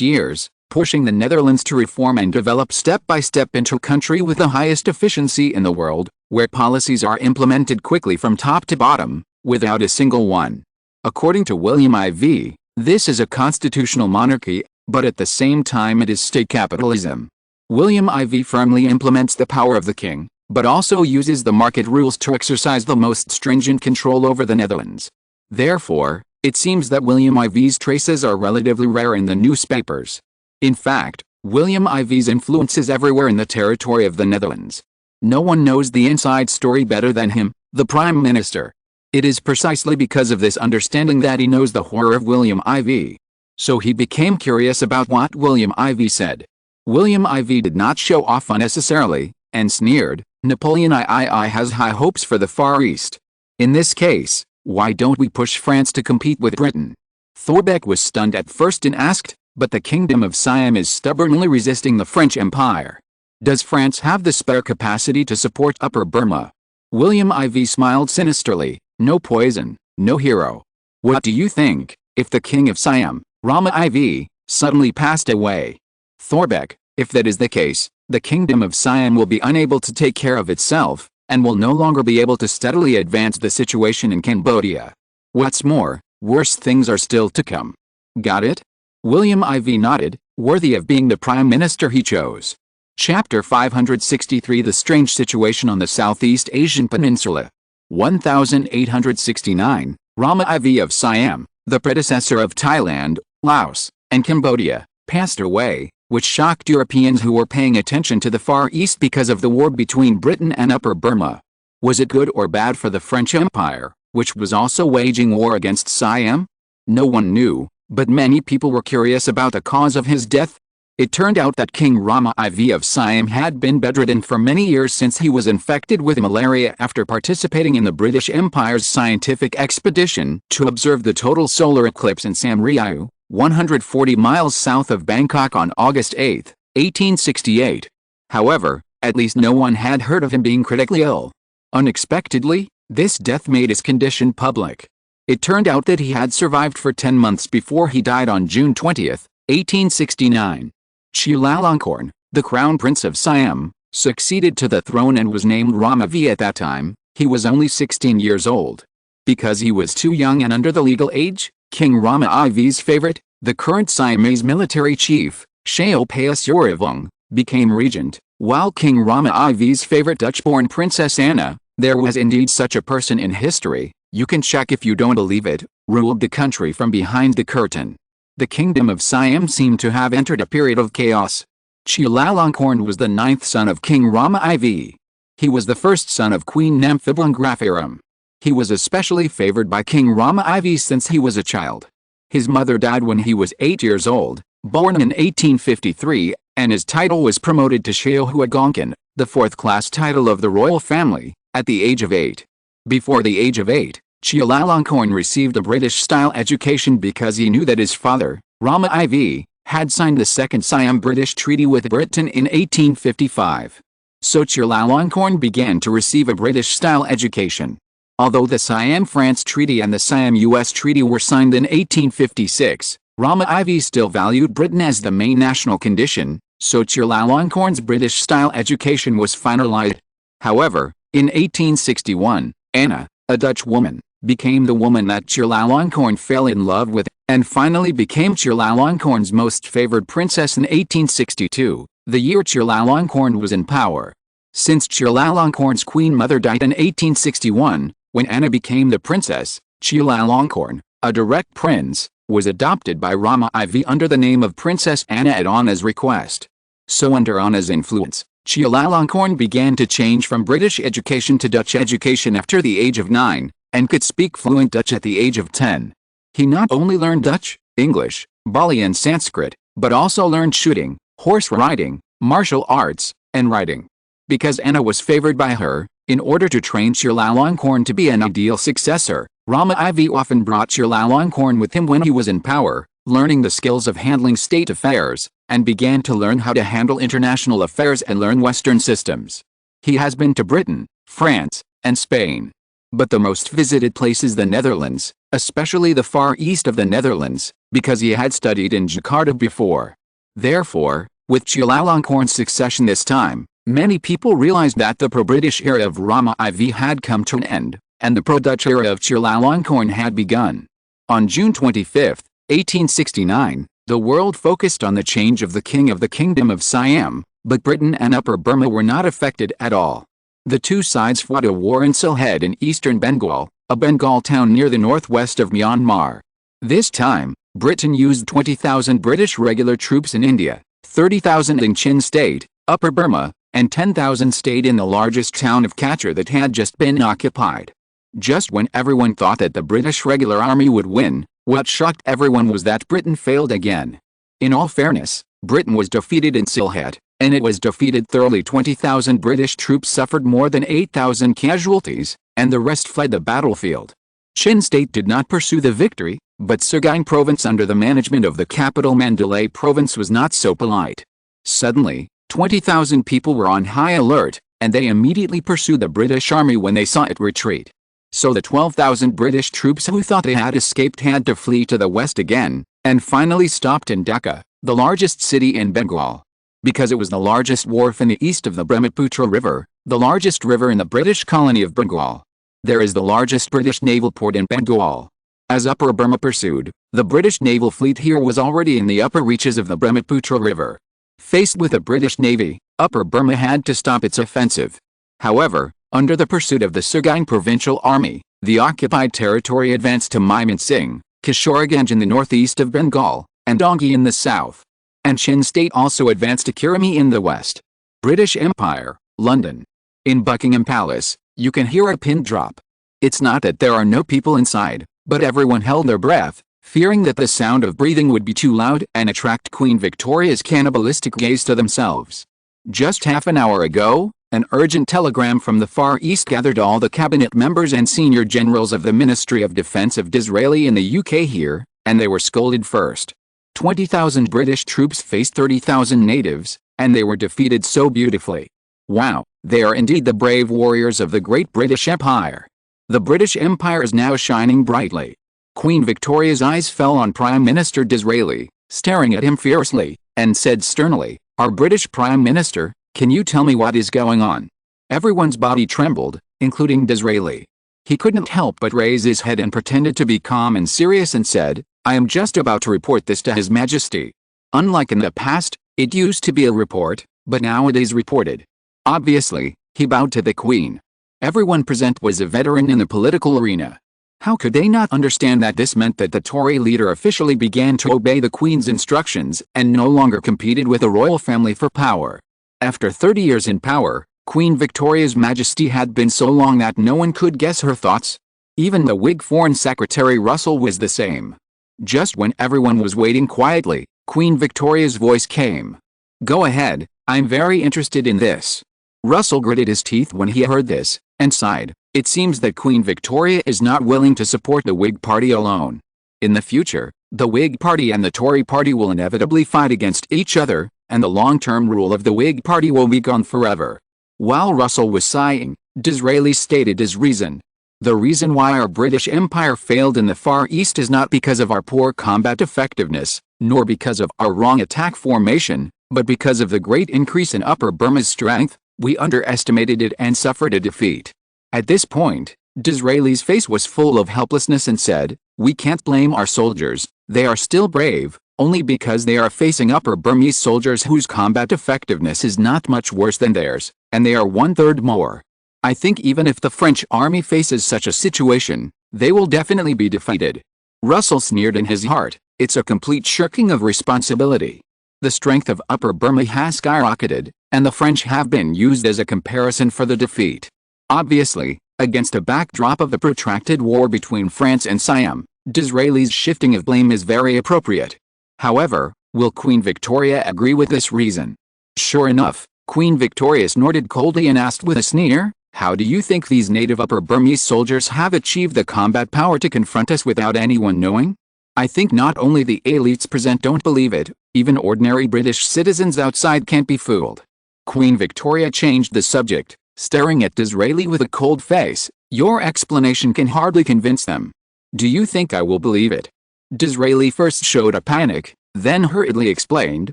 years, pushing the Netherlands to reform and develop step by step into a country with the highest efficiency in the world, where policies are implemented quickly from top to bottom, without a single one. According to William IV, this is a constitutional monarchy, but at the same time it is state capitalism. William IV firmly implements the power of the king, but also uses the market rules to exercise the most stringent control over the Netherlands. Therefore, it seems that William IV's traces are relatively rare in the newspapers. In fact, William IV's influence is everywhere in the territory of the Netherlands. No one knows the inside story better than him, the Prime Minister. It is precisely because of this understanding that he knows the horror of William IV. So he became curious about what William IV said. William IV did not show off unnecessarily, and sneered, "Napoleon III has high hopes for the Far East. In this case, why don't we push France to compete with Britain?" Thorbecke was stunned at first and asked, "But the Kingdom of Siam is stubbornly resisting the French Empire. Does France have the spare capacity to support Upper Burma?" William IV smiled sinisterly, "No poison, no hero. What do you think, if the King of Siam, Rama IV, suddenly passed away?" Thorbecke, "If that is the case, the Kingdom of Siam will be unable to take care of itself, and will no longer be able to steadily advance the situation in Cambodia. What's more, worse things are still to come. Got it?" William IV nodded, worthy of being the Prime Minister he chose. Chapter 563 The Strange Situation on the Southeast Asian Peninsula. 1869, Rama IV of Siam, the predecessor of Thailand, Laos, and Cambodia, passed away, which shocked Europeans who were paying attention to the Far East because of the war between Britain and Upper Burma. Was it good or bad for the French Empire, which was also waging war against Siam? No one knew, but many people were curious about the cause of his death. It turned out that King Rama IV of Siam had been bedridden for many years since he was infected with malaria after participating in the British Empire's scientific expedition to observe the total solar eclipse in Sam Ryu, 140 miles south of Bangkok on August 8, 1868. However, at least no one had heard of him being critically ill. Unexpectedly, this death made his condition public. It turned out that he had survived for 10 months before he died on June 20, 1869. Chulalongkorn, the Crown Prince of Siam, succeeded to the throne and was named Rama V. At that time, he was only 16 years old. Because he was too young and under the legal age, King Rama IV's favorite, the current Siamese military chief, Sheo Payasuriwong, became regent, while King Rama IV's favorite Dutch-born Princess Anna, there was indeed such a person in history, you can check if you don't believe it, ruled the country from behind the curtain. The Kingdom of Siam seemed to have entered a period of chaos. Chulalongkorn was the 9th son of King Rama IV. He was the first son of Queen Namphiblangrafiram. He was especially favored by King Rama IV since he was a child. His mother died when he was 8 years old, born in 1853, and his title was promoted to Sheohuagonkan, the 4th-class title of the royal family, at the age of 8. Before the age of 8, Chulalongkorn received a British-style education because he knew that his father, Rama IV, had signed the Second Siam-British Treaty with Britain in 1855. So Chulalongkorn began to receive a British-style education. Although the Siam-France Treaty and the Siam-US Treaty were signed in 1856, Rama IV still valued Britain as the main national condition, so Chulalongkorn's British-style education was finalized. However, in 1861, Anna, a Dutch woman, became the woman that Chulalongkorn fell in love with, and finally became Chulalongkorn's most favored princess in 1862. the year Chulalongkorn was in power. Since Chulalongkorn's queen mother died in 1861, when Anna became the princess, Chulalongkorn, a direct prince, was adopted by Rama IV under the name of Princess Anna at Anna's request. So under Anna's influence, Chulalongkorn began to change from British education to Dutch education after the age of 9, and could speak fluent Dutch at the age of 10. He not only learned Dutch, English, Bali and Sanskrit, but also learned shooting, horse riding, martial arts, and writing. Because Anna was favored by her, in order to train Chulalongkorn to be an ideal successor, Rama IV often brought Chulalongkorn with him when he was in power, learning the skills of handling state affairs, and began to learn how to handle international affairs and learn Western systems. He has been to Britain, France, and Spain. But the most visited place is the Netherlands, especially the far east of the Netherlands, because he had studied in Jakarta before. Therefore, with Chulalongkorn's succession this time, many people realized that the pro-British era of Rama IV had come to an end, and the pro-Dutch era of Chulalongkorn had begun. On June 25, 1869, the world focused on the change of the king of the Kingdom of Siam, but Britain and Upper Burma were not affected at all. The two sides fought a war in Sylhet in eastern Bengal, a Bengal town near the northwest of Myanmar. This time, Britain used 20,000 British regular troops in India, 30,000 in Chin State, Upper Burma, and 10,000 stayed in the largest town of Kachar that had just been occupied. Just when everyone thought that the British regular army would win, what shocked everyone was that Britain failed again. In all fairness, Britain was defeated in Sylhet, and it was defeated thoroughly. 20,000 British troops suffered more than 8,000 casualties, and the rest fled the battlefield. Chin State did not pursue the victory, but Sagaing province under the management of the capital Mandalay province was not so polite. Suddenly, 20,000 people were on high alert, and they immediately pursued the British army when they saw it retreat. So the 12,000 British troops who thought they had escaped had to flee to the west again, and finally stopped in Dhaka, the largest city in Bengal. Because it was the largest wharf in the east of the Brahmaputra River, the largest river in the British colony of Bengal. There is the largest British naval port in Bengal. As Upper Burma pursued, the British naval fleet here was already in the upper reaches of the Brahmaputra River. Faced with the British Navy, Upper Burma had to stop its offensive. However, under the pursuit of the Sagaing Provincial Army, the occupied territory advanced to Mymensingh, Kishoreganj in the northeast of Bengal, and Dongi in the south. And Chin State also advanced to Kirami in the west. British Empire, London. In Buckingham Palace, you can hear a pin drop. It's not that there are no people inside, but everyone held their breath, fearing that the sound of breathing would be too loud and attract Queen Victoria's cannibalistic gaze to themselves. Just half an hour ago, an urgent telegram from the Far East gathered all the cabinet members and senior generals of the Ministry of Defense of Disraeli in the UK here, and they were scolded first. 20,000 British troops faced 30,000 natives, and they were defeated so beautifully. Wow, they are indeed the brave warriors of the great British Empire. The British Empire is now shining brightly. Queen Victoria's eyes fell on Prime Minister Disraeli, staring at him fiercely, and said sternly, "Our British Prime Minister, can you tell me what is going on?" Everyone's body trembled, including Disraeli. He couldn't help but raise his head and pretended to be calm and serious and said, "I am just about to report this to His Majesty." Unlike in the past, it used to be a report, but now it is reported. Obviously, he bowed to the Queen. Everyone present was a veteran in the political arena. How could they not understand that this meant that the Tory leader officially began to obey the Queen's instructions and no longer competed with the royal family for power? After 30 years in power, Queen Victoria's Majesty had been so long that no one could guess her thoughts. Even the Whig Foreign Secretary Russell was the same. Just when everyone was waiting quietly, Queen Victoria's voice came. "Go ahead, I'm very interested in this." Russell gritted his teeth when he heard this, and sighed. It seems that Queen Victoria is not willing to support the Whig Party alone. In the future, the Whig Party and the Tory Party will inevitably fight against each other, and the long-term rule of the Whig Party will be gone forever. While Russell was sighing, Disraeli stated his reason. "The reason why our British Empire failed in the Far East is not because of our poor combat effectiveness, nor because of our wrong attack formation, but because of the great increase in Upper Burma's strength. We underestimated it and suffered a defeat." At this point, Disraeli's face was full of helplessness and said, "We can't blame our soldiers, they are still brave, only because they are facing Upper Burmese soldiers whose combat effectiveness is not much worse than theirs, and they are one-third more. I think even if the French army faces such a situation, they will definitely be defeated. Russell sneered in his heart, it's a complete shirking of responsibility. The strength of Upper Burma has skyrocketed, and the French have been used as a comparison for the defeat. Obviously, against a backdrop of the protracted war between France and Siam, Disraeli's shifting of blame is very appropriate. However, will Queen Victoria agree with this reason? Sure enough, Queen Victoria snorted coldly and asked with a sneer, how do you think these native Upper Burmese soldiers have achieved the combat power to confront us without anyone knowing? I think not only the elites present don't believe it, even ordinary British citizens outside can't be fooled. Queen Victoria changed the subject, staring at Disraeli with a cold face. Your explanation can hardly convince them. Do you think I will believe it? Disraeli first showed a panic, then hurriedly explained,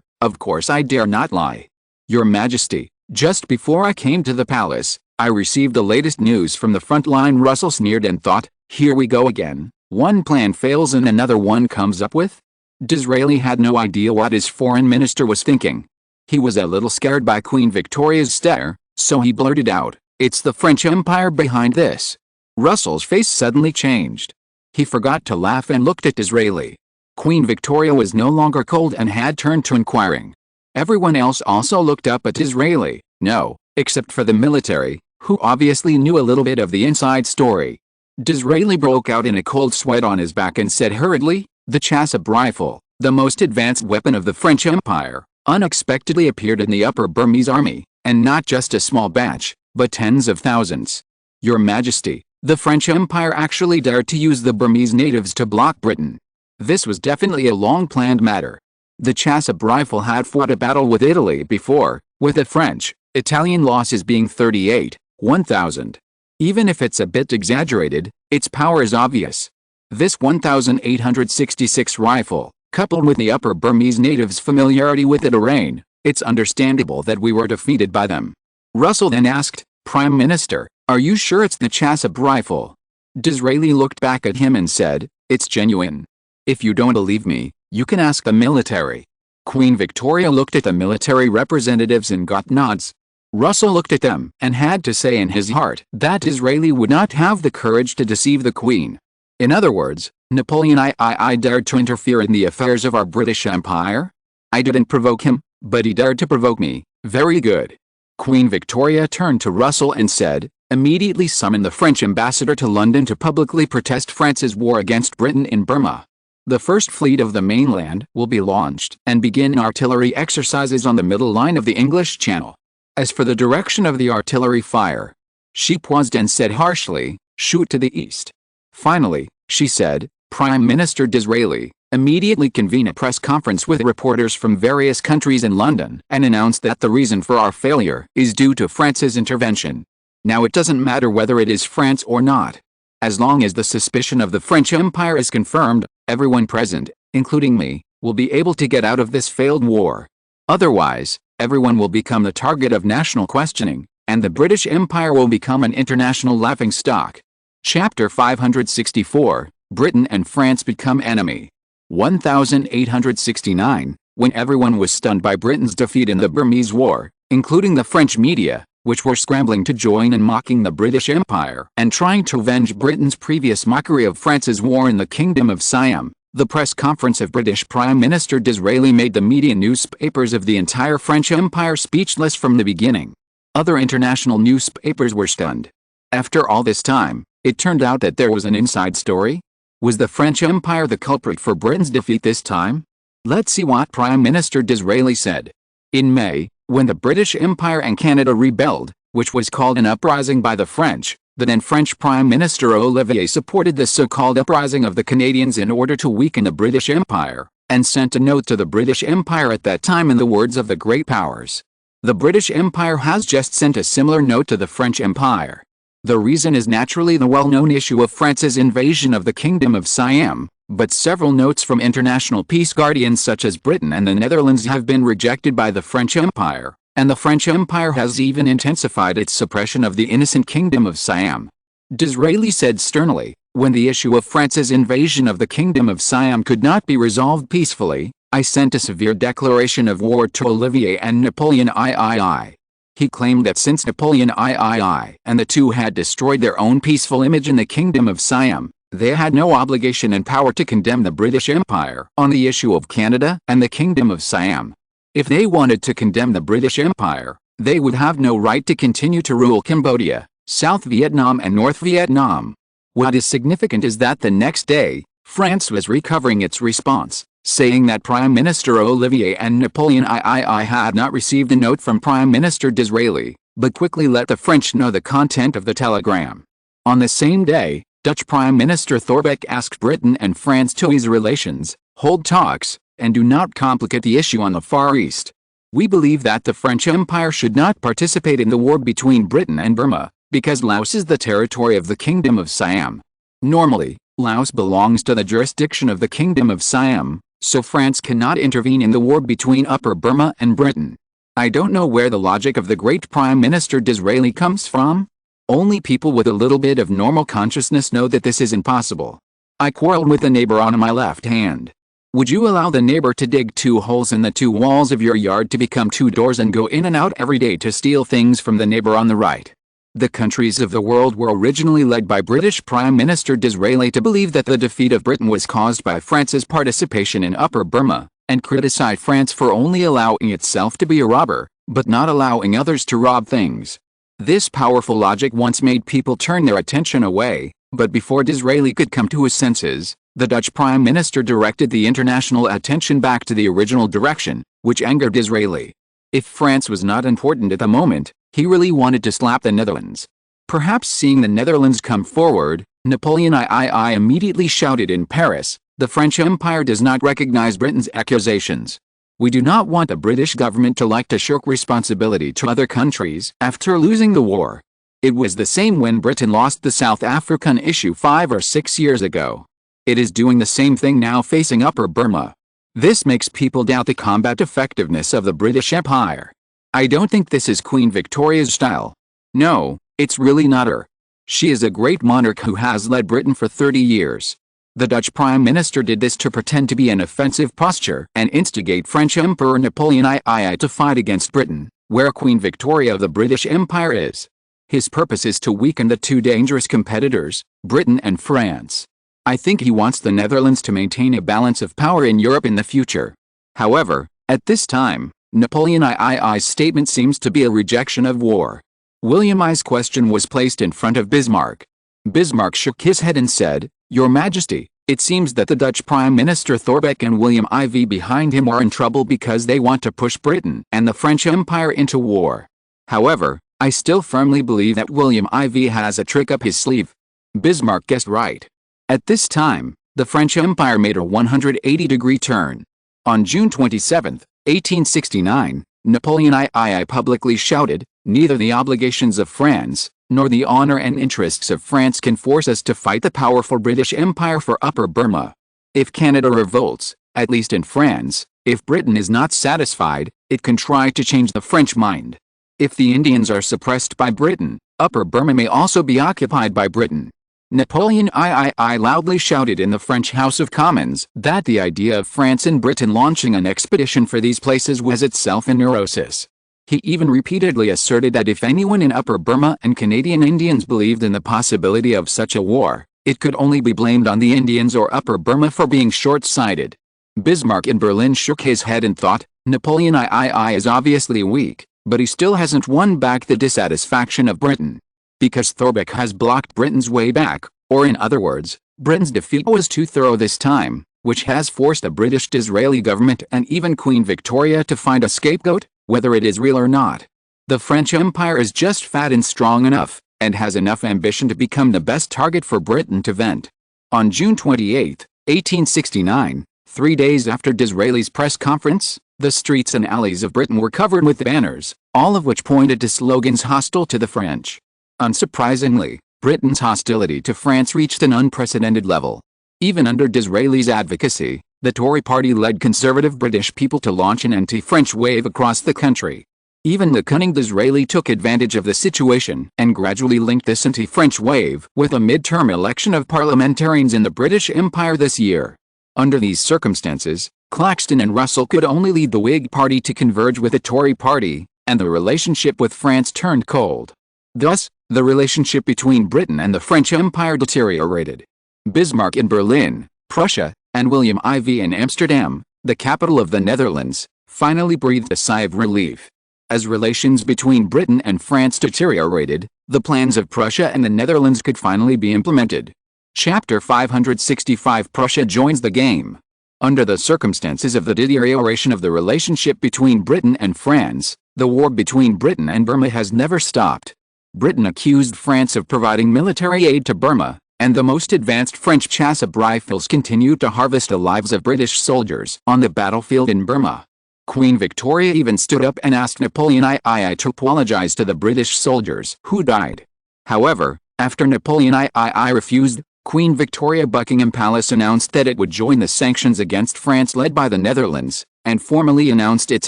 of course I dare not lie. Your Majesty, just before I came to the palace, I received the latest news from the front line. Russell sneered and thought, here we go again, one plan fails and another one comes up with? Disraeli had no idea what his foreign minister was thinking. He was a little scared by Queen Victoria's stare, so he blurted out, it's the French Empire behind this. Russell's face suddenly changed. He forgot to laugh and looked at Disraeli. Queen Victoria was no longer cold and had turned to inquiring. Everyone else also looked up at Disraeli, no, except for the military, who obviously knew a little bit of the inside story. Disraeli broke out in a cold sweat on his back and said hurriedly, the Chassab rifle, the most advanced weapon of the French Empire, unexpectedly appeared in the Upper Burmese army, and not just a small batch, but tens of thousands. Your Majesty, the French Empire actually dared to use the Burmese natives to block Britain. This was definitely a long-planned matter. The Chassab rifle had fought a battle with Italy before, with the French, Italian losses being 38,000. Even if it's a bit exaggerated, its power is obvious. This 1866 rifle, coupled with the Upper Burmese natives' familiarity with the terrain, it's understandable that we were defeated by them. Russell then asked, Prime Minister, are you sure it's the Chassab rifle? Disraeli looked back at him and said, it's genuine. If you don't believe me, you can ask the military. Queen Victoria looked at the military representatives and got nods. Russell looked at them and had to say in his heart that Disraeli would not have the courage to deceive the Queen. In other words, Napoleon I dared to interfere in the affairs of our British Empire? I didn't provoke him, but he dared to provoke me. Very good. Queen Victoria turned to Russell and said, immediately summon the French ambassador to London to publicly protest France's war against Britain in Burma. The first fleet of the mainland will be launched and begin artillery exercises on the middle line of the English Channel. As for the direction of the artillery fire, she paused and said harshly, shoot to the east. Finally, she said, Prime Minister Disraeli, immediately convene a press conference with reporters from various countries in London and announce that the reason for our failure is due to France's intervention. Now it doesn't matter whether it is France or not. As long as the suspicion of the French Empire is confirmed, everyone present, including me, will be able to get out of this failed war. Otherwise, everyone will become the target of national questioning, and the British Empire will become an international laughingstock. Chapter 564, Britain and France become enemy. 1869, when everyone was stunned by Britain's defeat in the Burmese War, including the French media, which were scrambling to join in mocking the British Empire and trying to avenge Britain's previous mockery of France's war in the Kingdom of Siam. The press conference of British Prime Minister Disraeli made the media newspapers of the entire French Empire speechless from the beginning. Other international newspapers were stunned. After all this time, it turned out that there was an inside story. Was the French Empire the culprit for Britain's defeat this time? Let's see what Prime Minister Disraeli said. In May, when the British Empire and Canada rebelled, which was called an uprising by the French, the then French Prime Minister Olivier supported the so-called uprising of the Canadians in order to weaken the British Empire, and sent a note to the British Empire at that time in the words of the great powers. The British Empire has just sent a similar note to the French Empire. The reason is naturally the well-known issue of France's invasion of the Kingdom of Siam, but several notes from international peace guardians such as Britain and the Netherlands have been rejected by the French Empire, and the French Empire has even intensified its suppression of the innocent Kingdom of Siam. Disraeli said sternly, when the issue of France's invasion of the Kingdom of Siam could not be resolved peacefully, I sent a severe declaration of war to Olivier and Napoleon III. He claimed that since Napoleon III and the two had destroyed their own peaceful image in the Kingdom of Siam, they had no obligation and power to condemn the British Empire on the issue of Canada and the Kingdom of Siam. If they wanted to condemn the British Empire, they would have no right to continue to rule Cambodia, South Vietnam and North Vietnam. What is significant is that the next day, France was recovering its response, saying that Prime Minister Olivier and Napoleon III had not received a note from Prime Minister Disraeli, but quickly let the French know the content of the telegram. On the same day, Dutch Prime Minister Thorbecke asked Britain and France to ease relations, hold talks, and do not complicate the issue on the Far East. We believe that the French Empire should not participate in the war between Britain and Burma, because Laos is the territory of the Kingdom of Siam. Normally, Laos belongs to the jurisdiction of the Kingdom of Siam, so France cannot intervene in the war between Upper Burma and Britain. I don't know where the logic of the great Prime Minister Disraeli comes from. Only people with a little bit of normal consciousness know that this is impossible. I quarreled with the neighbor on my left hand. Would you allow the neighbor to dig 2 holes in the 2 walls of your yard to become 2 doors and go in and out every day to steal things from the neighbor on the right? The countries of the world were originally led by British Prime Minister Disraeli to believe that the defeat of Britain was caused by France's participation in Upper Burma, and criticize France for only allowing itself to be a robber, but not allowing others to rob things. This powerful logic once made people turn their attention away, but before Disraeli could come to his senses, the Dutch Prime Minister directed the international attention back to the original direction, which angered Disraeli. If France was not important at the moment, he really wanted to slap the Netherlands. Perhaps seeing the Netherlands come forward, Napoleon III immediately shouted in Paris, "The French Empire does not recognize Britain's accusations. We do not want the British government to like to shirk responsibility to other countries after losing the war." It was the same when Britain lost the South African issue 5 or 6 years ago. It is doing the same thing now facing Upper Burma. This makes people doubt the combat effectiveness of the British Empire. I don't think this is Queen Victoria's style. No, it's really not her. She is a great monarch who has led Britain for 30 years. The Dutch Prime Minister did this to pretend to be an offensive posture and instigate French Emperor Napoleon III to fight against Britain, where Queen Victoria of the British Empire is. His purpose is to weaken the 2 dangerous competitors, Britain and France. I think he wants the Netherlands to maintain a balance of power in Europe in the future. However, at this time, Napoleon III's statement seems to be a rejection of war. William I's question was placed in front of Bismarck. Bismarck shook his head and said, "Your Majesty, it seems that the Dutch Prime Minister Thorbecke and William IV behind him are in trouble because they want to push Britain and the French Empire into war. However, I still firmly believe that William IV has a trick up his sleeve." Bismarck guessed right. At this time, the French Empire made a 180-degree turn. On June 27, 1869, Napoleon III publicly shouted, "Neither the obligations of France, nor the honor and interests of France can force us to fight the powerful British Empire for Upper Burma. If Canada revolts, at least in France, if Britain is not satisfied, it can try to change the French mind. If the Indians are suppressed by Britain, Upper Burma may also be occupied by Britain." Napoleon III loudly shouted in the French House of Commons that the idea of France and Britain launching an expedition for these places was itself a neurosis. He even repeatedly asserted that if anyone in Upper Burma and Canadian Indians believed in the possibility of such a war, it could only be blamed on the Indians or Upper Burma for being short-sighted. Bismarck in Berlin shook his head and thought, Napoleon III is obviously weak, but he still hasn't won back the dissatisfaction of Britain. Because Thorbecke has blocked Britain's way back, or in other words, Britain's defeat was too thorough this time, which has forced the British Disraeli government and even Queen Victoria to find a scapegoat, whether it is real or not. The French Empire is just fat and strong enough, and has enough ambition to become the best target for Britain to vent. On June 28, 1869, 3 days after Disraeli's press conference, the streets and alleys of Britain were covered with banners, all of which pointed to slogans hostile to the French. Unsurprisingly, Britain's hostility to France reached an unprecedented level. Even under Disraeli's advocacy, the Tory party led conservative British people to launch an anti-French wave across the country. Even the cunning Disraeli took advantage of the situation and gradually linked this anti-French wave with a mid-term election of parliamentarians in the British Empire this year. Under these circumstances, Claxton and Russell could only lead the Whig Party to converge with the Tory Party, and the relationship with France turned cold. Thus, the relationship between Britain and the French Empire deteriorated. Bismarck in Berlin, Prussia, and William IV in Amsterdam, the capital of the Netherlands, finally breathed a sigh of relief. As relations between Britain and France deteriorated, the plans of Prussia and the Netherlands could finally be implemented. Chapter 565 Prussia joins the game. Under the circumstances of the deterioration of the relationship between Britain and France, the war between Britain and Burma has never stopped. Britain accused France of providing military aid to Burma, and the most advanced French chassep rifles continued to harvest the lives of British soldiers on the battlefield in Burma. Queen Victoria even stood up and asked Napoleon III to apologize to the British soldiers who died. However, after Napoleon III refused, Queen Victoria Buckingham Palace announced that it would join the sanctions against France led by the Netherlands, and formally announced its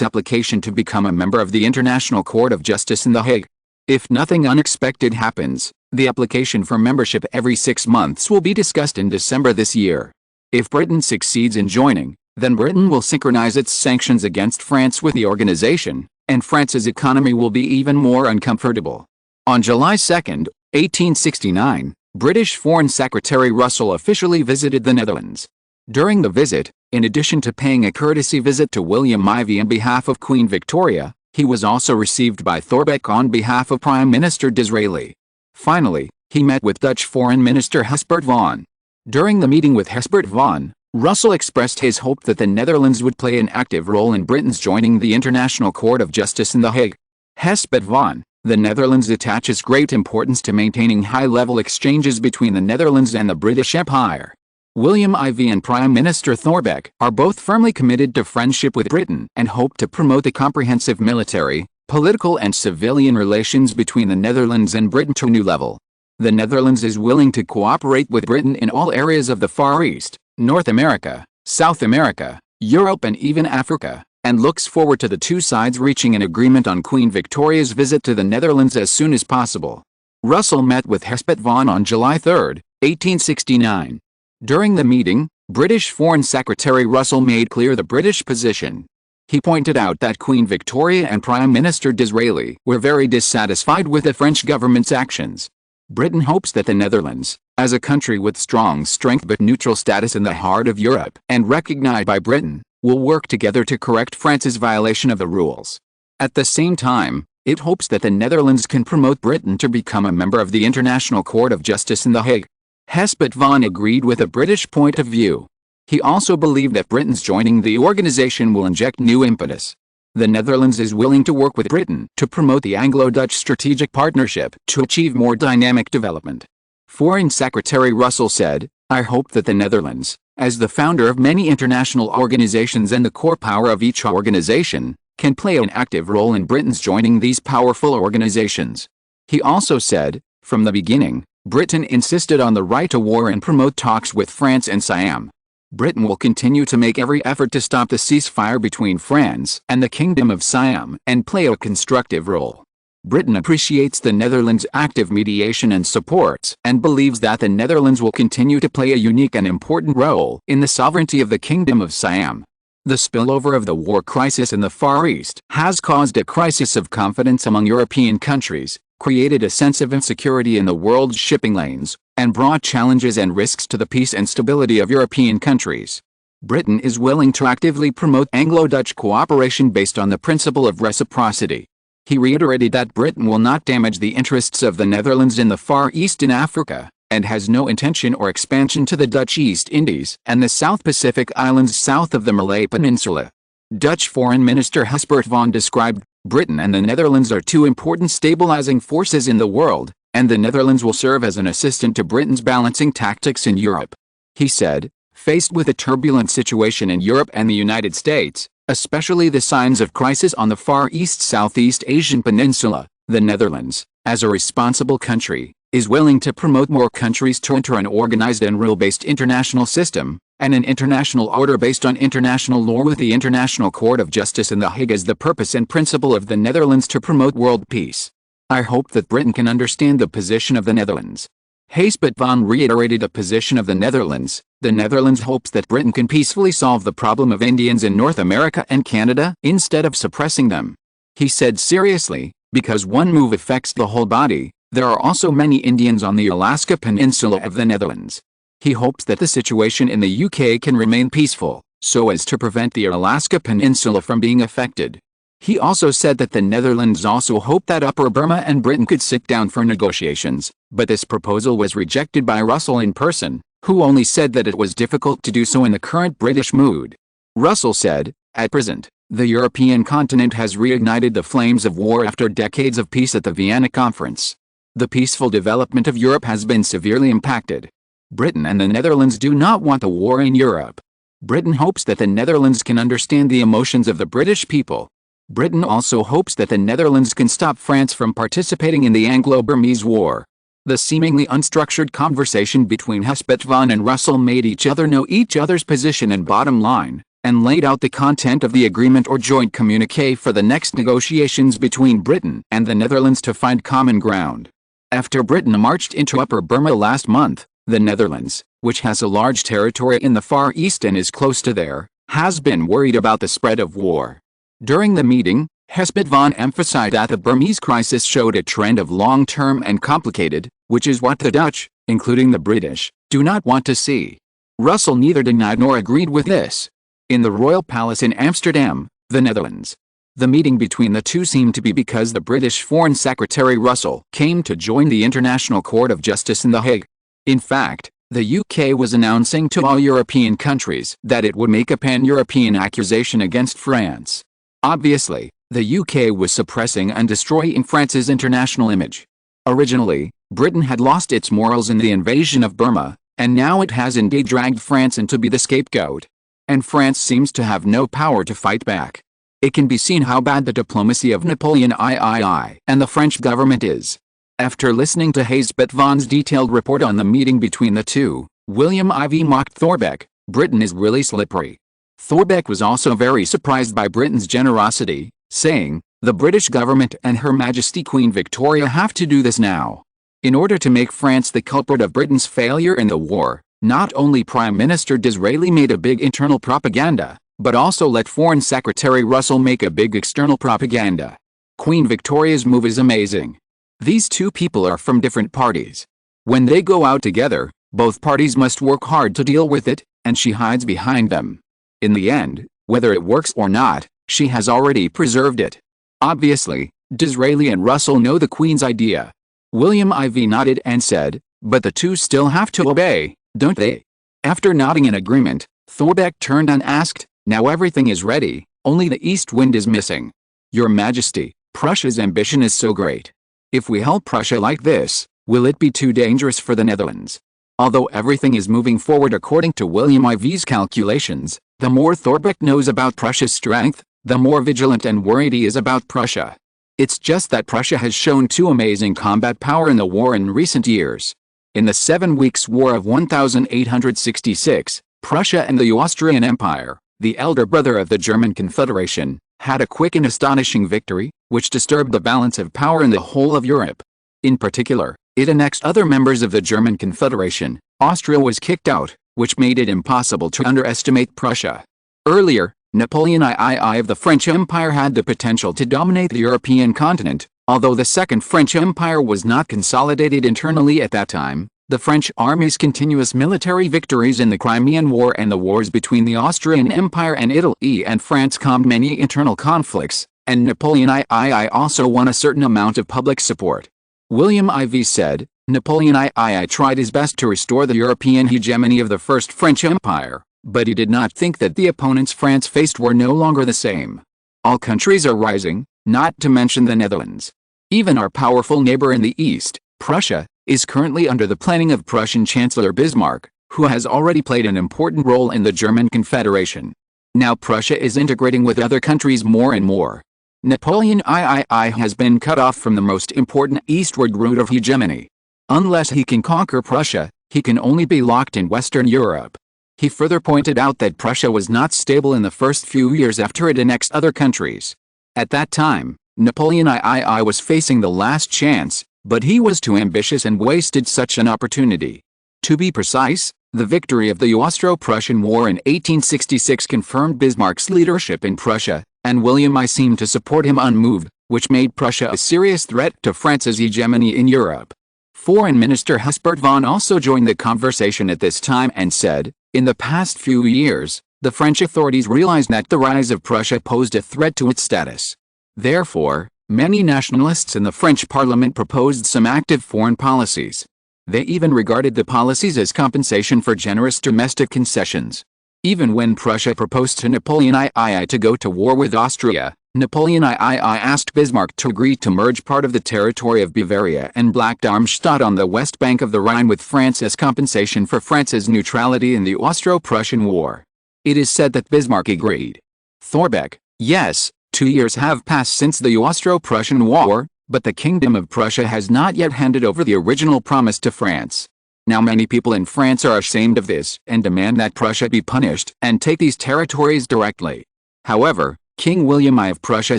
application to become a member of the International Court of Justice in The Hague. If nothing unexpected happens, the application for membership every 6 months will be discussed in December this year. If Britain succeeds in joining, then Britain will synchronize its sanctions against France with the organization, and France's economy will be even more uncomfortable. On July 2, 1869, British Foreign Secretary Russell officially visited the Netherlands. During the visit, in addition to paying a courtesy visit to William IV on behalf of Queen Victoria, he was also received by Thorbecke on behalf of Prime Minister Disraeli. Finally, he met with Dutch Foreign Minister Hespert van. During the meeting with Hespert van, Russell expressed his hope that the Netherlands would play an active role in Britain's joining the International Court of Justice in The Hague. Hespert van, the Netherlands attaches great importance to maintaining high-level exchanges between the Netherlands and the British Empire. William IV and Prime Minister Thorbecke are both firmly committed to friendship with Britain and hope to promote the comprehensive military, political and civilian relations between the Netherlands and Britain to a new level. The Netherlands is willing to cooperate with Britain in all areas of the Far East, North America, South America, Europe and even Africa, and looks forward to the two sides reaching an agreement on Queen Victoria's visit to the Netherlands as soon as possible. Russell met with Hespert van on July 3, 1869. During the meeting, British Foreign Secretary Russell made clear the British position. He pointed out that Queen Victoria and Prime Minister Disraeli were very dissatisfied with the French government's actions. Britain hopes that the Netherlands, as a country with strong strength but neutral status in the heart of Europe and recognized by Britain, will work together to correct France's violation of the rules. At the same time, it hopes that the Netherlands can promote Britain to become a member of the International Court of Justice in The Hague. Hespert van agreed with a British point of view. He also believed that Britain's joining the organization will inject new impetus. The Netherlands is willing to work with Britain to promote the Anglo-Dutch strategic partnership to achieve more dynamic development. Foreign Secretary Russell said, "I hope that the Netherlands, as the founder of many international organizations and the core power of each organization, can play an active role in Britain's joining these powerful organizations." He also said, "From the beginning, Britain insisted on the right to war and promote talks with France and Siam. Britain will continue to make every effort to stop the ceasefire between France and the Kingdom of Siam and play a constructive role. Britain appreciates the Netherlands' active mediation and supports and believes that the Netherlands will continue to play a unique and important role in the sovereignty of the Kingdom of Siam." The spillover of the war crisis in the Far East has caused a crisis of confidence among European countries, created a sense of insecurity in the world's shipping lanes, and brought challenges and risks to the peace and stability of European countries. Britain is willing to actively promote Anglo-Dutch cooperation based on the principle of reciprocity. He reiterated that Britain will not damage the interests of the Netherlands in the Far East in Africa, and has no intention or expansion to the Dutch East Indies and the South Pacific Islands south of the Malay Peninsula. Dutch Foreign Minister Hespert van described, "Britain and the Netherlands are two important stabilizing forces in the world, and the Netherlands will serve as an assistant to Britain's balancing tactics in Europe." He said, "Faced with a turbulent situation in Europe and the United States, especially the signs of crisis on the Far East Southeast Asian Peninsula, the Netherlands, as a responsible country, is willing to promote more countries to enter an organized and rule-based international system, and an international order based on international law with the International Court of Justice in The Hague as the purpose and principle of the Netherlands to promote world peace. I hope that Britain can understand the position of the Netherlands. Hespet van reiterated the position of the Netherlands. The Netherlands hopes that Britain can peacefully solve the problem of Indians in North America and Canada instead of suppressing them. He said seriously, because one move affects the whole body, there are also many Indians on the Alaska Peninsula of the Netherlands. He hopes that the situation in the UK can remain peaceful, so as to prevent the Alaska Peninsula from being affected. He also said that the Netherlands also hope that Upper Burma and Britain could sit down for negotiations, but this proposal was rejected by Russell in person, who only said that it was difficult to do so in the current British mood. Russell said, "At present, the European continent has reignited the flames of war after decades of peace at the Vienna Conference. The peaceful development of Europe has been severely impacted. Britain and the Netherlands do not want a war in Europe. Britain hopes that the Netherlands can understand the emotions of the British people. Britain also hopes that the Netherlands can stop France from participating in the Anglo-Burmese War." The seemingly unstructured conversation between Hespet van and Russell made each other know each other's position and bottom line, and laid out the content of the agreement or joint communiqué for the next negotiations between Britain and the Netherlands to find common ground. After Britain marched into Upper Burma last month, the Netherlands, which has a large territory in the Far East and is close to there, has been worried about the spread of war. During the meeting, Hespet van emphasized that the Burmese crisis showed a trend of long-term and complicated, which is what the Dutch, including the British, do not want to see. Russell neither denied nor agreed with this. In the Royal Palace in Amsterdam, the Netherlands. The meeting between the two seemed to be because the British Foreign Secretary Russell came to join the International Court of Justice in The Hague. In fact, the UK was announcing to all European countries that it would make a pan-European accusation against France. Obviously, the UK was suppressing and destroying France's international image. Originally, Britain had lost its morals in the invasion of Burma, and now it has indeed dragged France in to be the scapegoat. And France seems to have no power to fight back. It can be seen how bad the diplomacy of Napoleon III and the French government is. After listening to Hespet van's detailed report on the meeting between the two, William IV mocked Thorbecke, "Britain is really slippery." Thorbecke was also very surprised by Britain's generosity, saying, "The British government and Her Majesty Queen Victoria have to do this now." In order to make France the culprit of Britain's failure in the war, not only Prime Minister Disraeli made a big internal propaganda, but also let Foreign Secretary Russell make a big external propaganda. Queen Victoria's move is amazing. These two people are from different parties. When they go out together, both parties must work hard to deal with it, and she hides behind them. In the end, whether it works or not, she has already preserved it. Obviously, Disraeli and Russell know the Queen's idea. William IV nodded and said, "But the two still have to obey, don't they?" After nodding in agreement, Thorbecke turned and asked, "Now everything is ready, only the east wind is missing. Your Majesty, Prussia's ambition is so great. If we help Prussia like this, will it be too dangerous for the Netherlands?" Although everything is moving forward according to William IV's calculations, the more Thorbecke knows about Prussia's strength, the more vigilant and worried he is about Prussia. It's just that Prussia has shown too amazing combat power in the war in recent years. In the 7 Weeks' War of 1866, Prussia and the Austrian Empire, the elder brother of the German Confederation, had a quick and astonishing victory, which disturbed the balance of power in the whole of Europe. In particular, it annexed other members of the German Confederation. Austria was kicked out, which made it impossible to underestimate Prussia. Earlier, Napoleon III of the French Empire had the potential to dominate the European continent. Although the Second French Empire was not consolidated internally at that time, the French army's continuous military victories in the Crimean War and the wars between the Austrian Empire and Italy and France calmed many internal conflicts, and Napoleon III also won a certain amount of public support. William IV said, "Napoleon III tried his best to restore the European hegemony of the First French Empire, but he did not think that the opponents France faced were no longer the same. All countries are rising, not to mention the Netherlands. Even our powerful neighbor in the east, Prussia, is currently under the planning of Prussian Chancellor Bismarck, who has already played an important role in the German Confederation. Now Prussia is integrating with other countries more and more. Napoleon III has been cut off from the most important eastward route of hegemony. Unless he can conquer Prussia, he can only be locked in Western Europe." He further pointed out that Prussia was not stable in the first few years after it annexed other countries. At that time, Napoleon III was facing the last chance, But he was too ambitious and wasted such an opportunity. To be precise, the victory of the Austro-Prussian War in 1866 confirmed Bismarck's leadership in Prussia, and William I seemed to support him unmoved, which made Prussia a serious threat to France's hegemony in Europe. Foreign Minister Chancellor Van Hall also joined the conversation at this time and said, "In the past few years, the French authorities realized that the rise of Prussia posed a threat to its status. Therefore, many nationalists in the French parliament proposed some active foreign policies. They even regarded the policies as compensation for generous domestic concessions. Even when Prussia proposed to Napoleon III to go to war with Austria, Napoleon III asked Bismarck to agree to merge part of the territory of Bavaria and Black Darmstadt on the west bank of the Rhine with France as compensation for France's neutrality in the Austro-Prussian War. It is said that Bismarck agreed." Thorbecke: "Yes, 2 years have passed since the Austro-Prussian War, but the Kingdom of Prussia has not yet handed over the original promise to France. Now many people in France are ashamed of this and demand that Prussia be punished and take these territories directly. However, King William I of Prussia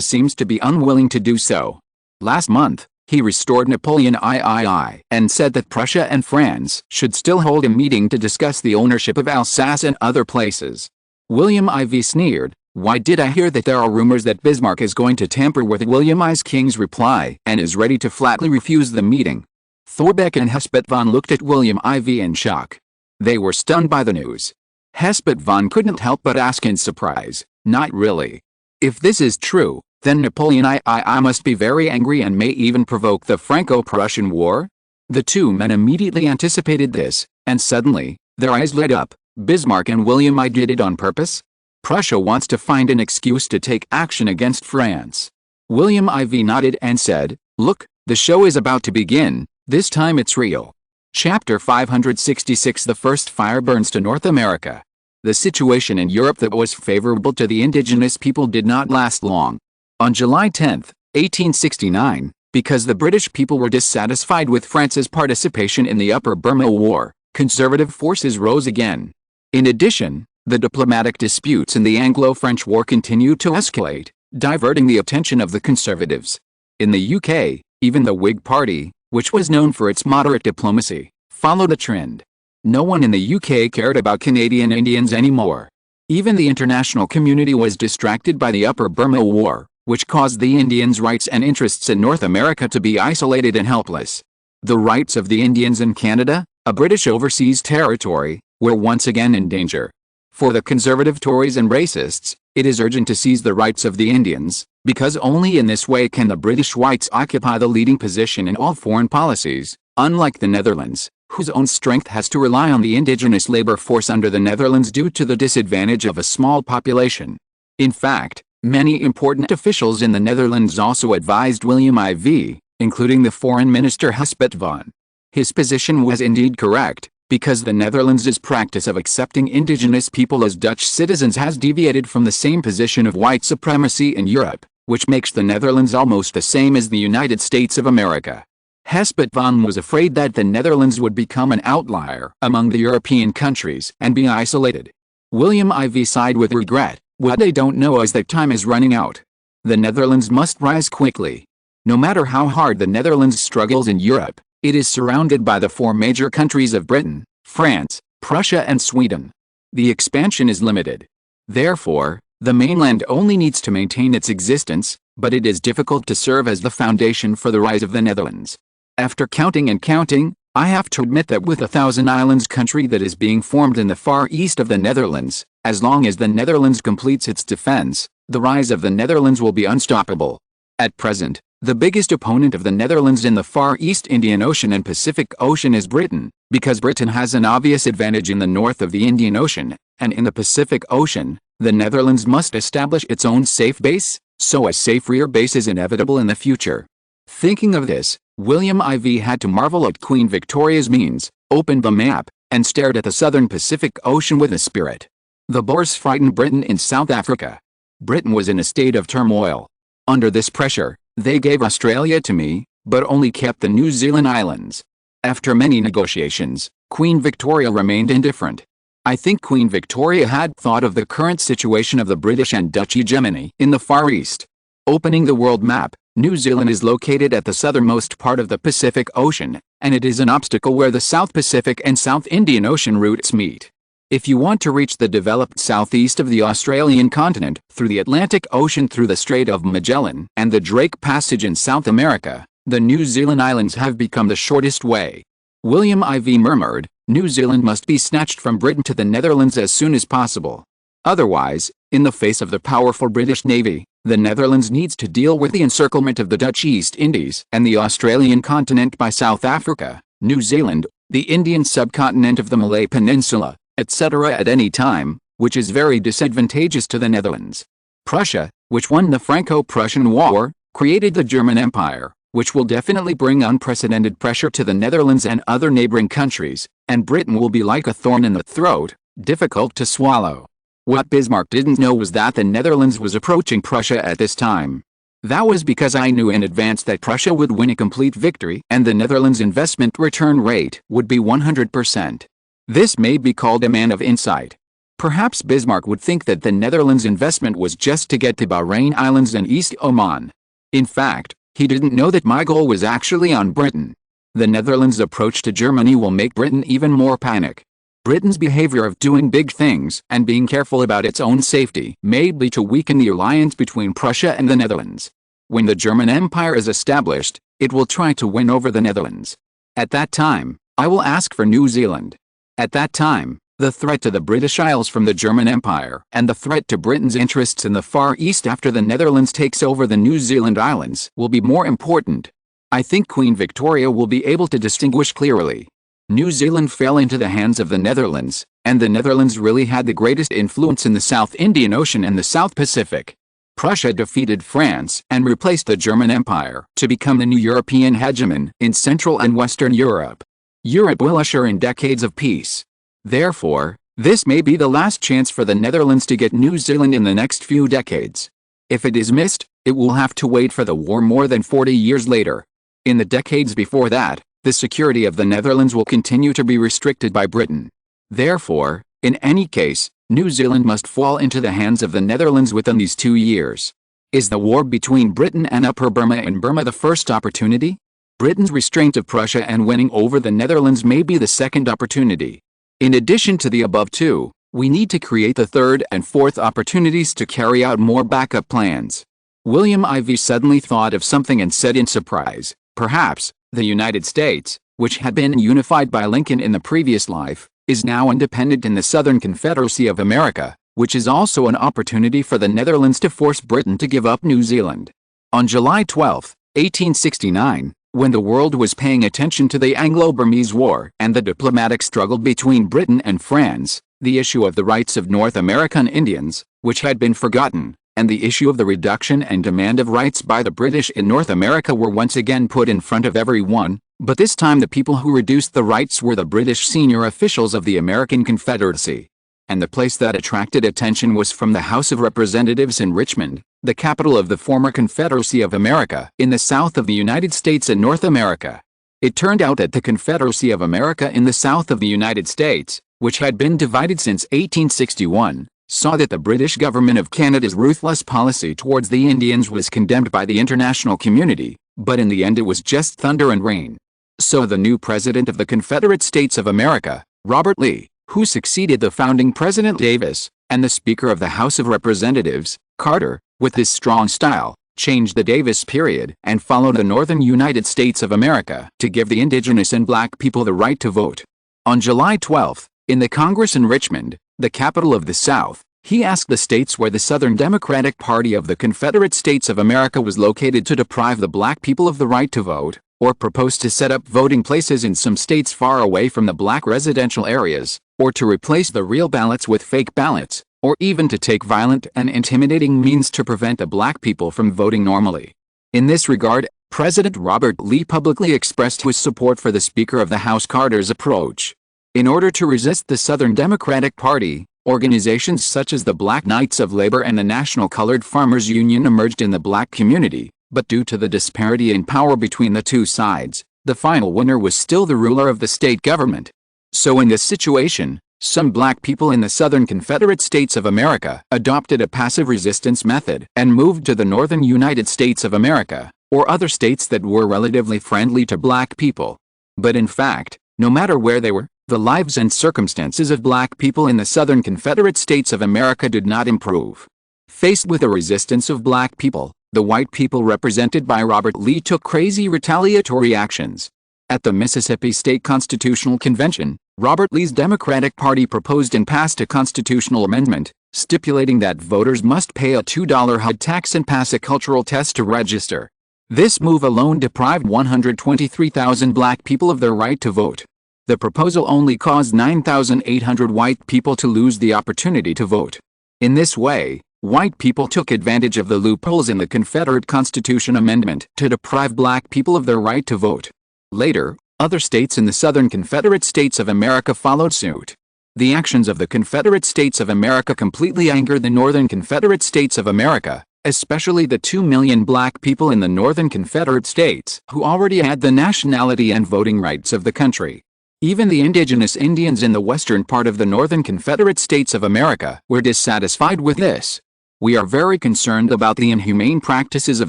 seems to be unwilling to do so. Last month, he restored Napoleon III and said that Prussia and France should still hold a meeting to discuss the ownership of Alsace and other places." William IV sneered, "Why did I hear that there are rumors that Bismarck is going to tamper with William I's king's reply and is ready to flatly refuse the meeting?" Thorbecke and Chancellor Van looked at William IV in shock. They were stunned by the news. Chancellor Van couldn't help but ask in surprise, "Not really? If this is true, then Napoleon III must be very angry and may even provoke the Franco-Prussian War?" The two men immediately anticipated this, and suddenly, their eyes lit up. Bismarck and William I did it on purpose? Prussia wants to find an excuse to take action against France. William IV nodded and said, "Look, the show is about to begin, this time it's real." Chapter 566. The first fire burns to North America. The situation in Europe that was favorable to the indigenous people did not last long. On July 10, 1869, because the British people were dissatisfied with France's participation in the Upper Burma War, conservative forces rose again. In addition, the diplomatic disputes in the Anglo-French War continued to escalate, diverting the attention of the conservatives. In the UK, even the Whig Party, which was known for its moderate diplomacy, followed a trend. No one in the UK cared about Canadian Indians anymore. Even the international community was distracted by the Upper Burma War, which caused the Indians' rights and interests in North America to be isolated and helpless. The rights of the Indians in Canada, a British overseas territory, were once again in danger. For the conservative Tories and racists, it is urgent to seize the rights of the Indians, because only in this way can the British whites occupy the leading position in all foreign policies, unlike the Netherlands, whose own strength has to rely on the indigenous labor force under the Netherlands due to the disadvantage of a small population. In fact, many important officials in the Netherlands also advised William IV, including the Foreign Minister Chancellor Van. His position was indeed correct, because the Netherlands' practice of accepting indigenous people as Dutch citizens has deviated from the same position of white supremacy in Europe, which makes the Netherlands almost the same as the United States of America. Chancellor Van was afraid that the Netherlands would become an outlier among the European countries and be isolated. William IV sighed with regret. "What they don't know is that time is running out. The Netherlands must rise quickly. No matter how hard the Netherlands struggles in Europe, it is surrounded by the four major countries of Britain, France, Prussia and Sweden. The expansion is limited. Therefore, the mainland only needs to maintain its existence, but it is difficult to serve as the foundation for the rise of the Netherlands. After counting and counting, I have to admit that with a 1,000 islands country that is being formed in the far east of the Netherlands, as long as the Netherlands completes its defense, the rise of the Netherlands will be unstoppable. At present, the biggest opponent of the Netherlands in the far East Indian Ocean and Pacific Ocean is Britain, because Britain has an obvious advantage in the north of the Indian Ocean, and in the Pacific Ocean, the Netherlands must establish its own safe base, so a safe rear base is inevitable in the future." Thinking of this, William IV had to marvel at Queen Victoria's means, opened the map, and stared at the southern Pacific Ocean with a spirit. The Boers frightened Britain in South Africa. Britain was in a state of turmoil. Under this pressure, they gave Australia to me, but only kept the New Zealand Islands. After many negotiations, Queen Victoria remained indifferent. I think Queen Victoria had thought of the current situation of the British and Dutch hegemony in the Far East. Opening the world map, New Zealand is located at the southernmost part of the Pacific Ocean, and it is an obstacle where the South Pacific and South Indian Ocean routes meet. If you want to reach the developed southeast of the Australian continent, through the Atlantic Ocean through the Strait of Magellan and the Drake Passage in South America, the New Zealand Islands have become the shortest way. William IV murmured, New Zealand must be snatched from Britain to the Netherlands as soon as possible. Otherwise, in the face of the powerful British Navy, the Netherlands needs to deal with the encirclement of the Dutch East Indies and the Australian continent by South Africa, New Zealand, the Indian subcontinent of the Malay Peninsula, etc. at any time, which is very disadvantageous to the Netherlands. Prussia, which won the Franco-Prussian War, created the German Empire, which will definitely bring unprecedented pressure to the Netherlands and other neighboring countries, and Britain will be like a thorn in the throat, difficult to swallow. What Bismarck didn't know was that the Netherlands was approaching Prussia at this time. That was because I knew in advance that Prussia would win a complete victory and the Netherlands' investment return rate would be 100%. This may be called a man of insight. Perhaps Bismarck would think that the Netherlands' investment was just to get to Bahrain Islands and East Oman. In fact, he didn't know that my goal was actually on Britain. The Netherlands' approach to Germany will make Britain even more panic. Britain's behavior of doing big things and being careful about its own safety may be to weaken the alliance between Prussia and the Netherlands. When the German Empire is established, it will try to win over the Netherlands. At that time, I will ask for New Zealand. At that time, the threat to the British Isles from the German Empire and the threat to Britain's interests in the Far East after the Netherlands takes over the New Zealand Islands will be more important. I think Queen Victoria will be able to distinguish clearly. New Zealand fell into the hands of the Netherlands, and the Netherlands really had the greatest influence in the South Indian Ocean and the South Pacific. Prussia defeated France and replaced the German Empire to become the new European hegemon in Central and Western Europe. Europe will usher in decades of peace. Therefore, this may be the last chance for the Netherlands to get New Zealand in the next few decades. If it is missed, it will have to wait for the war more than 40 years later. In the decades before that, the security of the Netherlands will continue to be restricted by Britain. Therefore, in any case, New Zealand must fall into the hands of the Netherlands within these 2 years. Is the war between Britain and Upper Burma and Burma the first opportunity? Britain's restraint of Prussia and winning over the Netherlands may be the second opportunity. In addition to the above two, we need to create the third and fourth opportunities to carry out more backup plans. William IV suddenly thought of something and said in surprise, perhaps, the United States, which had been unified by Lincoln in the previous life, is now independent in the Southern Confederacy of America, which is also an opportunity for the Netherlands to force Britain to give up New Zealand. On July 12, 1869, when the world was paying attention to the Anglo-Burmese War and the diplomatic struggle between Britain and France, the issue of the rights of North American Indians, which had been forgotten, and the issue of the reduction and demand of rights by the British in North America were once again put in front of everyone, but this time the people who reduced the rights were the British senior officials of the American Confederacy. And the place that attracted attention was from the House of Representatives in Richmond, the capital of the former Confederacy of America, in the south of the United States and North America. It turned out that the Confederacy of America in the south of the United States, which had been divided since 1861, saw that the British government of Canada's ruthless policy towards the Indians was condemned by the international community, but in the end it was just thunder and rain. So the new president of the Confederate States of America, Robert Lee, who succeeded the founding President Davis, and the Speaker of the House of Representatives, Carter, with his strong style, changed the Davis period and followed the northern United States of America to give the indigenous and black people the right to vote. On July 12, in the Congress in Richmond, the capital of the South, he asked the states where the Southern Democratic Party of the Confederate States of America was located to deprive the black people of the right to vote, or proposed to set up voting places in some states far away from the black residential areas, or to replace the real ballots with fake ballots, or even to take violent and intimidating means to prevent the black people from voting normally. In this regard, President Robert Lee publicly expressed his support for the Speaker of the House Carter's approach. In order to resist the Southern Democratic Party, organizations such as the Black Knights of Labor and the National Colored Farmers Union emerged in the black community, but due to the disparity in power between the two sides, the final winner was still the ruler of the state government. So in this situation, Some black people in the Southern Confederate States of America adopted a passive resistance method and moved to the Northern United States of America, or other states that were relatively friendly to black people. But in fact, no matter where they were, the lives and circumstances of black people in the Southern Confederate States of America did not improve. Faced with the resistance of black people, the white people represented by Robert Lee took crazy retaliatory actions. At the Mississippi State Constitutional Convention, Robert Lee's Democratic Party proposed and passed a constitutional amendment, stipulating that voters must pay a $2 HUD tax and pass a cultural test to register. This move alone deprived 123,000 black people of their right to vote. The proposal only caused 9,800 white people to lose the opportunity to vote. In this way, white people took advantage of the loopholes in the Confederate Constitution Amendment to deprive black people of their right to vote. Later, other states in the Southern Confederate States of America followed suit. The actions of the Confederate States of America completely angered the Northern Confederate States of America, especially the 2 million black people in the Northern Confederate States who already had the nationality and voting rights of the country. Even the indigenous Indians in the western part of the Northern Confederate States of America were dissatisfied with this. We are very concerned about the inhumane practices of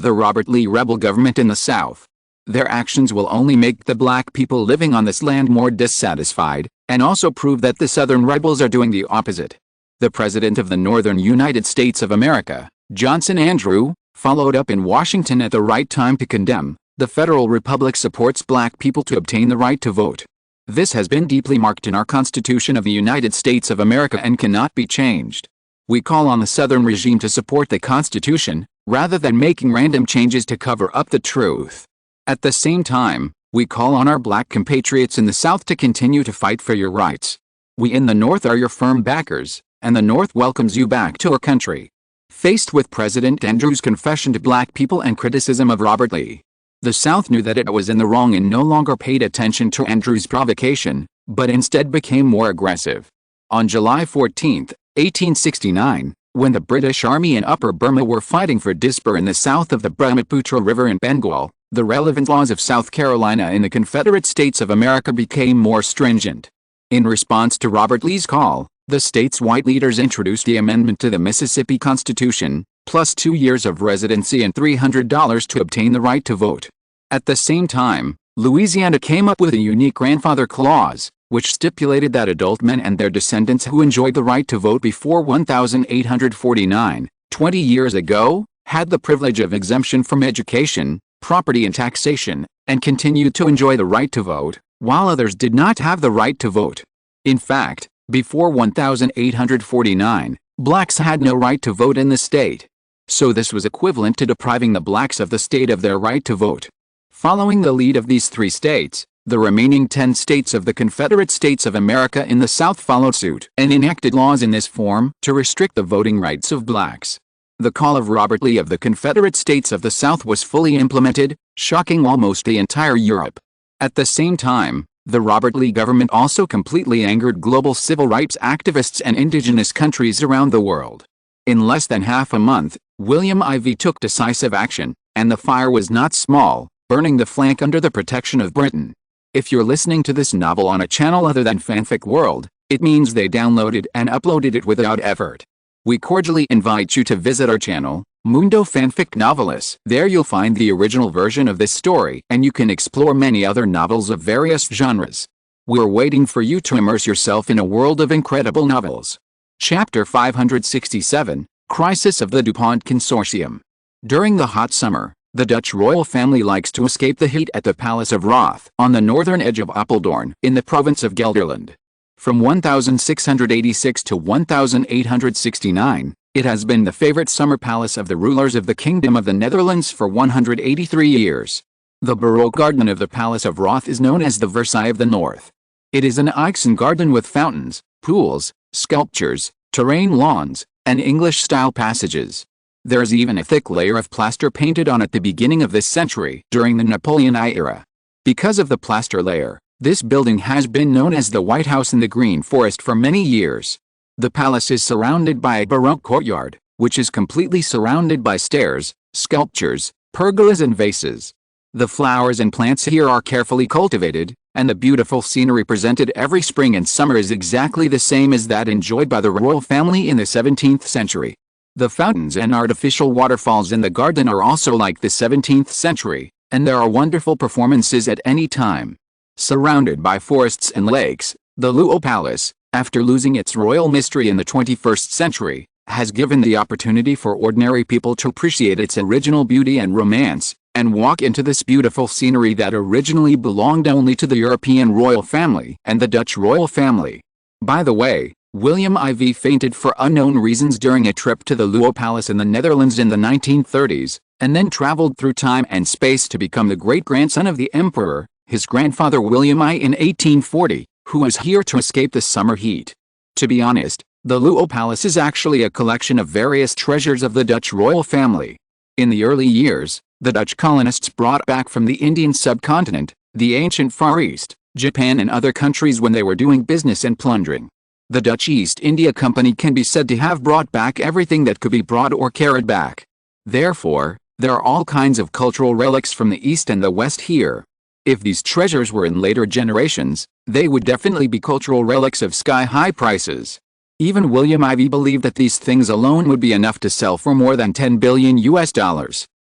the Robert Lee rebel government in the South. Their actions will only make the black people living on this land more dissatisfied, and also prove that the Southern rebels are doing the opposite. The President of the Northern United States of America, Johnson Andrew, followed up in Washington at the right time to condemn, the Federal Republic supports black people to obtain the right to vote. This has been deeply marked in our Constitution of the United States of America and cannot be changed. We call on the Southern regime to support the Constitution, rather than making random changes to cover up the truth. At the same time, we call on our black compatriots in the South to continue to fight for your rights. We in the North are your firm backers, and the North welcomes you back to our country. Faced with President Andrew's confession to black people and criticism of Robert Lee, the South knew that it was in the wrong and no longer paid attention to Andrew's provocation, but instead became more aggressive. On July 14, 1869, when the British Army in Upper Burma were fighting for Dispur in the south of the Brahmaputra River in Bengal, the relevant laws of South Carolina in the Confederate States of America became more stringent. In response to Robert Lee's call, the state's white leaders introduced the amendment to the Mississippi Constitution, plus 2 years of residency and $300 to obtain the right to vote. At the same time, Louisiana came up with a unique grandfather clause, which stipulated that adult men and their descendants who enjoyed the right to vote before 1849, 20 years ago, had the privilege of exemption from education, property and taxation, and continued to enjoy the right to vote, while others did not have the right to vote. In fact, before 1849, blacks had no right to vote in the state. So this was equivalent to depriving the blacks of the state of their right to vote. Following the lead of these 3 states, the remaining 10 states of the Confederate States of America in the South followed suit and enacted laws in this form to restrict the voting rights of blacks. The call of Robert Lee of the Confederate States of the South was fully implemented, shocking almost the entire Europe. At the same time, the Robert Lee government also completely angered global civil rights activists and indigenous countries around the world. In less than half a month, William Ivey took decisive action, and the fire was not small, burning the flank under the protection of Britain. If you're listening to this novel on a channel other than Fanfic World, it means they downloaded and uploaded it without effort. We cordially invite you to visit our channel, Mundo Fanfic Novelis. There you'll find the original version of this story, and you can explore many other novels of various genres. We're waiting for you to immerse yourself in a world of incredible novels. Chapter 567, Crisis of the DuPont Consortium. During the hot summer, the Dutch royal family likes to escape the heat at the Palace of Roth on the northern edge of Apeldoorn in the province of Gelderland. From 1686 to 1869, it has been the favorite summer palace of the rulers of the Kingdom of the Netherlands for 183 years. The Baroque garden of the Palace of Roth is known as the Versailles of the North. It is an Ixen garden with fountains, pools, sculptures, terrain lawns, and English-style passages. There is even a thick layer of plaster painted on at the beginning of this century during the Napoleon era. Because of the plaster layer, this building has been known as the White House in the Green Forest for many years. The palace is surrounded by a Baroque courtyard, which is completely surrounded by stairs, sculptures, pergolas and vases. The flowers and plants here are carefully cultivated, and the beautiful scenery presented every spring and summer is exactly the same as that enjoyed by the royal family in the 17th century. The fountains and artificial waterfalls in the garden are also like the 17th century, and there are wonderful performances at any time. Surrounded by forests and lakes, the Luo Palace, after losing its royal mystery in the 21st century, has given the opportunity for ordinary people to appreciate its original beauty and romance, and walk into this beautiful scenery that originally belonged only to the European royal family and the Dutch royal family. By the way, William IV fainted for unknown reasons during a trip to the Luo Palace in the Netherlands in the 1930s, and then traveled through time and space to become the great-grandson of the emperor, his grandfather William I in 1840, who was here to escape the summer heat. To be honest, the Luo Palace is actually a collection of various treasures of the Dutch royal family. In the early years, the Dutch colonists brought back from the Indian subcontinent, the ancient Far East, Japan and other countries when they were doing business and plundering. The Dutch East India Company can be said to have brought back everything that could be brought or carried back. Therefore, there are all kinds of cultural relics from the East and the West here. If these treasures were in later generations, they would definitely be cultural relics of sky-high prices. Even William IV believed that these things alone would be enough to sell for more than $10 billion.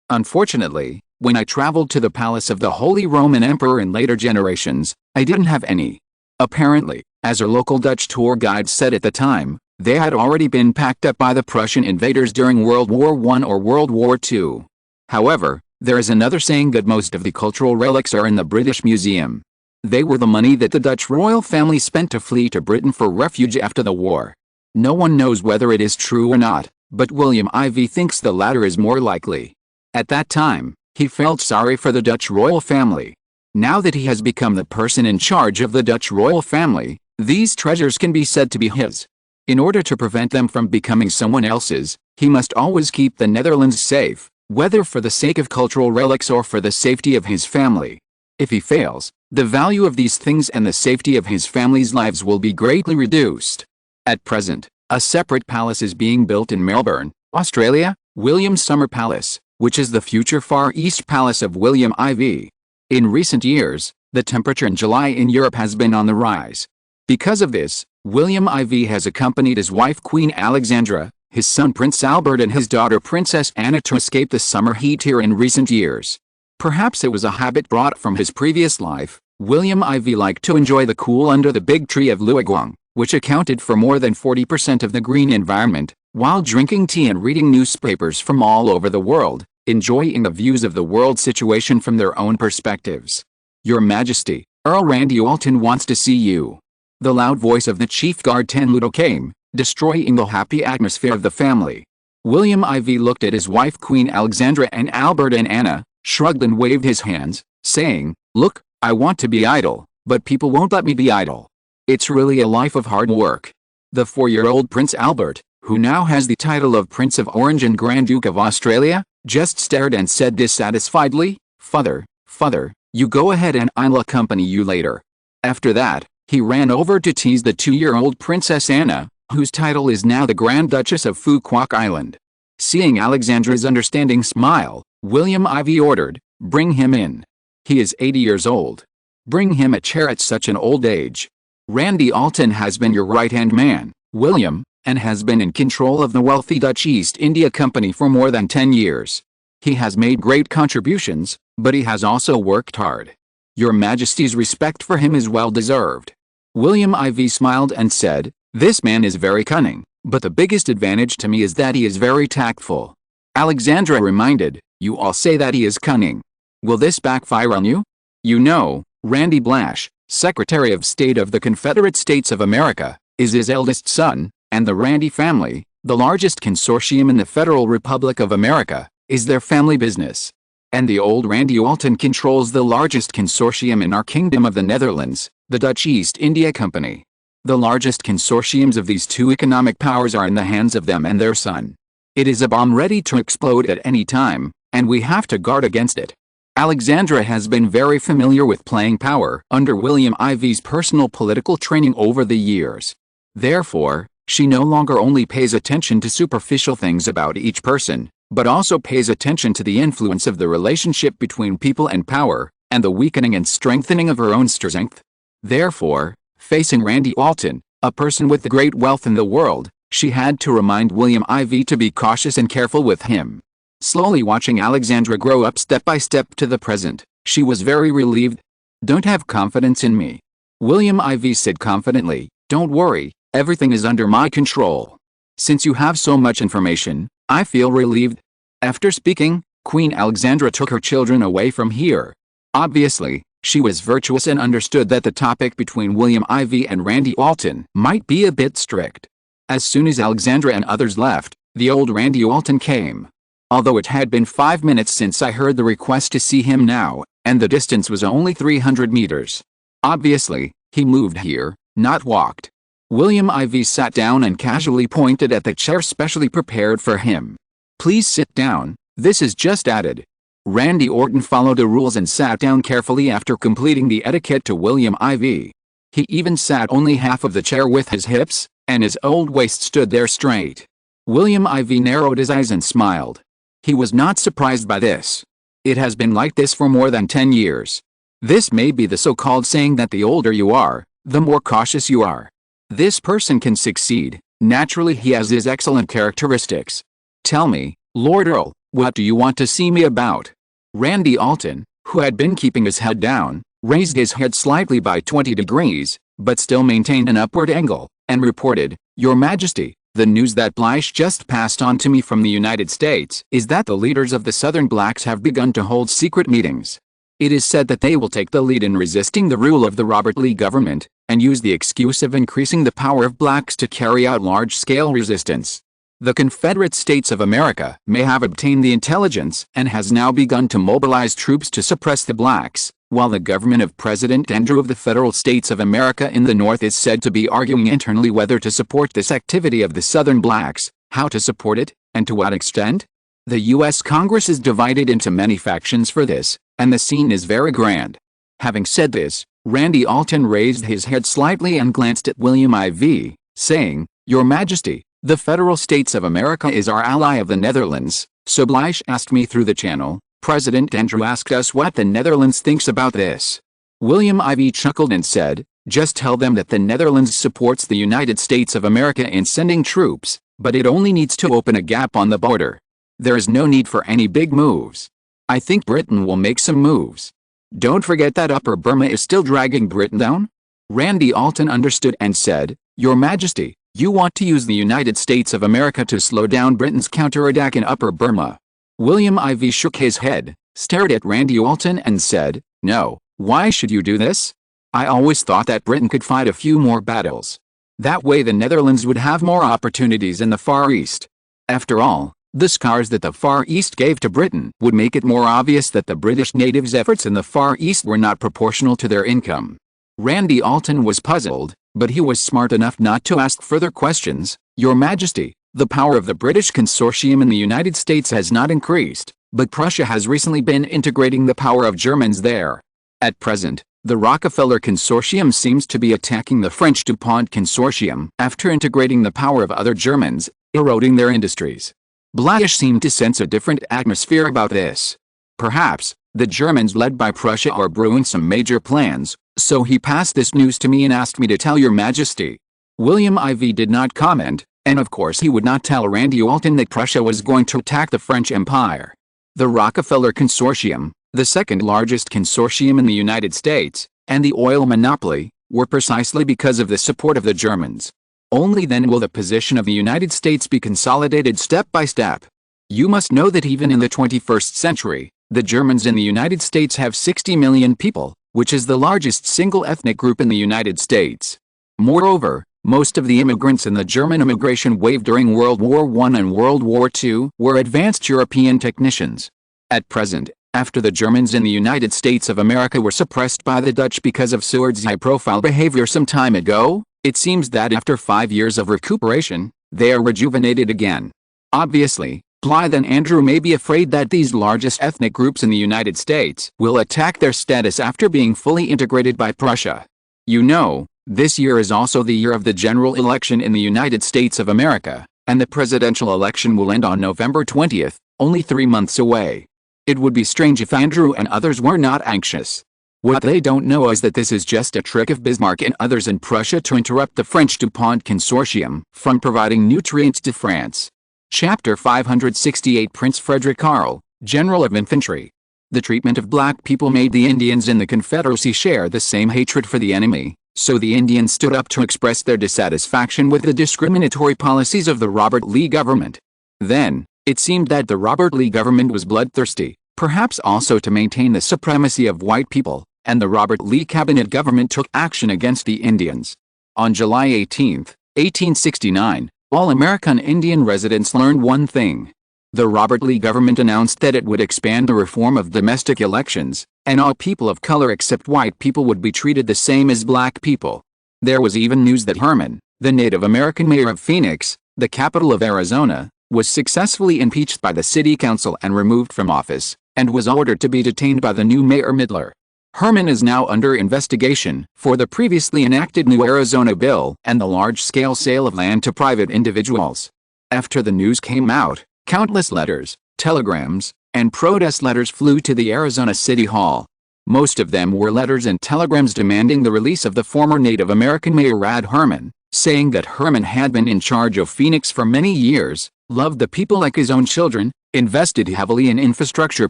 Unfortunately, when I traveled to the palace of the Holy Roman Emperor in later generations, I didn't have any. Apparently, as a local Dutch tour guide said at the time, they had already been packed up by the Prussian invaders during World War I or World War II. However, there is another saying that most of the cultural relics are in the British Museum. They were the money that the Dutch royal family spent to flee to Britain for refuge after the war. No one knows whether it is true or not, but William IV thinks the latter is more likely. At that time, he felt sorry for the Dutch royal family. Now that he has become the person in charge of the Dutch royal family, these treasures can be said to be his. In order to prevent them from becoming someone else's, he must always keep the Netherlands safe, whether for the sake of cultural relics or for the safety of his family. If he fails, the value of these things and the safety of his family's lives will be greatly reduced. At present, a separate palace is being built in Melbourne, Australia, William's Summer Palace, which is the future Far East Palace of William IV. In recent years, the temperature in July in Europe has been on the rise. Because of this, William IV has accompanied his wife Queen Alexandra, his son Prince Albert and his daughter Princess Anna to escape the summer heat here in recent years. Perhaps it was a habit brought from his previous life. William IV liked to enjoy the cool under the big tree of Luoguang, which accounted for more than 40% of the green environment, while drinking tea and reading newspapers from all over the world, enjoying the views of the world situation from their own perspectives. Your Majesty, Earl Randy Walton wants to see you. The loud voice of the chief guard Tanludo came, destroying the happy atmosphere of the family. William IV looked at his wife Queen Alexandra and Albert and Anna, shrugged and waved his hands, saying, "Look, I want to be idle, but people won't let me be idle. It's really a life of hard work." The 4-year-old Prince Albert, who now has the title of Prince of Orange and Grand Duke of Australia, just stared and said dissatisfiedly, Father, you go ahead and I'll accompany you later." After that, he ran over to tease the 2-year-old Princess Anna, whose title is now the Grand Duchess of Phuoc Island. Seeing Alexandra's understanding smile, William IV ordered, "Bring him in. He is 80 years old. Bring him a chair at such an old age. Randy Alton has been your right-hand man, William, and has been in control of the wealthy Dutch East India Company for more than 10 years. He has made great contributions, but he has also worked hard. Your Majesty's respect for him is well deserved." William IV smiled and said, "This man is very cunning, but the biggest advantage to me is that he is very tactful." Alexandra reminded, "You all say that he is cunning. Will this backfire on you? You know, Randy Blash, Secretary of State of the Confederate States of America, is his eldest son, and the Randy family, the largest consortium in the Federal Republic of America, is their family business. And the old Randy Walton controls the largest consortium in our Kingdom of the Netherlands, the Dutch East India Company. The largest consortiums of these two economic powers are in the hands of them and their son. It is a bomb ready to explode at any time, and we have to guard against it." Alexandra has been very familiar with playing power under William IV's personal political training over the years. Therefore, she no longer only pays attention to superficial things about each person, but also pays attention to the influence of the relationship between people and power, and the weakening and strengthening of her own strength. Therefore, facing Randy Alton, a person with great wealth in the world, she had to remind William IV to be cautious and careful with him. Slowly watching Alexandra grow up step by step to the present, she was very relieved. "Don't have confidence in me," William IV said confidently. "Don't worry, everything is under my control. Since you have so much information, I feel relieved." After speaking, Queen Alexandra took her children away from here. Obviously, she was virtuous and understood that the topic between William IV and Randy Alton might be a bit strict. As soon as Alexandra and others left, the old Randy Alton came. Although it had been 5 minutes since I heard the request to see him now, and the distance was only 300 meters. Obviously, he moved here, not walked. William IV sat down and casually pointed at the chair specially prepared for him. "Please sit down, this is just added." Randy Orton followed the rules and sat down carefully after completing the etiquette to William IV. He even sat only half of the chair with his hips, and his old waist stood there straight. William IV narrowed his eyes and smiled. He was not surprised by this. It has been like this for more than 10 years. This may be the so-called saying that the older you are, the more cautious you are. This person can succeed. Naturally, he has his excellent characteristics. "Tell me, Lord Earl, what do you want to see me about?" Randy Alton, who had been keeping his head down, raised his head slightly by 20 degrees, but still maintained an upward angle, and reported, "Your Majesty, the news that Bosch just passed on to me from the United States is that the leaders of the Southern blacks have begun to hold secret meetings. It is said that they will take the lead in resisting the rule of the Robert Lee government, and use the excuse of increasing the power of blacks to carry out large-scale resistance. The Confederate States of America may have obtained the intelligence and has now begun to mobilize troops to suppress the blacks, while the government of President Andrew of the Federal States of America in the North is said to be arguing internally whether to support this activity of the Southern blacks, how to support it, and to what extent. The U.S. Congress is divided into many factions for this, and the scene is very grand." Having said this, Randy Alton raised his head slightly and glanced at William IV, saying, "Your Majesty, the Federal States of America is our ally of the Netherlands, so Bosch asked me through the channel. President Andrew asked us what the Netherlands thinks about this." William IV chuckled and said, "Just tell them that the Netherlands supports the United States of America in sending troops, but it only needs to open a gap on the border. There is no need for any big moves. I think Britain will make some moves. Don't forget that Upper Burma is still dragging Britain down." Randy Alton understood and said, "Your Majesty, you want to use the United States of America to slow down Britain's counterattack in Upper Burma." William IV shook his head, stared at Randy Alton and said, "No, why should you do this? I always thought that Britain could fight a few more battles. That way the Netherlands would have more opportunities in the Far East. After all, the scars that the Far East gave to Britain would make it more obvious that the British natives' efforts in the Far East were not proportional to their income." Randy Alton was puzzled, but he was smart enough not to ask further questions. "Your Majesty, the power of the British consortium in the United States has not increased, but Prussia has recently been integrating the power of Germans there. At present, the Rockefeller consortium seems to be attacking the French DuPont consortium after integrating the power of other Germans, eroding their industries." Bosch seemed to sense a different atmosphere about this. Perhaps, the Germans led by Prussia are brewing some major plans, so he passed this news to me and asked me to tell Your Majesty. William IV did not comment, and of course he would not tell Randy Alton that Prussia was going to attack the French Empire. The Rockefeller Consortium, the second largest consortium in the United States, and the oil monopoly, were precisely because of the support of the Germans. Only then will the position of the United States be consolidated step by step. You must know that even in the 21st century, the Germans in the United States have 60 million people, which is the largest single ethnic group in the United States. Moreover, most of the immigrants in the German immigration wave during World War I and World War II were advanced European technicians. At present, after the Germans in the United States of America were suppressed by the Dutch because of Seward's high-profile behavior some time ago, it seems that after 5 years of recuperation, they are rejuvenated again. Obviously, Blythe and Andrew may be afraid that these largest ethnic groups in the United States will attack their status after being fully integrated by Prussia. You know, this year is also the year of the general election in the United States of America, and the presidential election will end on November 20th, only 3 months away. It would be strange if Andrew and others were not anxious. What they don't know is that this is just a trick of Bismarck and others in Prussia to interrupt the French DuPont consortium from providing nutrients to France. Chapter 568 Prince Frederick Karl, General of Infantry. The treatment of black people made the Indians in the Confederacy share the same hatred for the enemy, so the Indians stood up to express their dissatisfaction with the discriminatory policies of the Robert Lee government. Then, it seemed that the Robert Lee government was bloodthirsty, perhaps also to maintain the supremacy of white people, and the Robert Lee cabinet government took action against the Indians. On July 18, 1869, all American Indian residents learned one thing. The Robert Lee government announced that it would expand the reform of domestic elections, and all people of color except white people would be treated the same as black people. There was even news that Herman, the Native American mayor of Phoenix, the capital of Arizona, was successfully impeached by the city council and removed from office, and was ordered to be detained by the new Mayor Midler. Herman is now under investigation for the previously enacted new Arizona bill and the large-scale sale of land to private individuals. After the news came out, countless letters, telegrams, and protest letters flew to the Arizona City Hall. Most of them were letters and telegrams demanding the release of the former Native American Mayor Rad Herman, saying that Herman had been in charge of Phoenix for many years, loved the people like his own children, invested heavily in infrastructure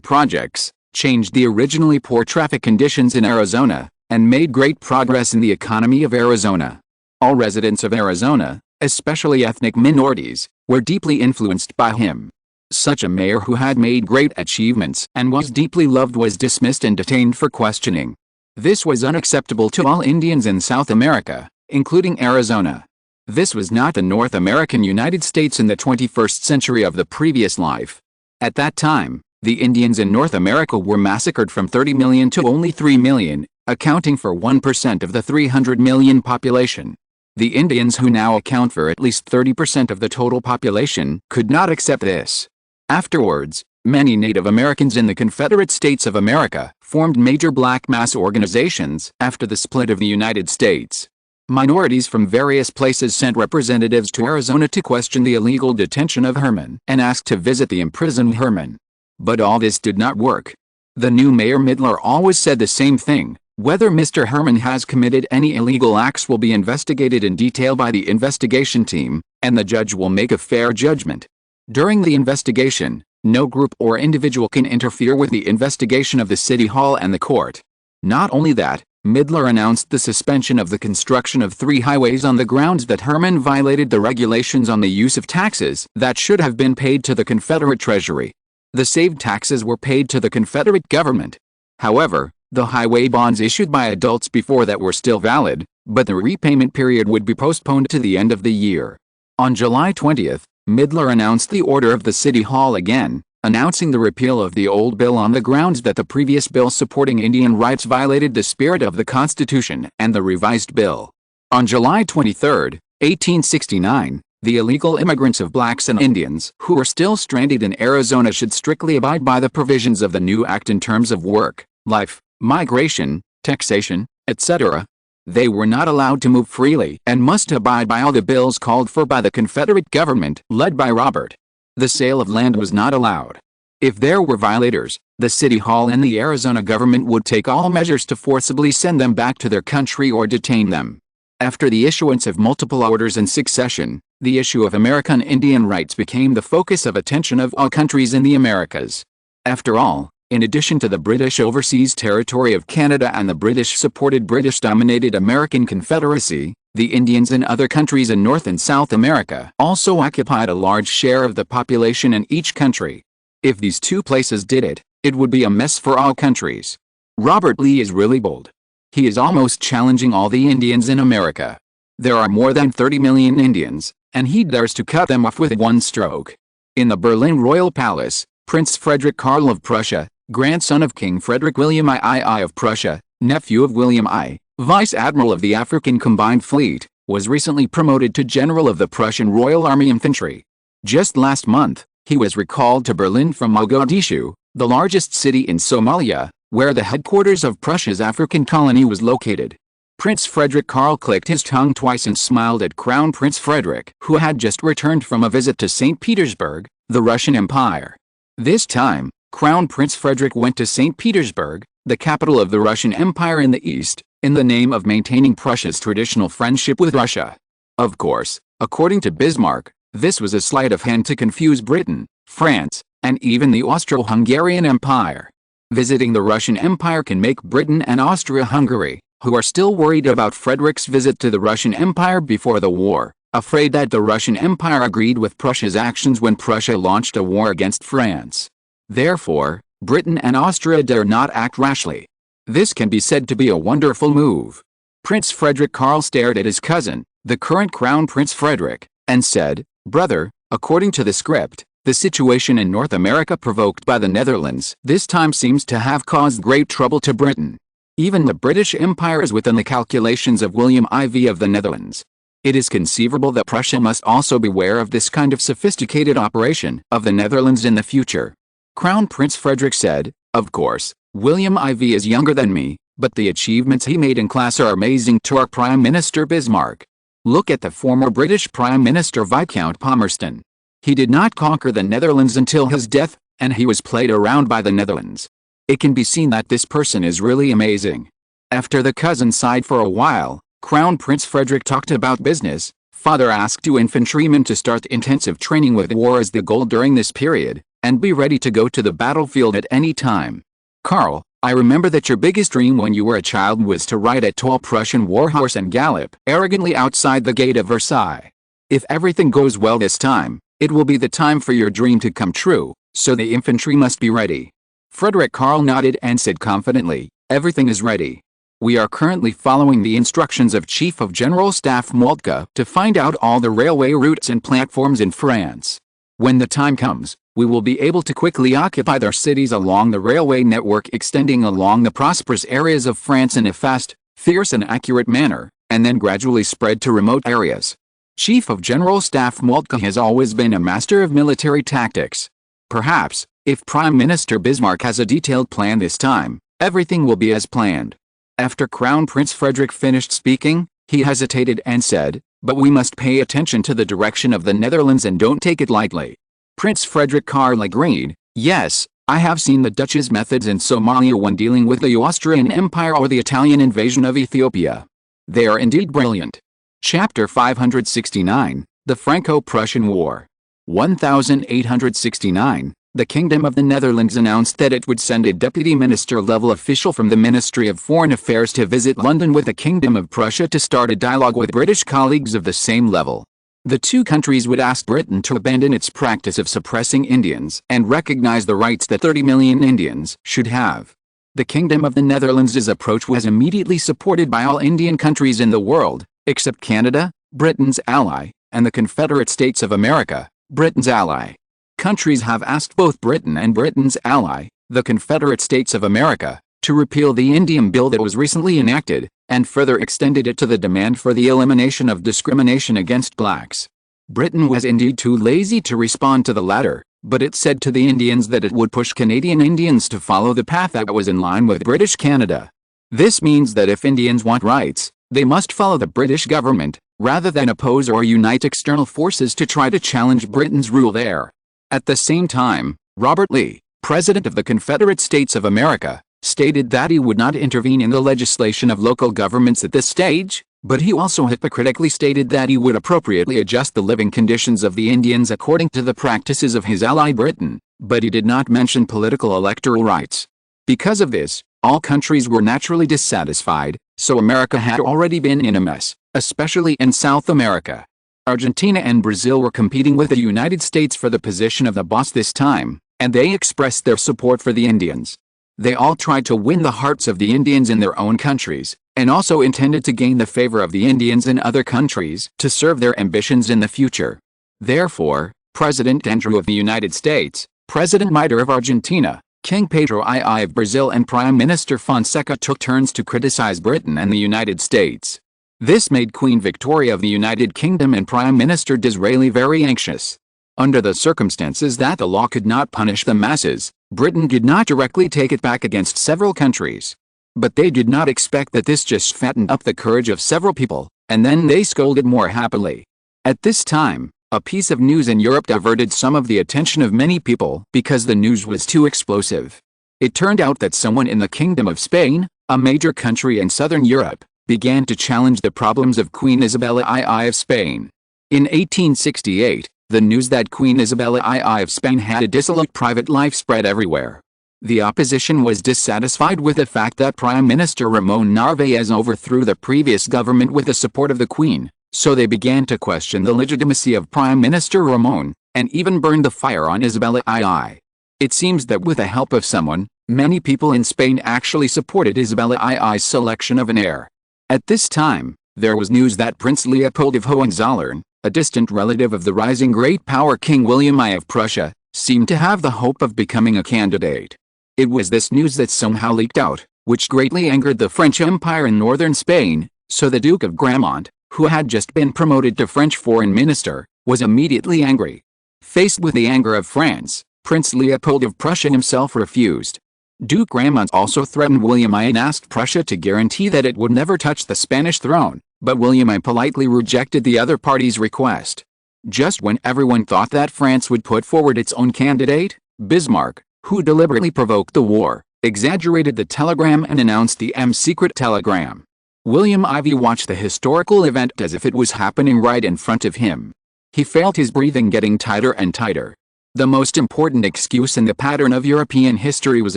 projects, changed the originally poor traffic conditions in Arizona, and made great progress in the economy of Arizona. All residents of Arizona, especially ethnic minorities, were deeply influenced by him. Such a mayor who had made great achievements and was deeply loved was dismissed and detained for questioning. This was unacceptable to all Indians in South America, including Arizona. This was not the North American United States in the 21st century of the previous life. At that time, the Indians in North America were massacred from 30 million to only 3 million, accounting for 1% of the 300 million population. The Indians who now account for at least 30% of the total population could not accept this. Afterwards, many Native Americans in the Confederate States of America formed major black mass organizations after the split of the United States. Minorities from various places sent representatives to Arizona to question the illegal detention of Herman and asked to visit the imprisoned Herman. But all this did not work. The new Mayor Midler always said the same thing: whether Mr. Herman has committed any illegal acts will be investigated in detail by the investigation team, and the judge will make a fair judgment. During the investigation, no group or individual can interfere with the investigation of the City Hall and the court. Not only that, Midler announced the suspension of the construction of 3 highways on the grounds that Herman violated the regulations on the use of taxes that should have been paid to the Confederate Treasury. The saved taxes were paid to the Confederate government. However, the highway bonds issued by adults before that were still valid, but the repayment period would be postponed to the end of the year. On July 20th, Midler announced the order of the City Hall again, announcing the repeal of the old bill on the grounds that the previous bill supporting Indian rights violated the spirit of the Constitution and the revised bill. On July 23, 1869, the illegal immigrants of blacks and Indians who were still stranded in Arizona should strictly abide by the provisions of the new act in terms of work, life, migration, taxation, etc. They were not allowed to move freely and must abide by all the bills called for by the Confederate government led by Robert. The sale of land was not allowed. If there were violators, the City Hall and the Arizona government would take all measures to forcibly send them back to their country or detain them. After the issuance of multiple orders in succession, the issue of American Indian rights became the focus of attention of all countries in the Americas. After all, in addition to the British overseas territory of Canada and the British-supported British-dominated American Confederacy, the Indians in other countries in North and South America also occupied a large share of the population in each country. If these two places did it, it would be a mess for all countries. Robert Lee is really bold. He is almost challenging all the Indians in America. There are more than 30 million Indians, and he dares to cut them off with one stroke. In the Berlin Royal Palace, Prince Frederick Karl of Prussia, grandson of King Frederick William I of Prussia, nephew of William I, Vice Admiral of the African Combined Fleet, was recently promoted to General of the Prussian Royal Army Infantry. Just last month, he was recalled to Berlin from Mogadishu, the largest city in Somalia, where the headquarters of Prussia's African colony was located. Prince Frederick Karl clicked his tongue twice and smiled at Crown Prince Frederick, who had just returned from a visit to St. Petersburg, the Russian Empire. This time, Crown Prince Frederick went to St. Petersburg, the capital of the Russian Empire in the east, in the name of maintaining Prussia's traditional friendship with Russia. Of course, according to Bismarck, this was a sleight of hand to confuse Britain, France, and even the Austro-Hungarian Empire. Visiting the Russian Empire can make Britain and Austria-Hungary, who are still worried about Frederick's visit to the Russian Empire before the war, afraid that the Russian Empire agreed with Prussia's actions when Prussia launched a war against France. Therefore, Britain and Austria dare not act rashly. This can be said to be a wonderful move. Prince Frederick Karl stared at his cousin, the current Crown Prince Frederick, and said, "Brother, according to the script, the situation in North America provoked by the Netherlands this time seems to have caused great trouble to Britain. Even the British Empire is within the calculations of William IV of the Netherlands. It is conceivable that Prussia must also beware of this kind of sophisticated operation of the Netherlands in the future." Crown Prince Frederick said, "Of course, William IV is younger than me, but the achievements he made in class are amazing to our Prime Minister Bismarck. Look at the former British Prime Minister Viscount Palmerston. He did not conquer the Netherlands until his death, and he was played around by the Netherlands. It can be seen that this person is really amazing." After the cousin sighed for a while, Crown Prince Frederick talked about business. "Father asked you infantrymen to start intensive training with war as the goal during this period, and be ready to go to the battlefield at any time. Karl, I remember that your biggest dream when you were a child was to ride a tall Prussian warhorse and gallop arrogantly outside the gate of Versailles. If everything goes well this time, it will be the time for your dream to come true, so the infantry must be ready." Frederick Karl nodded and said confidently, "Everything is ready. We are currently following the instructions of Chief of General Staff Moltke to find out all the railway routes and platforms in France. When the time comes, we will be able to quickly occupy their cities along the railway network extending along the prosperous areas of France in a fast, fierce and accurate manner, and then gradually spread to remote areas." Chief of General Staff Moltke has always been a master of military tactics. Perhaps, if Prime Minister Bismarck has a detailed plan this time, everything will be as planned. After Crown Prince Frederick finished speaking, he hesitated and said, "But we must pay attention to the direction of the Netherlands and don't take it lightly." Prince Frederick Karl agreed, "Yes, I have seen the Dutch's methods in Somalia when dealing with the Austrian Empire or the Italian invasion of Ethiopia. They are indeed brilliant." Chapter 569, The Franco-Prussian War. 1869, the Kingdom of the Netherlands announced that it would send a deputy minister-level official from the Ministry of Foreign Affairs to visit London with the Kingdom of Prussia to start a dialogue with British colleagues of the same level. The two countries would ask Britain to abandon its practice of suppressing Indians and recognize the rights that 30 million Indians should have. The Kingdom of the Netherlands' approach was immediately supported by all Indian countries in the world, except Canada, Britain's ally, and the Confederate States of America, Britain's ally. Countries have asked both Britain and Britain's ally, the Confederate States of America, to repeal the Indian Bill that was recently enacted, and further extended it to the demand for the elimination of discrimination against blacks. Britain was indeed too lazy to respond to the latter, but it said to the Indians that it would push Canadian Indians to follow the path that was in line with British Canada. This means that if Indians want rights, they must follow the British government, rather than oppose or unite external forces to try to challenge Britain's rule there. At the same time, Robert Lee, President of the Confederate States of America, stated that he would not intervene in the legislation of local governments at this stage, but he also hypocritically stated that he would appropriately adjust the living conditions of the Indians according to the practices of his ally Britain, but he did not mention political electoral rights. Because of this, all countries were naturally dissatisfied, so America had already been in a mess, especially in South America. Argentina and Brazil were competing with the United States for the position of the boss this time, and they expressed their support for the Indians. They all tried to win the hearts of the Indians in their own countries, and also intended to gain the favor of the Indians in other countries to serve their ambitions in the future. Therefore, President Andrew of the United States, President Mitre of Argentina, King Pedro II of Brazil and Prime Minister Fonseca took turns to criticize Britain and the United States. This made Queen Victoria of the United Kingdom and Prime Minister Disraeli very anxious. Under the circumstances that the law could not punish the masses, Britain did not directly take it back against several countries. But they did not expect that this just fattened up the courage of several people, and then they scolded more happily. At this time, A piece of news in Europe diverted some of the attention of many people because the news was too explosive. It turned out that someone in the Kingdom of Spain, a major country in southern Europe, began to challenge the problems of Queen Isabella II of Spain. In 1868, the news that Queen Isabella II of Spain had a dissolute private life spread everywhere. The opposition was dissatisfied with the fact that Prime Minister Ramon Narvaez overthrew the previous government with the support of the Queen, so they began to question the legitimacy of Prime Minister Ramon, and even burned the fire on Isabella II. It seems that with the help of someone, many people in Spain actually supported Isabella II's selection of an heir. At this time, there was news that Prince Leopold of Hohenzollern, a distant relative of the rising great power King William I of Prussia, seemed to have the hope of becoming a candidate. It was this news that somehow leaked out, which greatly angered the French Empire in northern Spain, so the Duke of Gramont, who had just been promoted to French foreign minister, was immediately angry. Faced with the anger of France, Prince Leopold of Prussia himself refused. Duke Gramont also threatened William I and asked Prussia to guarantee that it would never touch the Spanish throne, but William I politely rejected the other party's request. Just when everyone thought that France would put forward its own candidate, Bismarck, who deliberately provoked the war, exaggerated the telegram and announced the secret telegram. William IV watched the historical event as if it was happening right in front of him. He felt his breathing getting tighter and tighter. The most important excuse in the pattern of European history was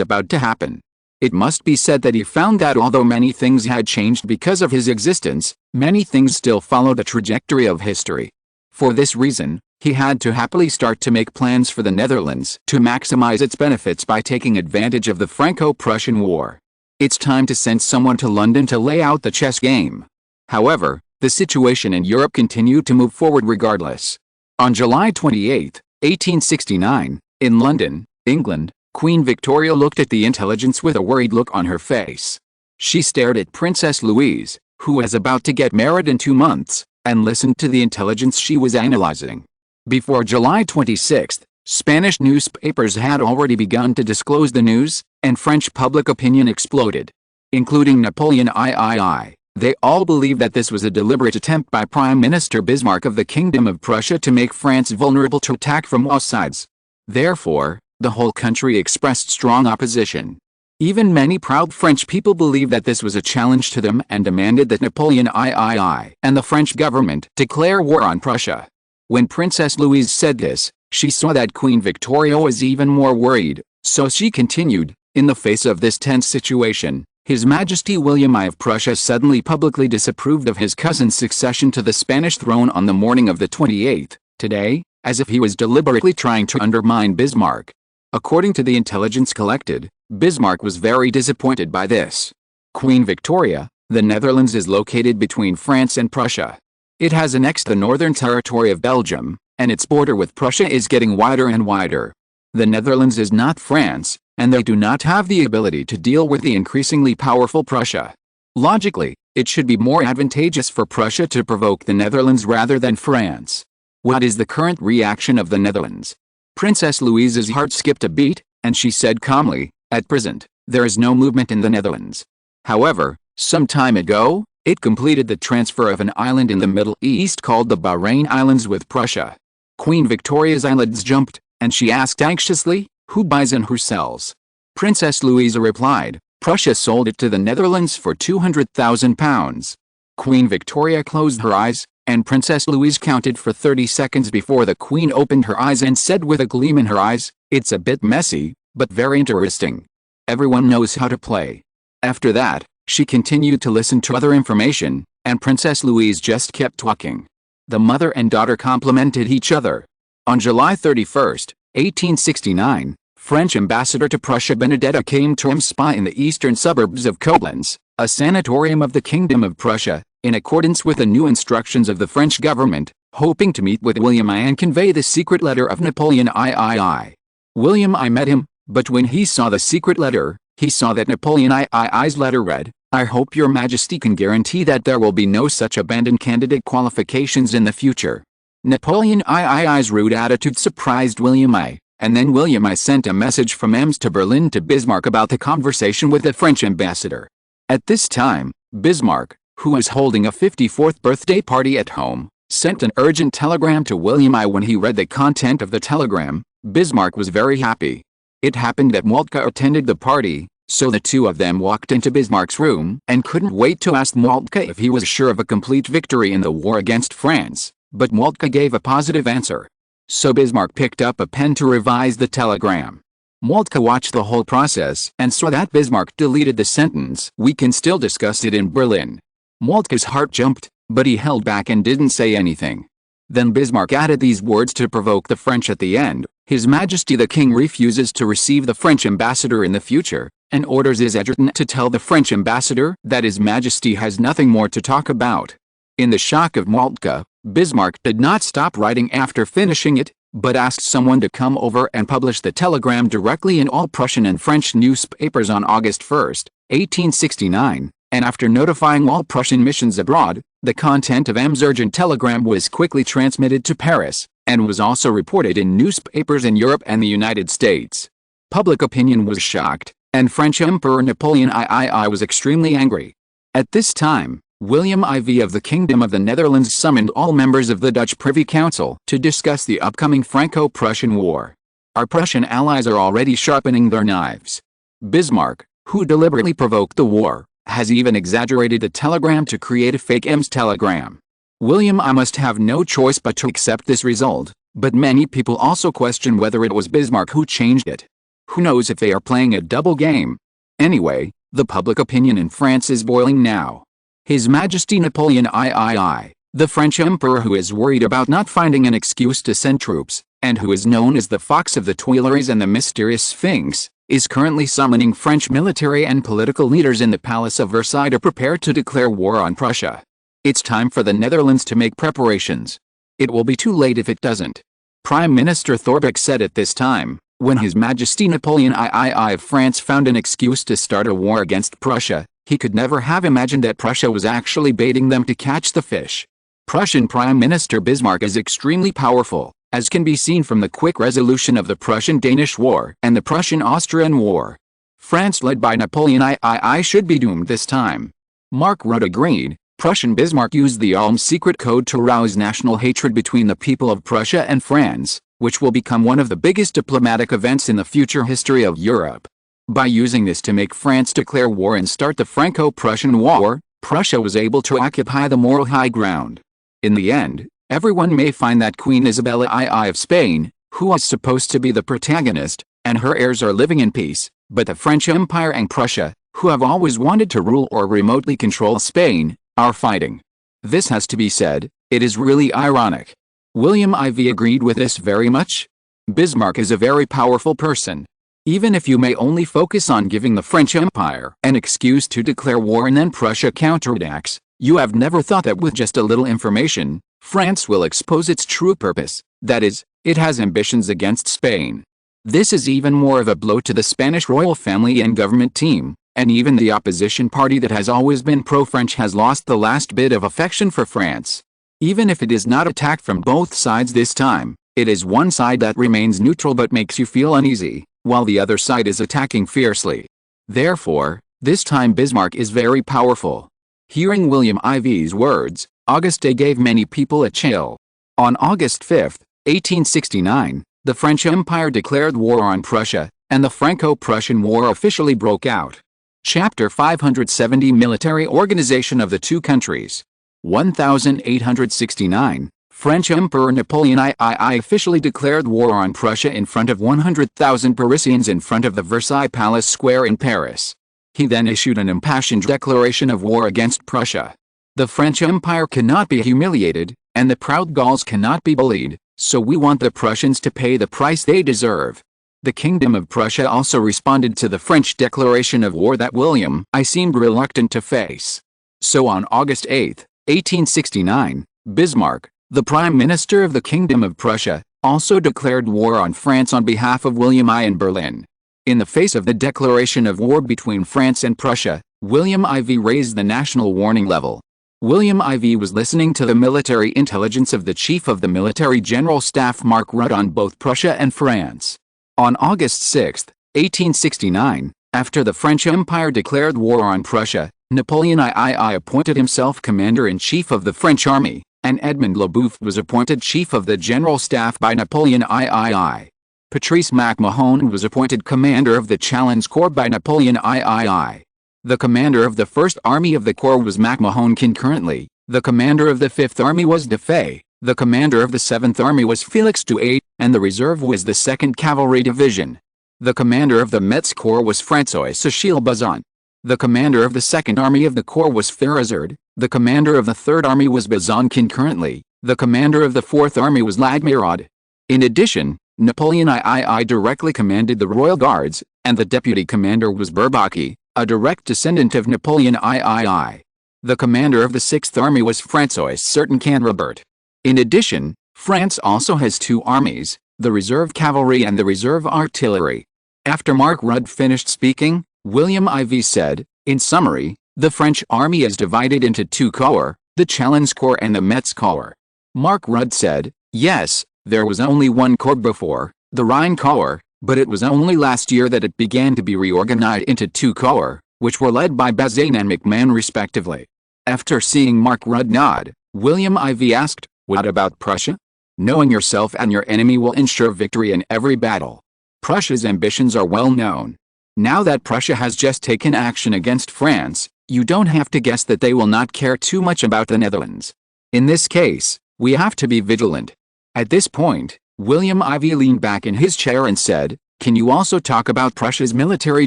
about to happen. It must be said that he found that although many things had changed because of his existence, many things still followed the trajectory of history. For this reason, he had to happily start to make plans for the Netherlands to maximize its benefits by taking advantage of the Franco-Prussian War. It's time to send someone to London to lay out the chess game. However, the situation in Europe continued to move forward regardless. On July 28, 1869, in London, England, Queen Victoria looked at the intelligence with a worried look on her face. She stared at Princess Louise, who was about to get married in 2 months, and listened to the intelligence she was analyzing. Before July 26, Spanish newspapers had already begun to disclose the news, and French public opinion exploded. Including Napoleon III, they all believed that this was a deliberate attempt by Prime Minister Bismarck of the Kingdom of Prussia to make France vulnerable to attack from all sides. Therefore, the whole country expressed strong opposition. Even many proud French people believed that this was a challenge to them and demanded that Napoleon III and the French government declare war on Prussia. When Princess Louise said this, she saw that Queen Victoria was even more worried, so she continued, "In the face of this tense situation, His Majesty William I of Prussia suddenly publicly disapproved of his cousin's succession to the Spanish throne on the morning of the 28th, today, as if he was deliberately trying to undermine Bismarck." According to the intelligence collected, Bismarck was very disappointed by this. Queen Victoria, the Netherlands is located between France and Prussia. It has annexed the northern territory of Belgium, and its border with Prussia is getting wider and wider. The Netherlands is not France, and they do not have the ability to deal with the increasingly powerful Prussia. Logically, it should be more advantageous for Prussia to provoke the Netherlands rather than France. What is the current reaction of the Netherlands? Princess Louise's heart skipped a beat, and she said calmly, "At present, there is no movement in the Netherlands." However, some time ago, it completed the transfer of an island in the Middle East called the Bahrain Islands with Prussia. Queen Victoria's eyelids jumped, and she asked anxiously, "Who buys and who sells?" Princess Louise replied, "Prussia sold it to the Netherlands for £200,000. Queen Victoria closed her eyes, and Princess Louise counted for 30 seconds before the Queen opened her eyes and said with a gleam in her eyes, "It's a bit messy, but very interesting. Everyone knows how to play." After that, she continued to listen to other information, and Princess Louise just kept talking. The mother and daughter complimented each other. On July 31, 1869, French ambassador to Prussia Benedetta came to him spa in the eastern suburbs of Koblenz, a sanatorium of the Kingdom of Prussia, in accordance with the new instructions of the French government, hoping to meet with William I and convey the secret letter of Napoleon III. William I met him, but when he saw the secret letter, he saw that Napoleon II's letter read, "I hope your Majesty can guarantee that there will be no such abandoned candidate qualifications in the future." Napoleon II's rude attitude surprised William I, and then William I sent a message from Ems to Berlin to Bismarck about the conversation with the French ambassador. At this time, Bismarck, who was holding a 54th birthday party at home, sent an urgent telegram to William I. When he read the content of the telegram, Bismarck was very happy. It happened that Moltke attended the party, so the two of them walked into Bismarck's room and couldn't wait to ask Moltke if he was sure of a complete victory in the war against France, but Moltke gave a positive answer. So Bismarck picked up a pen to revise the telegram. Moltke watched the whole process and saw that Bismarck deleted the sentence, "We can still discuss it in Berlin." Moltke's heart jumped, but he held back and didn't say anything. Then Bismarck added these words to provoke the French at the end: "His Majesty the King refuses to receive the French ambassador in the future, and orders his adjutant to tell the French ambassador that His Majesty has nothing more to talk about." In the shock of Moltke, Bismarck did not stop writing after finishing it, but asked someone to come over and publish the telegram directly in all Prussian and French newspapers on August 1, 1869, and after notifying all Prussian missions abroad, the content of M's urgent telegram was quickly transmitted to Paris, and was also reported in newspapers in Europe and the United States. Public opinion was shocked, and French Emperor Napoleon III was extremely angry. At this time, William IV of the Kingdom of the Netherlands summoned all members of the Dutch Privy Council to discuss the upcoming Franco-Prussian War. Our Prussian allies are already sharpening their knives. Bismarck, who deliberately provoked the war, has even exaggerated the telegram to create a fake M's telegram. William I must have no choice but to accept this result, but many people also question whether it was Bismarck who changed it. Who knows if they are playing a double game? Anyway, the public opinion in France is boiling now. His Majesty Napoleon III, the French Emperor who is worried about not finding an excuse to send troops, and who is known as the Fox of the Tuileries and the Mysterious Sphinx, is currently summoning French military and political leaders in the Palace of Versailles to prepare to declare war on Prussia. It's time for the Netherlands to make preparations. It will be too late if it doesn't. Prime Minister Thorbecke said at this time, when His Majesty Napoleon III of France found an excuse to start a war against Prussia, he could never have imagined that Prussia was actually baiting them to catch the fish. Prussian Prime Minister Bismarck is extremely powerful, as can be seen from the quick resolution of the Prussian-Danish War and the Prussian-Austrian War. France led by Napoleon III should be doomed this time. Mark Rutte agreed. Prussian Bismarck used the Ulm secret code to rouse national hatred between the people of Prussia and France, which will become one of the biggest diplomatic events in the future history of Europe. By using this to make France declare war and start the Franco-Prussian War, Prussia was able to occupy the moral high ground. In the end, everyone may find that Queen Isabella II of Spain, who was supposed to be the protagonist, and her heirs are living in peace, but the French Empire and Prussia, who have always wanted to rule or remotely control Spain, are fighting. This has to be said, it is really ironic. William IV agreed with this very much. Bismarck is a very powerful person. Even if you may only focus on giving the French Empire an excuse to declare war and then Prussia counterattacks, you have never thought that with just a little information, France will expose its true purpose, that is, it has ambitions against Spain. This is even more of a blow to the Spanish royal family and government team, and even the opposition party that has always been pro-French has lost the last bit of affection for France. Even if it is not attacked from both sides this time, it is one side that remains neutral but makes you feel uneasy, while the other side is attacking fiercely. Therefore, this time Bismarck is very powerful. Hearing William IV's words, Auguste gave many people a chill. On August 5, 1869, the French Empire declared war on Prussia, and the Franco-Prussian War officially broke out. Chapter 570 Military Organization of the Two Countries. 1869, French Emperor Napoleon III officially declared war on Prussia in front of 100,000 Parisians in front of the Versailles Palace Square in Paris. He then issued an impassioned declaration of war against Prussia. The French Empire cannot be humiliated, and the proud Gauls cannot be bullied, so we want the Prussians to pay the price they deserve. The Kingdom of Prussia also responded to the French declaration of war that William I seemed reluctant to face. So on August 8, 1869, Bismarck, the Prime Minister of the Kingdom of Prussia, also declared war on France on behalf of William I in Berlin. In the face of the declaration of war between France and Prussia, William IV raised the national warning level. William IV was listening to the military intelligence of the Chief of the Military General Staff Mark Rutte on both Prussia and France. On August 6, 1869, after the French Empire declared war on Prussia, Napoleon III appointed himself commander-in-chief of the French army, and Edmond Leboeuf was appointed Chief of the General Staff by Napoleon III. Patrice MacMahon was appointed Commander of the Challenge Corps by Napoleon III. The commander of the First Army of the Corps was MacMahon concurrently. The commander of the Fifth Army was defies. The commander of the Seventh Army was Félix Douay, and the reserve was the 2nd Cavalry Division. The commander of the Metz Corps was François-Achille Bazin. The commander of the Second Army of the Corps was Férizard. The commander of the Third Army was Bazin concurrently. The commander of the Fourth Army was Ladmiraud. In addition, Napoleon III directly commanded the Royal Guards, and the deputy commander was Bourbaki, a direct descendant of Napoleon III. The commander of the Sixth Army was François Canrobert. In addition, France also has 2 armies, the Reserve Cavalry and the Reserve Artillery. After Mark Rudd finished speaking, William IV said, "In summary, the French army is divided into 2 corps, the Challenge Corps and the Metz Corps." Mark Rudd said, "Yes, there was only one corps before, the Rhine Corps, but it was only last year that it began to be reorganized into 2 corps, which were led by Bazin and McMahon respectively." After seeing Mark Rudd nod, William IV asked, "What about Prussia? Knowing yourself and your enemy will ensure victory in every battle. Prussia's ambitions are well known. Now that Prussia has just taken action against France, you don't have to guess that they will not care too much about the Netherlands. In this case, we have to be vigilant." At this point, William IV leaned back in his chair and said, "Can you also talk about Prussia's military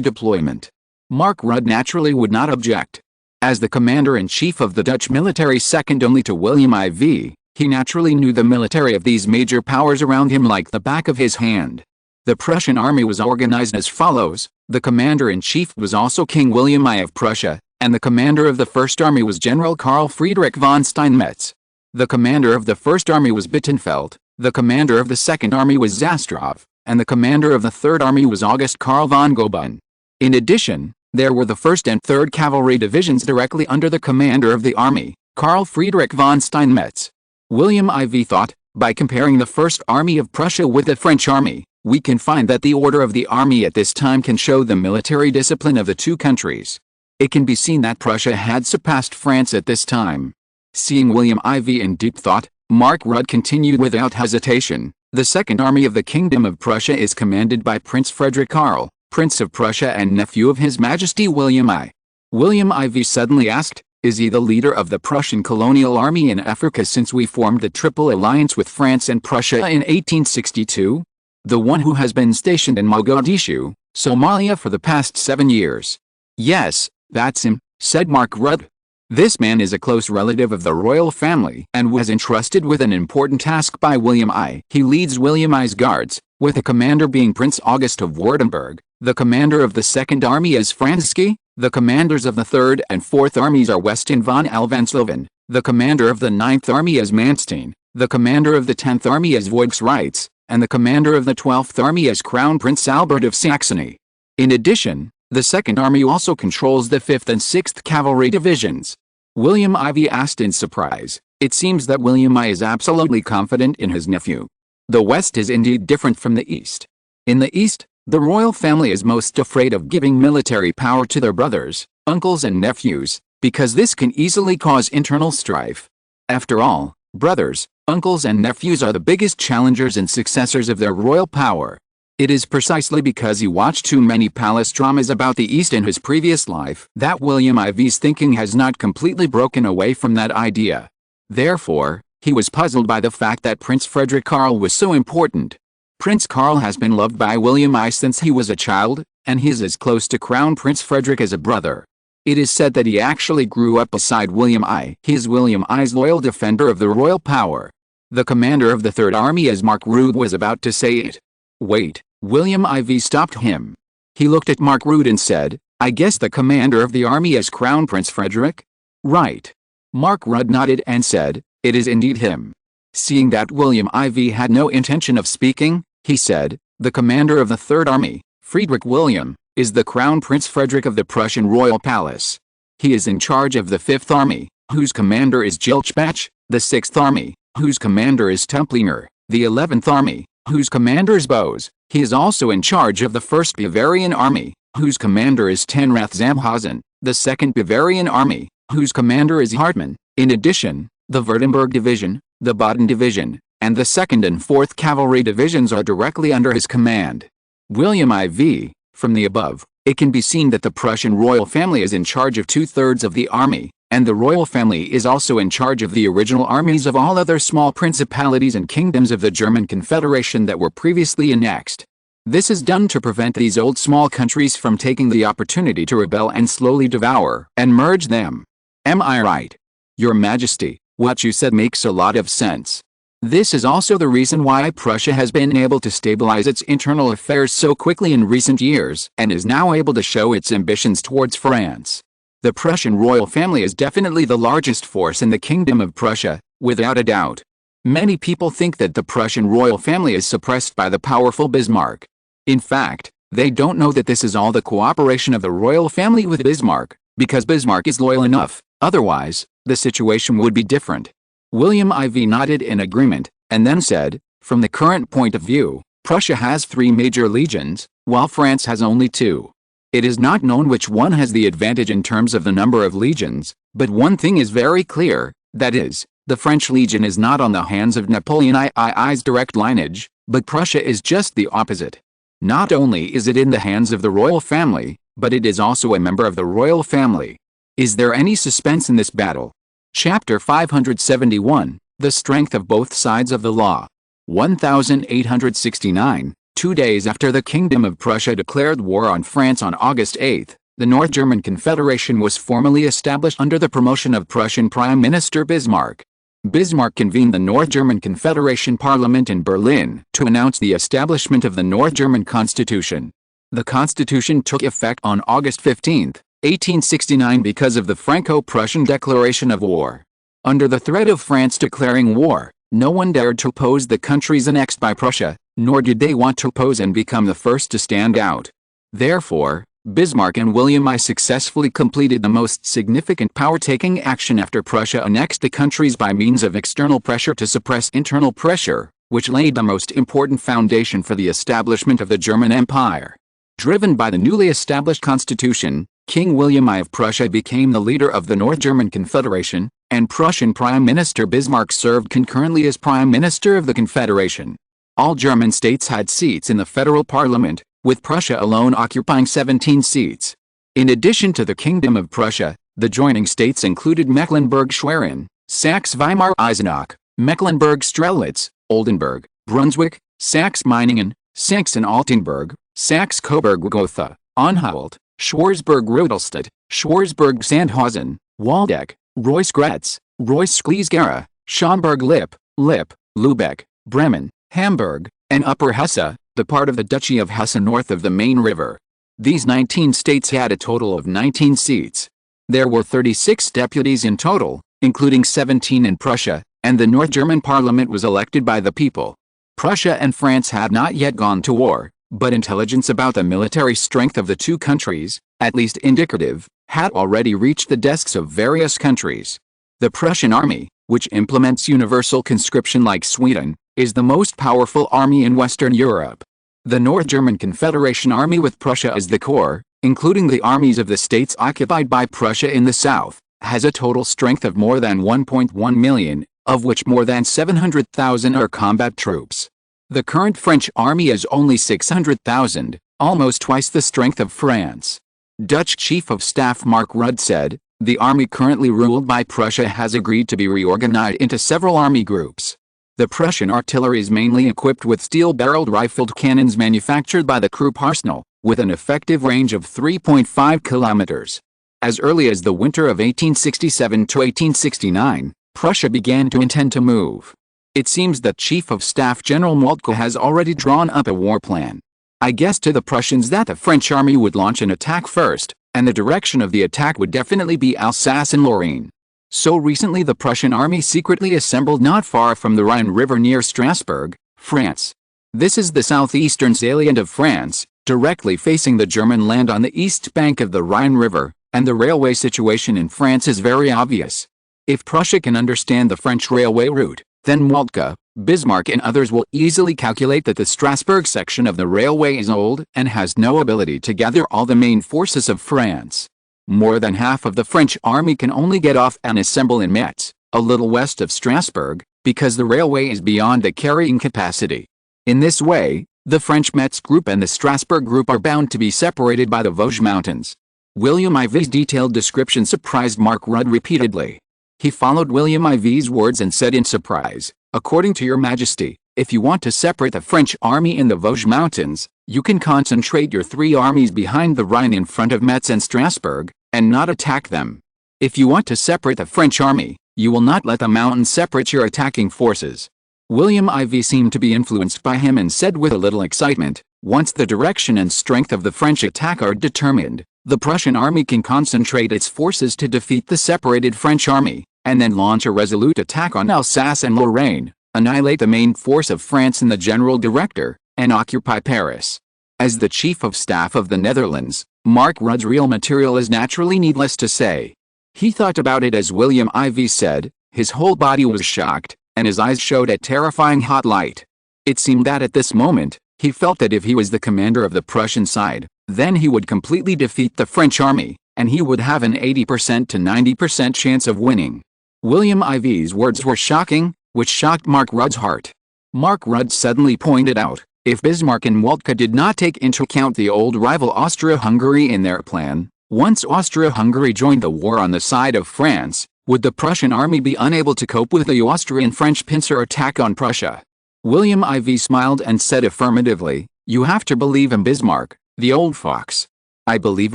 deployment?" Mark Rudd naturally would not object. As the commander-in-chief of the Dutch military second only to William IV, he naturally knew the military of these major powers around him like the back of his hand. The Prussian army was organized as follows: the commander-in-chief was also King William I of Prussia, and the commander of the First Army was General Karl Friedrich von Steinmetz. The commander of the First Army was Bittenfeld, the commander of the Second Army was Zastrov, and the commander of the Third Army was August Karl von Goeben. In addition, there were the 1st and 3rd Cavalry Divisions directly under the commander of the army, Karl Friedrich von Steinmetz. William IV thought, by comparing the First Army of Prussia with the French army, we can find that the order of the army at this time can show the military discipline of the 2 countries. It can be seen that Prussia had surpassed France at this time. Seeing William IV in deep thought, Mark Rudd continued without hesitation, "The Second Army of the Kingdom of Prussia is commanded by Prince Frederick Karl, Prince of Prussia and nephew of His Majesty William I." William IV suddenly asked, "Is he the leader of the Prussian colonial army in Africa since we formed the Triple Alliance with France and Prussia in 1862? The one who has been stationed in Mogadishu, Somalia for the past 7 years?" "Yes, that's him," said Mark Rudd. "This man is a close relative of the royal family and was entrusted with an important task by William I. He leads William I's guards, with the commander being Prince August of Württemberg. The commander of the Second Army is Franski. The commanders of the Third and Fourth Armies are Weston von Alvensleben. The commander of the Ninth Army is Manstein. The commander of the 10th Army is Voigts-Reitz, and the commander of the 12th Army is Crown Prince Albert of Saxony. In addition, the Second Army also controls the 5th and 6th Cavalry Divisions." William IV asked in surprise. It seems that William I is absolutely confident in his nephew. The West is indeed different from the East. In the East, the royal family is most afraid of giving military power to their brothers, uncles and nephews, because this can easily cause internal strife. After all, brothers, uncles and nephews are the biggest challengers and successors of their royal power. It is precisely because he watched too many palace dramas about the East in his previous life that William IV's thinking has not completely broken away from that idea. Therefore, he was puzzled by the fact that Prince Frederick Karl was so important. Prince Karl has been loved by William I since he was a child, and he is as close to Crown Prince Frederick as a brother. It is said that he actually grew up beside William I. He is William I's loyal defender of the royal power. The commander of the Third Army, as Mark Rudd was about to say it. Wait, William IV stopped him. He looked at Mark Rudd and said, "I guess the commander of the army is Crown Prince Frederick?" "Right." Mark Rudd nodded and said, "It is indeed him." Seeing that William IV had no intention of speaking, he said, "The commander of the Third Army, Friedrich William, is the Crown Prince Frederick of the Prussian Royal Palace. He is in charge of the Fifth Army, whose commander is Gilchbach, the Sixth Army, whose commander is Templinger, the 11th Army, whose commander is Bose. He is also in charge of the 1st Bavarian Army, whose commander is Tenrath Zamhausen, the 2nd Bavarian Army, whose commander is Hartmann. In addition, The Württemberg Division, the Baden Division, and the 2nd and 4th Cavalry Divisions are directly under his command. William IV. From the above, it can be seen that the Prussian royal family is in charge of 2/3 of the army, and the royal family is also in charge of the original armies of all other small principalities and kingdoms of the German Confederation that were previously annexed. This is done to prevent these old small countries from taking the opportunity to rebel and slowly devour and merge them. Am I right? Your Majesty, what you said makes a lot of sense. This is also the reason why Prussia has been able to stabilize its internal affairs so quickly in recent years and is now able to show its ambitions towards France. The Prussian royal family is definitely the largest force in the Kingdom of Prussia, without a doubt. Many people think that the Prussian royal family is suppressed by the powerful Bismarck. In fact, they don't know that this is all the cooperation of the royal family with Bismarck, because Bismarck is loyal enough, otherwise, the situation would be different. William IV nodded in agreement, and then said, from the current point of view, Prussia has 3 major legions, while France has only 2. It is not known which one has the advantage in terms of the number of legions, but one thing is very clear, that is, the French legion is not on the hands of Napoleon II's direct lineage, but Prussia is just the opposite. Not only is it in the hands of the royal family, but it is also a member of the royal family. Is there any suspense in this battle? Chapter 571, The Strength of Both Sides of the Law. 1869, 2 days after the Kingdom of Prussia declared war on France on August 8, the North German Confederation was formally established under the promotion of Prussian Prime Minister Bismarck. Bismarck convened the North German Confederation Parliament in Berlin to announce the establishment of the North German Constitution. The Constitution took effect on August 15, 1869 because of the Franco-Prussian declaration of war. Under the threat of France declaring war, no one dared to oppose the countries annexed by Prussia, nor did they want to oppose and become the first to stand out. Therefore, Bismarck and William I successfully completed the most significant power-taking action after Prussia annexed the countries by means of external pressure to suppress internal pressure, which laid the most important foundation for the establishment of the German Empire. Driven by the newly established constitution, King William I of Prussia became the leader of the North German Confederation, and Prussian Prime Minister Bismarck served concurrently as Prime Minister of the Confederation. All German states had seats in the federal parliament, with Prussia alone occupying 17 seats. In addition to the Kingdom of Prussia, the joining states included Mecklenburg-Schwerin, Saxe-Weimar-Eisenach, Mecklenburg-Strelitz, Oldenburg, Brunswick, Saxe-Meiningen, Saxe-Altenburg, Saxe-Coburg-Gotha, Anhalt, Schwarzburg-Rudolstadt, Schwarzburg-Sandhausen, Waldeck, Reuss-Gratz, Reuss-Schleswig, Schaumburg-Lippe, Lippe, Lübeck, Bremen, Hamburg, and Upper Hesse, the part of the Duchy of Hesse north of the Main River. These 19 states had a total of 19 seats. There were 36 deputies in total, including 17 in Prussia, and the North German parliament was elected by the people. Prussia and France had not yet gone to war, but intelligence about the military strength of the two countries, at least indicative, had already reached the desks of various countries. The Prussian army, which implements universal conscription like Sweden, is the most powerful army in Western Europe. The North German Confederation Army with Prussia as the core, including the armies of the states occupied by Prussia in the south, has a total strength of more than 1.1 million, of which more than 700,000 are combat troops. The current French army is only 600,000, almost twice the strength of France. Dutch Chief of Staff Mark Rudd said, "The army currently ruled by Prussia has agreed to be reorganized into several army groups. The Prussian artillery is mainly equipped with steel-barreled rifled cannons manufactured by the Krupp Arsenal, with an effective range of 3.5 kilometers. As early as the winter of 1867 to 1869, Prussia began to intend to move. It seems that Chief of Staff General Moltke has already drawn up a war plan. I guessed to the Prussians that the French army would launch an attack first, and the direction of the attack would definitely be Alsace and Lorraine. So recently the Prussian army secretly assembled not far from the Rhine River near Strasbourg, France. This is the southeastern salient of France, directly facing the German land on the east bank of the Rhine River, and the railway situation in France is very obvious. If Prussia can understand the French railway route, then Moltke, Bismarck and others will easily calculate that the Strasbourg section of the railway is old and has no ability to gather all the main forces of France. More than half of the French army can only get off and assemble in Metz, a little west of Strasbourg, because the railway is beyond the carrying capacity. In this way, the French Metz group and the Strasbourg group are bound to be separated by the Vosges Mountains. William Iv's detailed description surprised Mark Rudd repeatedly. He followed William Iv's words and said in surprise, "According to your Majesty, if you want to separate the French army in the Vosges Mountains, you can concentrate your 3 armies behind the Rhine in front of Metz and Strasbourg, and not attack them. If you want to separate the French army, you will not let the mountains separate your attacking forces." William Iv seemed to be influenced by him and said with a little excitement, "Once the direction and strength of the French attack are determined, the Prussian army can concentrate its forces to defeat the separated French army, and then launch a resolute attack on Alsace and Lorraine, annihilate the main force of France in the General Director, and occupy Paris." As the Chief of Staff of the Netherlands, Mark Rudd's real material is naturally needless to say. He thought about it as William Iv said, his whole body was shocked, and his eyes showed a terrifying hot light. It seemed that at this moment, he felt that if he was the commander of the Prussian side, then he would completely defeat the French army, and he would have an 80% to 90% chance of winning. William Iv's words were shocking, which shocked Mark Rudd's heart. Mark Rudd suddenly pointed out, if Bismarck and Moltke did not take into account the old rival Austria-Hungary in their plan, once Austria-Hungary joined the war on the side of France, would the Prussian army be unable to cope with the Austrian-French pincer attack on Prussia? William Iv smiled and said affirmatively, "You have to believe in Bismarck, the old fox. I believe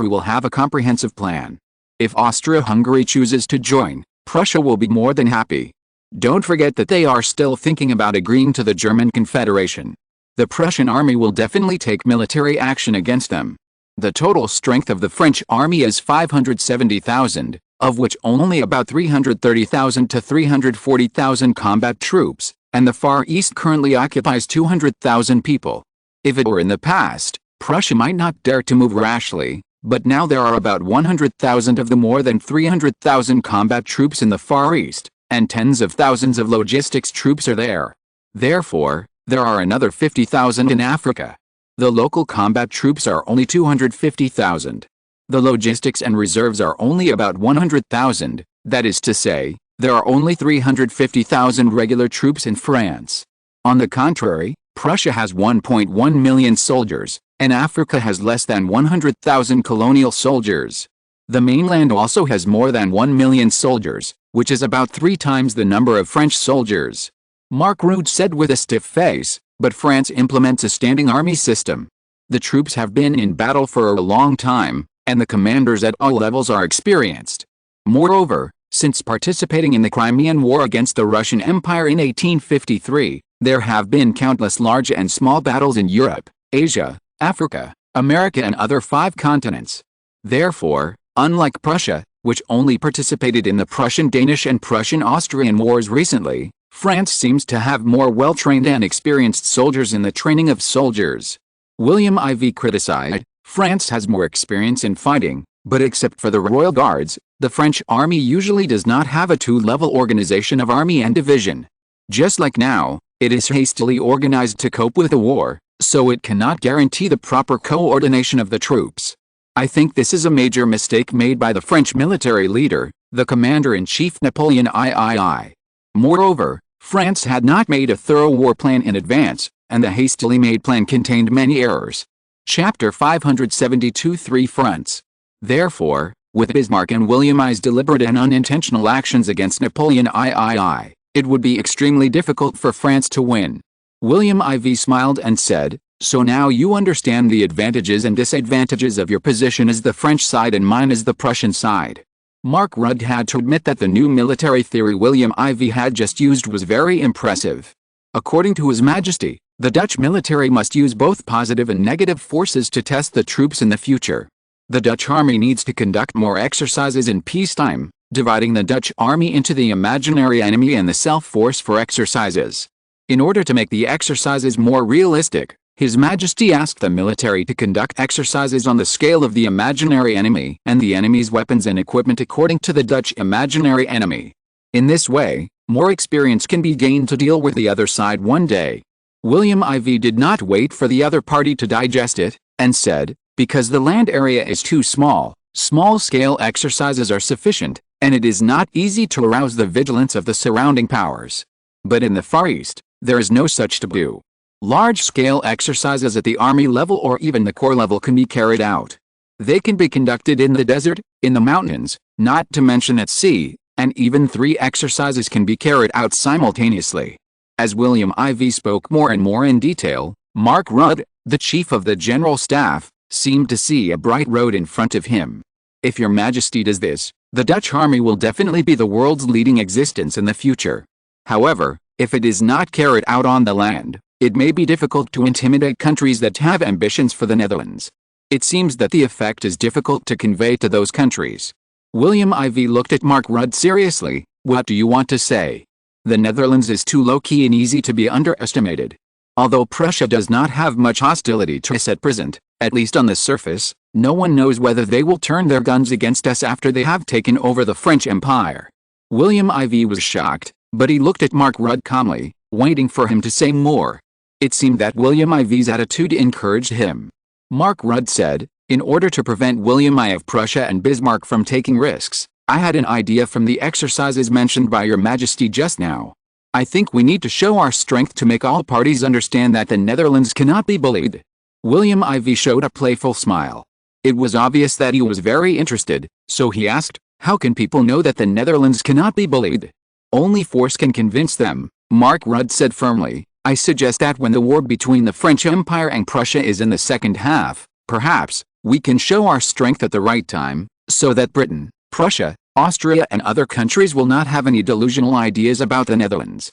we will have a comprehensive plan. If Austria-Hungary chooses to join, Prussia will be more than happy. Don't forget that they are still thinking about agreeing to the German Confederation. The Prussian army will definitely take military action against them. The total strength of the French army is 570,000, of which only about 330,000 to 340,000 combat troops, and the Far East currently occupies 200,000 people. If it were in the past, Prussia might not dare to move rashly, but now there are about 100,000 of the more than 300,000 combat troops in the Far East, and tens of thousands of logistics troops are there. Therefore, there are another 50,000 in Africa. The local combat troops are only 250,000. The logistics and reserves are only about 100,000, that is to say, there are only 350,000 regular troops in France. On the contrary, Prussia has 1.1 million soldiers, and Africa has less than 100,000 colonial soldiers. The mainland also has more than 1 million soldiers, which is about 3 times the number of French soldiers. Mark Rudd said with a stiff face, "But France implements a standing army system. The troops have been in battle for a long time, and the commanders at all levels are experienced. Moreover, since participating in the Crimean War against the Russian Empire in 1853, there have been countless large and small battles in Europe, Asia, Africa, America and other 5 continents. Therefore, unlike Prussia, which only participated in the Prussian-Danish and Prussian-Austrian wars recently, France seems to have more well-trained and experienced soldiers in the training of soldiers." William Iv criticized, "France has more experience in fighting, but except for the Royal Guards, the French army usually does not have a 2-level organization of army and division. Just like now, it is hastily organized to cope with the war, so it cannot guarantee the proper coordination of the troops. I think this is a major mistake made by the French military leader, the Commander-in-Chief Napoleon III. Moreover, France had not made a thorough war plan in advance, and the hastily made plan contained many errors." Chapter 572 3 Fronts. Therefore, with Bismarck and William I's deliberate and unintentional actions against Napoleon III, it would be extremely difficult for France to win. William Iv smiled and said, "So now you understand the advantages and disadvantages of your position as the French side and mine as the Prussian side." Mark Rudd had to admit that the new military theory William Iv had just used was very impressive. According to His Majesty, the Dutch military must use both positive and negative forces to test the troops in the future. The Dutch army needs to conduct more exercises in peacetime, dividing the Dutch army into the imaginary enemy and the self-force for exercises. In order to make the exercises more realistic, His Majesty asked the military to conduct exercises on the scale of the imaginary enemy and the enemy's weapons and equipment according to the Dutch imaginary enemy. In this way, more experience can be gained to deal with the other side one day. William Iv did not wait for the other party to digest it, and said, "Because the land area is too small, small-scale exercises are sufficient, and it is not easy to arouse the vigilance of the surrounding powers. But in the Far East, there is no such taboo. Large-scale exercises at the army level or even the corps level can be carried out. They can be conducted in the desert, in the mountains, not to mention at sea, and even 3 exercises can be carried out simultaneously. As William IV spoke more and more in detail, Mark Rudd, the chief of the General Staff, seemed to see a bright road in front of him. If your Majesty does this, the Dutch army will definitely be the world's leading existence in the future. However, if it is not carried out on the land, it may be difficult to intimidate countries that have ambitions for the Netherlands. It seems that the effect is difficult to convey to those countries. William IV looked at Mark Rudd seriously. What do you want to say? The Netherlands is too low-key and easy to be underestimated. Although Prussia does not have much hostility to us at present, at least on the surface, no one knows whether they will turn their guns against us after they have taken over the French Empire. William IV was shocked, but he looked at Mark Rudd calmly, waiting for him to say more. It seemed that William IV's attitude encouraged him. Mark Rudd said, "In order to prevent William I of Prussia and Bismarck from taking risks, I had an idea from the exercises mentioned by your Majesty just now. I think we need to show our strength to make all parties understand that the Netherlands cannot be bullied." William IV showed a playful smile. It was obvious that he was very interested, so he asked, "How can people know that the Netherlands cannot be bullied?" "Only force can convince them," Mark Rudd said firmly. "I suggest that when the war between the French Empire and Prussia is in the second half, perhaps, we can show our strength at the right time, so that Britain, Prussia, Austria and other countries will not have any delusional ideas about the Netherlands."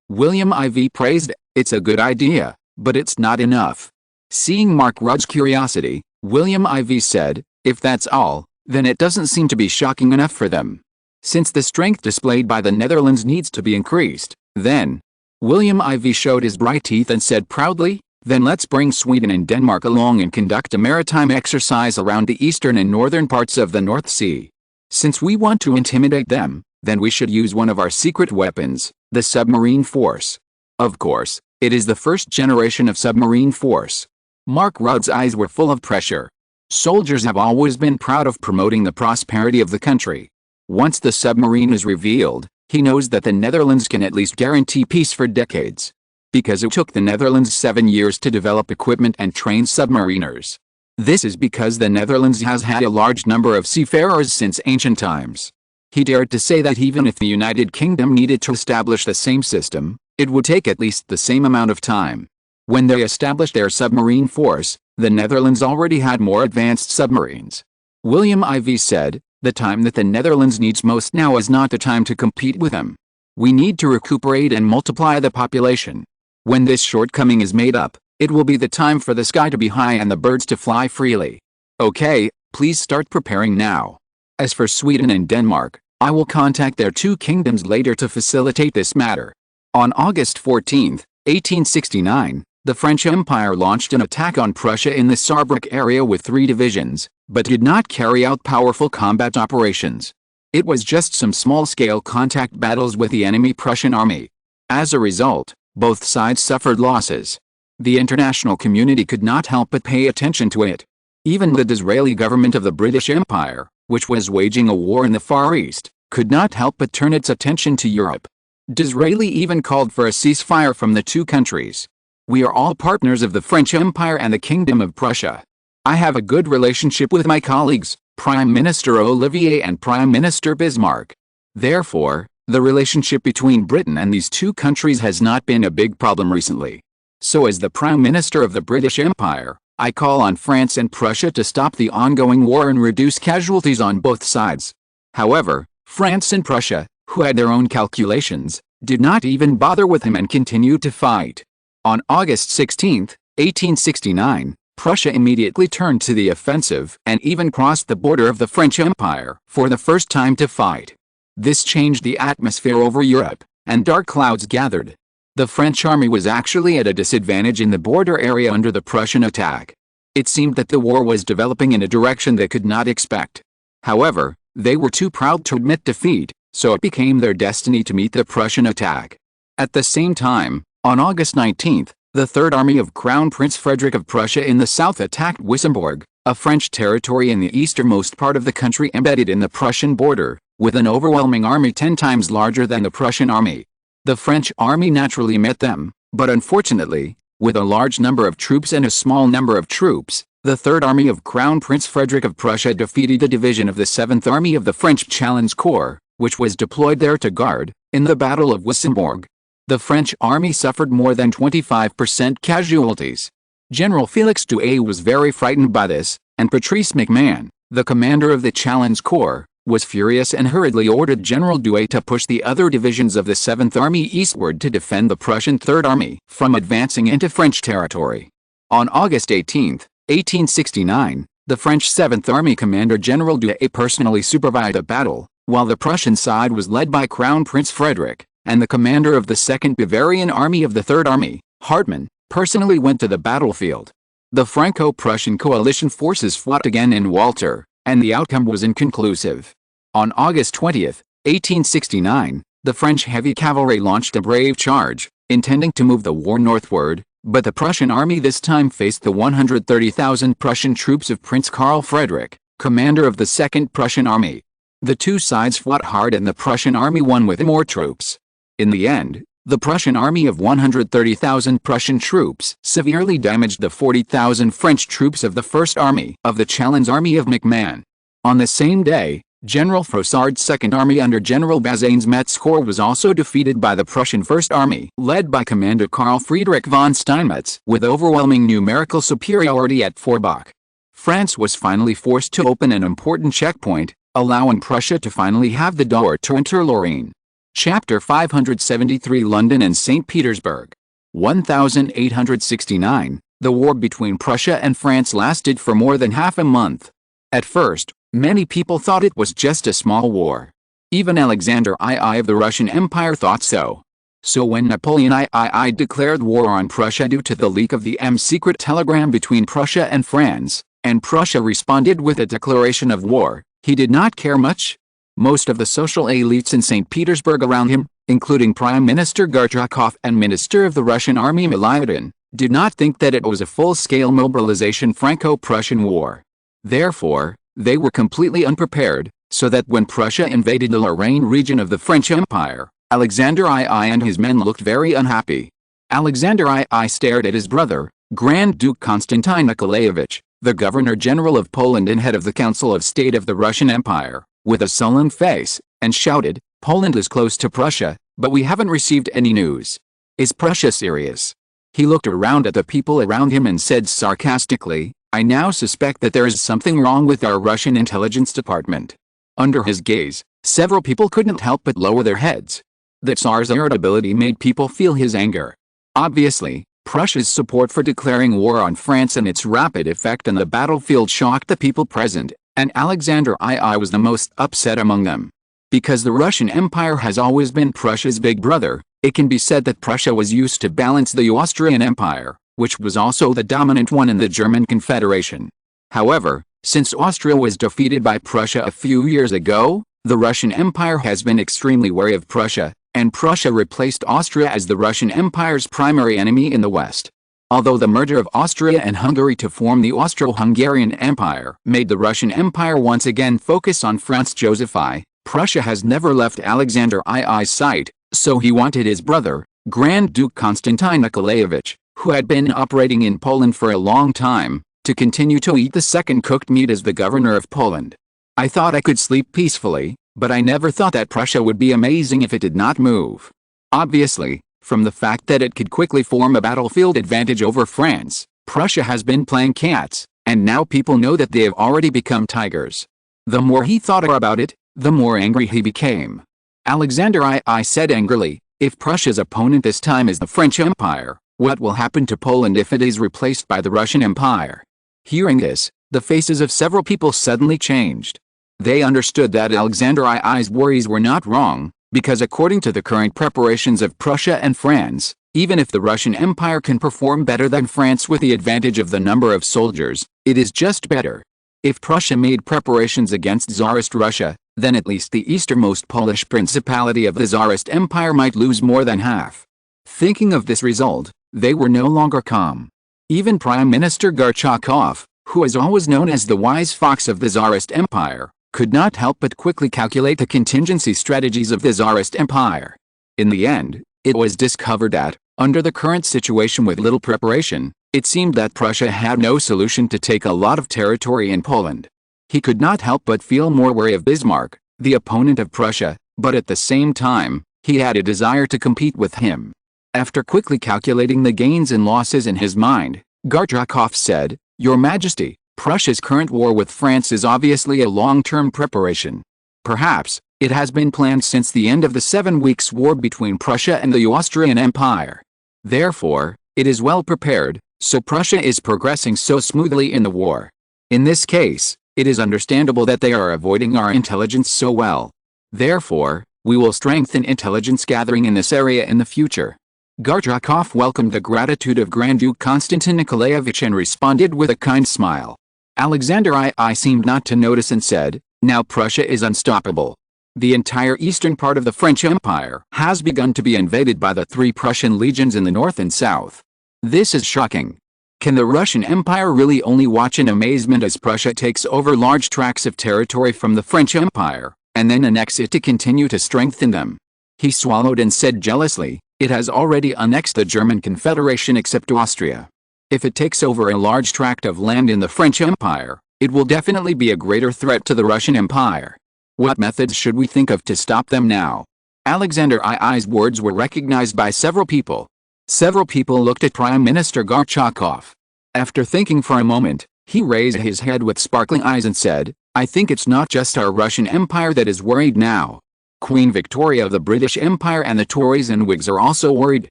William IV praised, "It's a good idea, but it's not enough." Seeing Mark Rudd's curiosity, William IV said, "If that's all, then it doesn't seem to be shocking enough for them. Since the strength displayed by the Netherlands needs to be increased, then..." William IV showed his bright teeth and said proudly, "Then let's bring Sweden and Denmark along and conduct a maritime exercise around the eastern and northern parts of the North Sea. Since we want to intimidate them, then we should use one of our secret weapons, the submarine force. Of course, it is the first generation of submarine force." Mark Rudd's eyes were full of pressure. Soldiers have always been proud of promoting the prosperity of the country. Once the submarine is revealed, he knows that the Netherlands can at least guarantee peace for decades. Because it took the Netherlands 7 years to develop equipment and train submariners. This is because the Netherlands has had a large number of seafarers since ancient times. He dared to say that even if the United Kingdom needed to establish the same system, it would take at least the same amount of time. When they established their submarine force, the Netherlands already had more advanced submarines. William IV said, "The time that the Netherlands needs most now is not the time to compete with them. We need to recuperate and multiply the population. When this shortcoming is made up, it will be the time for the sky to be high and the birds to fly freely. Okay, please start preparing now. As for Sweden and Denmark, I will contact their 2 kingdoms later to facilitate this matter." On August 14, 1869, the French Empire launched an attack on Prussia in the Saarbrück area with 3 divisions, but did not carry out powerful combat operations. It was just some small-scale contact battles with the enemy Prussian army. As a result, both sides suffered losses. The international community could not help but pay attention to it. Even the Disraeli government of the British Empire, which was waging a war in the Far East, could not help but turn its attention to Europe. Disraeli even called for a ceasefire from the 2 countries. "We are all partners of the French Empire and the Kingdom of Prussia. I have a good relationship with my colleagues, Prime Minister Olivier and Prime Minister Bismarck. Therefore, the relationship between Britain and these 2 countries has not been a big problem recently. So as the Prime Minister of the British Empire, I call on France and Prussia to stop the ongoing war and reduce casualties on both sides." However, France and Prussia, who had their own calculations, did not even bother with him and continued to fight. On August 16, 1869, Prussia immediately turned to the offensive and even crossed the border of the French Empire for the first time to fight. This changed the atmosphere over Europe, and dark clouds gathered. The French army was actually at a disadvantage in the border area under the Prussian attack. It seemed that the war was developing in a direction they could not expect. However, they were too proud to admit defeat, so it became their destiny to meet the Prussian attack. At the same time, on August 19, the Third Army of Crown Prince Frederick of Prussia in the south attacked Wissembourg, a French territory in the easternmost part of the country embedded in the Prussian border, with an overwhelming army 10 times larger than the Prussian army. The French army naturally met them, but unfortunately, with a large number of troops and a small number of troops, the Third Army of Crown Prince Frederick of Prussia defeated the division of the Seventh Army of the French Challenge Corps, which was deployed there to guard, in the Battle of Wissembourg. The French army suffered more than 25% casualties. General Felix Douay was very frightened by this, and Patrice McMahon, the commander of the Challenge Corps, was furious and hurriedly ordered General Douay to push the other divisions of the 7th Army eastward to defend the Prussian Third Army from advancing into French territory. On August 18, 1869, the French 7th Army commander General Douay personally supervised the battle, while the Prussian side was led by Crown Prince Frederick, and the commander of the 2nd Bavarian Army of the Third Army, Hartmann, personally went to the battlefield. The Franco-Prussian coalition forces fought again in Walter, and the outcome was inconclusive. On August 20, 1869, the French heavy cavalry launched a brave charge, intending to move the war northward, but the Prussian army this time faced the 130,000 Prussian troops of Prince Karl Frederick, commander of the 2nd Prussian Army. The two sides fought hard and the Prussian army won with more troops. In the end, the Prussian army of 130,000 Prussian troops severely damaged the 40,000 French troops of the First Army of the Challenge Army of McMahon. On the same day, General Frossard's Second Army under General Bazaine's Metz Corps was also defeated by the Prussian First Army, led by Commander Karl Friedrich von Steinmetz, with overwhelming numerical superiority at Forbach. France was finally forced to open an important checkpoint, allowing Prussia to finally have the door to enter Lorraine. Chapter 573 London and St. Petersburg. 1869, the war between Prussia and France lasted for more than half a month. At first, many people thought it was just a small war. Even Alexander II of the Russian Empire thought so. So when Napoleon III declared war on Prussia due to the leak of the secret telegram between Prussia and France, and Prussia responded with a declaration of war, he did not care much. Most of the social elites in St. Petersburg around him, including Prime Minister Gorchakov and Minister of the Russian Army Milyutin, did not think that it was a full-scale mobilization Franco-Prussian war. Therefore, they were completely unprepared, so that when Prussia invaded the Lorraine region of the French Empire, Alexander II and his men looked very unhappy. Alexander II stared at his brother, Grand Duke Konstantin Nikolaevich, the Governor-General of Poland and head of the Council of State of the Russian Empire, with a sullen face, and shouted, "Poland is close to Prussia, but we haven't received any news. Is Prussia serious?" He looked around at the people around him and said sarcastically, "I now suspect that there is something wrong with our Russian intelligence department." Under his gaze, several people couldn't help but lower their heads. The Tsar's irritability made people feel his anger. Obviously, Prussia's support for declaring war on France and its rapid effect on the battlefield shocked the people present, and Alexander II was the most upset among them. Because the Russian Empire has always been Prussia's big brother, it can be said that Prussia was used to balance the Austrian Empire, which was also the dominant one in the German Confederation. However, since Austria was defeated by Prussia a few years ago, the Russian Empire has been extremely wary of Prussia, and Prussia replaced Austria as the Russian Empire's primary enemy in the West. Although the merger of Austria and Hungary to form the Austro-Hungarian Empire made the Russian Empire once again focus on Franz Joseph I, Prussia has never left Alexander II's sight, so he wanted his brother, Grand Duke Konstantin Nikolaevich, who had been operating in Poland for a long time, to continue to eat the second cooked meat as the governor of Poland. I thought I could sleep peacefully, but I never thought that Prussia would be amazing if it did not move. Obviously, from the fact that it could quickly form a battlefield advantage over France, Prussia has been playing cats, and now people know that they have already become tigers. The more he thought about it, the more angry he became. Alexander II said angrily, "If Prussia's opponent this time is the French Empire, what will happen to Poland if it is replaced by the Russian Empire?" Hearing this, the faces of several people suddenly changed. They understood that Alexander II's worries were not wrong, because according to the current preparations of Prussia and France, even if the Russian Empire can perform better than France with the advantage of the number of soldiers, it is just better. If Prussia made preparations against Tsarist Russia, then at least the easternmost Polish principality of the Tsarist Empire might lose more than half. Thinking of this result, they were no longer calm. Even Prime Minister Gorchakov, who is always known as the wise fox of the Tsarist Empire, could not help but quickly calculate the contingency strategies of the Tsarist Empire. In the end, it was discovered that, under the current situation with little preparation, it seemed that Prussia had no solution to take a lot of territory in Poland. He could not help but feel more wary of Bismarck, the opponent of Prussia, but at the same time, he had a desire to compete with him. After quickly calculating the gains and losses in his mind, Gorchakov said, "Your Majesty, Prussia's current war with France is obviously a long-term preparation. Perhaps, it has been planned since the end of the 7 Weeks' War between Prussia and the Austrian Empire. Therefore, it is well prepared, so Prussia is progressing so smoothly in the war. In this case, it is understandable that they are avoiding our intelligence so well. Therefore, we will strengthen intelligence gathering in this area in the future." Gorchakov welcomed the gratitude of Grand Duke Konstantin Nikolaevich and responded with a kind smile. Alexander I seemed not to notice and said, "Now Prussia is unstoppable. The entire eastern part of the French Empire has begun to be invaded by the 3 Prussian legions in the north and south. This is shocking. Can the Russian Empire really only watch in amazement as Prussia takes over large tracts of territory from the French Empire, and then annex it to continue to strengthen them?" He swallowed and said jealously, "It has already annexed the German Confederation except Austria. If it takes over a large tract of land in the French Empire, it will definitely be a greater threat to the Russian Empire. What methods should we think of to stop them now?" Alexander II's words were recognized by several people. Several people looked at Prime Minister Gorchakov. After thinking for a moment, he raised his head with sparkling eyes and said, "I think it's not just our Russian Empire that is worried now. Queen Victoria of the British Empire and the Tories and Whigs are also worried."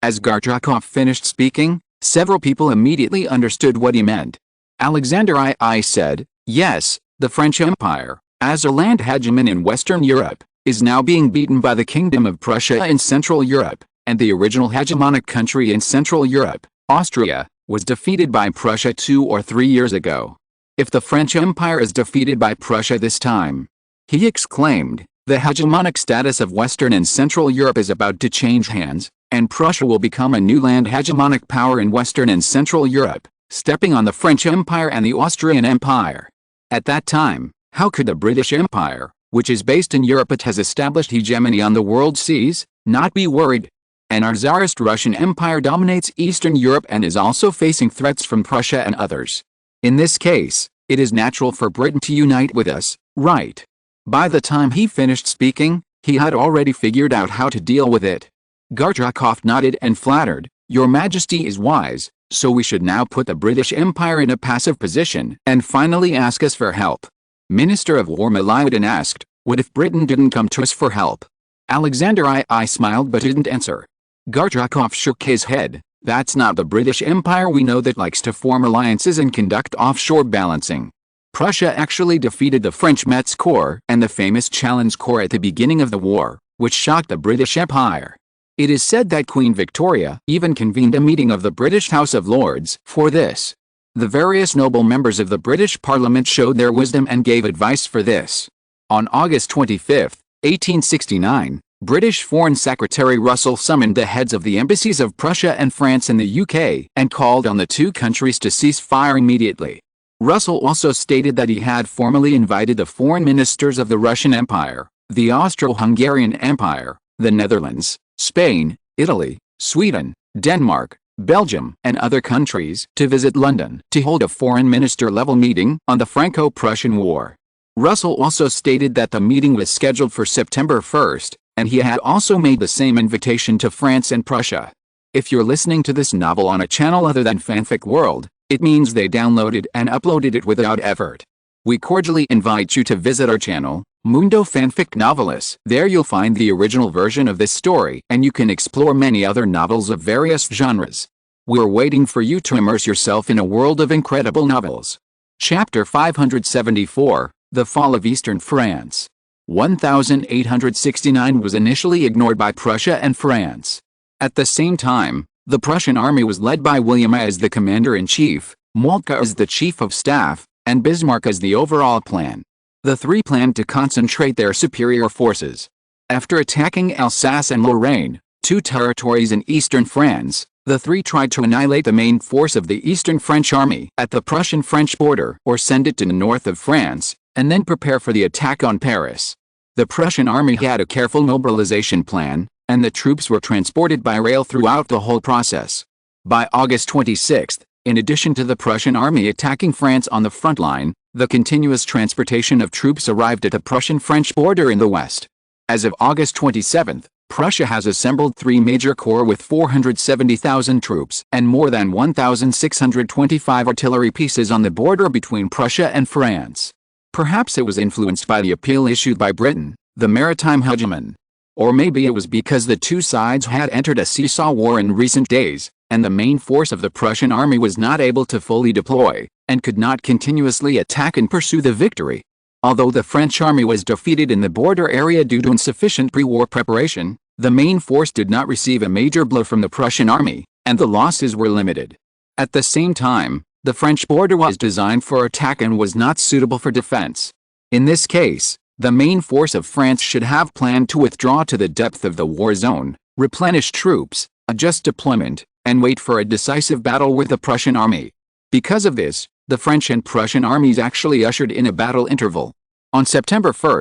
As Gorchakov finished speaking, several people immediately understood what he meant. Alexander I said, "Yes, the French Empire, as a land hegemon in Western Europe, is now being beaten by the Kingdom of Prussia in Central Europe, and the original hegemonic country in Central Europe, Austria, was defeated by Prussia 2 or 3 years ago. If the French Empire is defeated by Prussia this time," he exclaimed, "the hegemonic status of Western and Central Europe is about to change hands, and Prussia will become a new land hegemonic power in Western and Central Europe, stepping on the French Empire and the Austrian Empire. At that time, how could the British Empire, which is based in Europe but has established hegemony on the world seas, not be worried? And our Tsarist Russian Empire dominates Eastern Europe and is also facing threats from Prussia and others. In this case, it is natural for Britain to unite with us, right?" By the time he finished speaking, he had already figured out how to deal with it. Gorchakov nodded and flattered, "Your Majesty is wise, so we should now put the British Empire in a passive position and finally ask us for help." Minister of War Milyutin asked, "What if Britain didn't come to us for help?" Alexander I smiled but didn't answer. Gorchakov shook his head, "That's not the British Empire we know that likes to form alliances and conduct offshore balancing. Prussia actually defeated the French Metz Corps and the famous Challenge Corps at the beginning of the war, which shocked the British Empire. It is said that Queen Victoria even convened a meeting of the British House of Lords for this. The various noble members of the British Parliament showed their wisdom and gave advice for this. On August 25, 1869, British Foreign Secretary Russell summoned the heads of the embassies of Prussia and France in the UK and called on the 2 countries to cease fire immediately. Russell also stated that he had formally invited the foreign ministers of the Russian Empire, the Austro-Hungarian Empire, the Netherlands, Spain, Italy, Sweden, Denmark, Belgium, and other countries to visit London to hold a foreign minister-level meeting on the Franco-Prussian War. Russell also stated that the meeting was scheduled for September 1st, and he had also made the same invitation to France and Prussia. If you're listening to this novel on a channel other than Fanfic World, it means they downloaded and uploaded it without effort. We cordially invite you to visit our channel, Mundo Fanfic Novelis. There you'll find the original version of this story and you can explore many other novels of various genres. We're waiting for you to immerse yourself in a world of incredible novels. Chapter 574, The Fall of Eastern France. 1869 was initially ignored by Prussia and France. At the same time, the Prussian army was led by William as the commander-in-chief, Moltke as the chief of staff, and Bismarck as the overall plan. The 3 planned to concentrate their superior forces. After attacking Alsace and Lorraine, 2 territories in eastern France, The three tried to annihilate the main force of the Eastern French army at the Prussian-French border or send it to the north of France, and then prepare for the attack on Paris. The Prussian army had a careful mobilization plan, and the troops were transported by rail throughout the whole process. By August 26, in addition to the Prussian army attacking France on the front line, the continuous transportation of troops arrived at the Prussian-French border in the west. As of August 27, Prussia has assembled three major corps with 470,000 troops and more than 1,625 artillery pieces on the border between Prussia and France. Perhaps it was influenced by the appeal issued by Britain, the maritime hegemon. Or maybe it was because the two sides had entered a seesaw war in recent days, and the main force of the Prussian army was not able to fully deploy, and could not continuously attack and pursue the victory. Although the French army was defeated in the border area due to insufficient pre-war preparation, the main force did not receive a major blow from the Prussian army, and the losses were limited. At the same time, the French border was designed for attack and was not suitable for defense. In this case, the main force of France should have planned to withdraw to the depth of the war zone, replenish troops, adjust deployment, and wait for a decisive battle with the Prussian army. Because of this, the French and Prussian armies actually ushered in a battle interval. On September 1,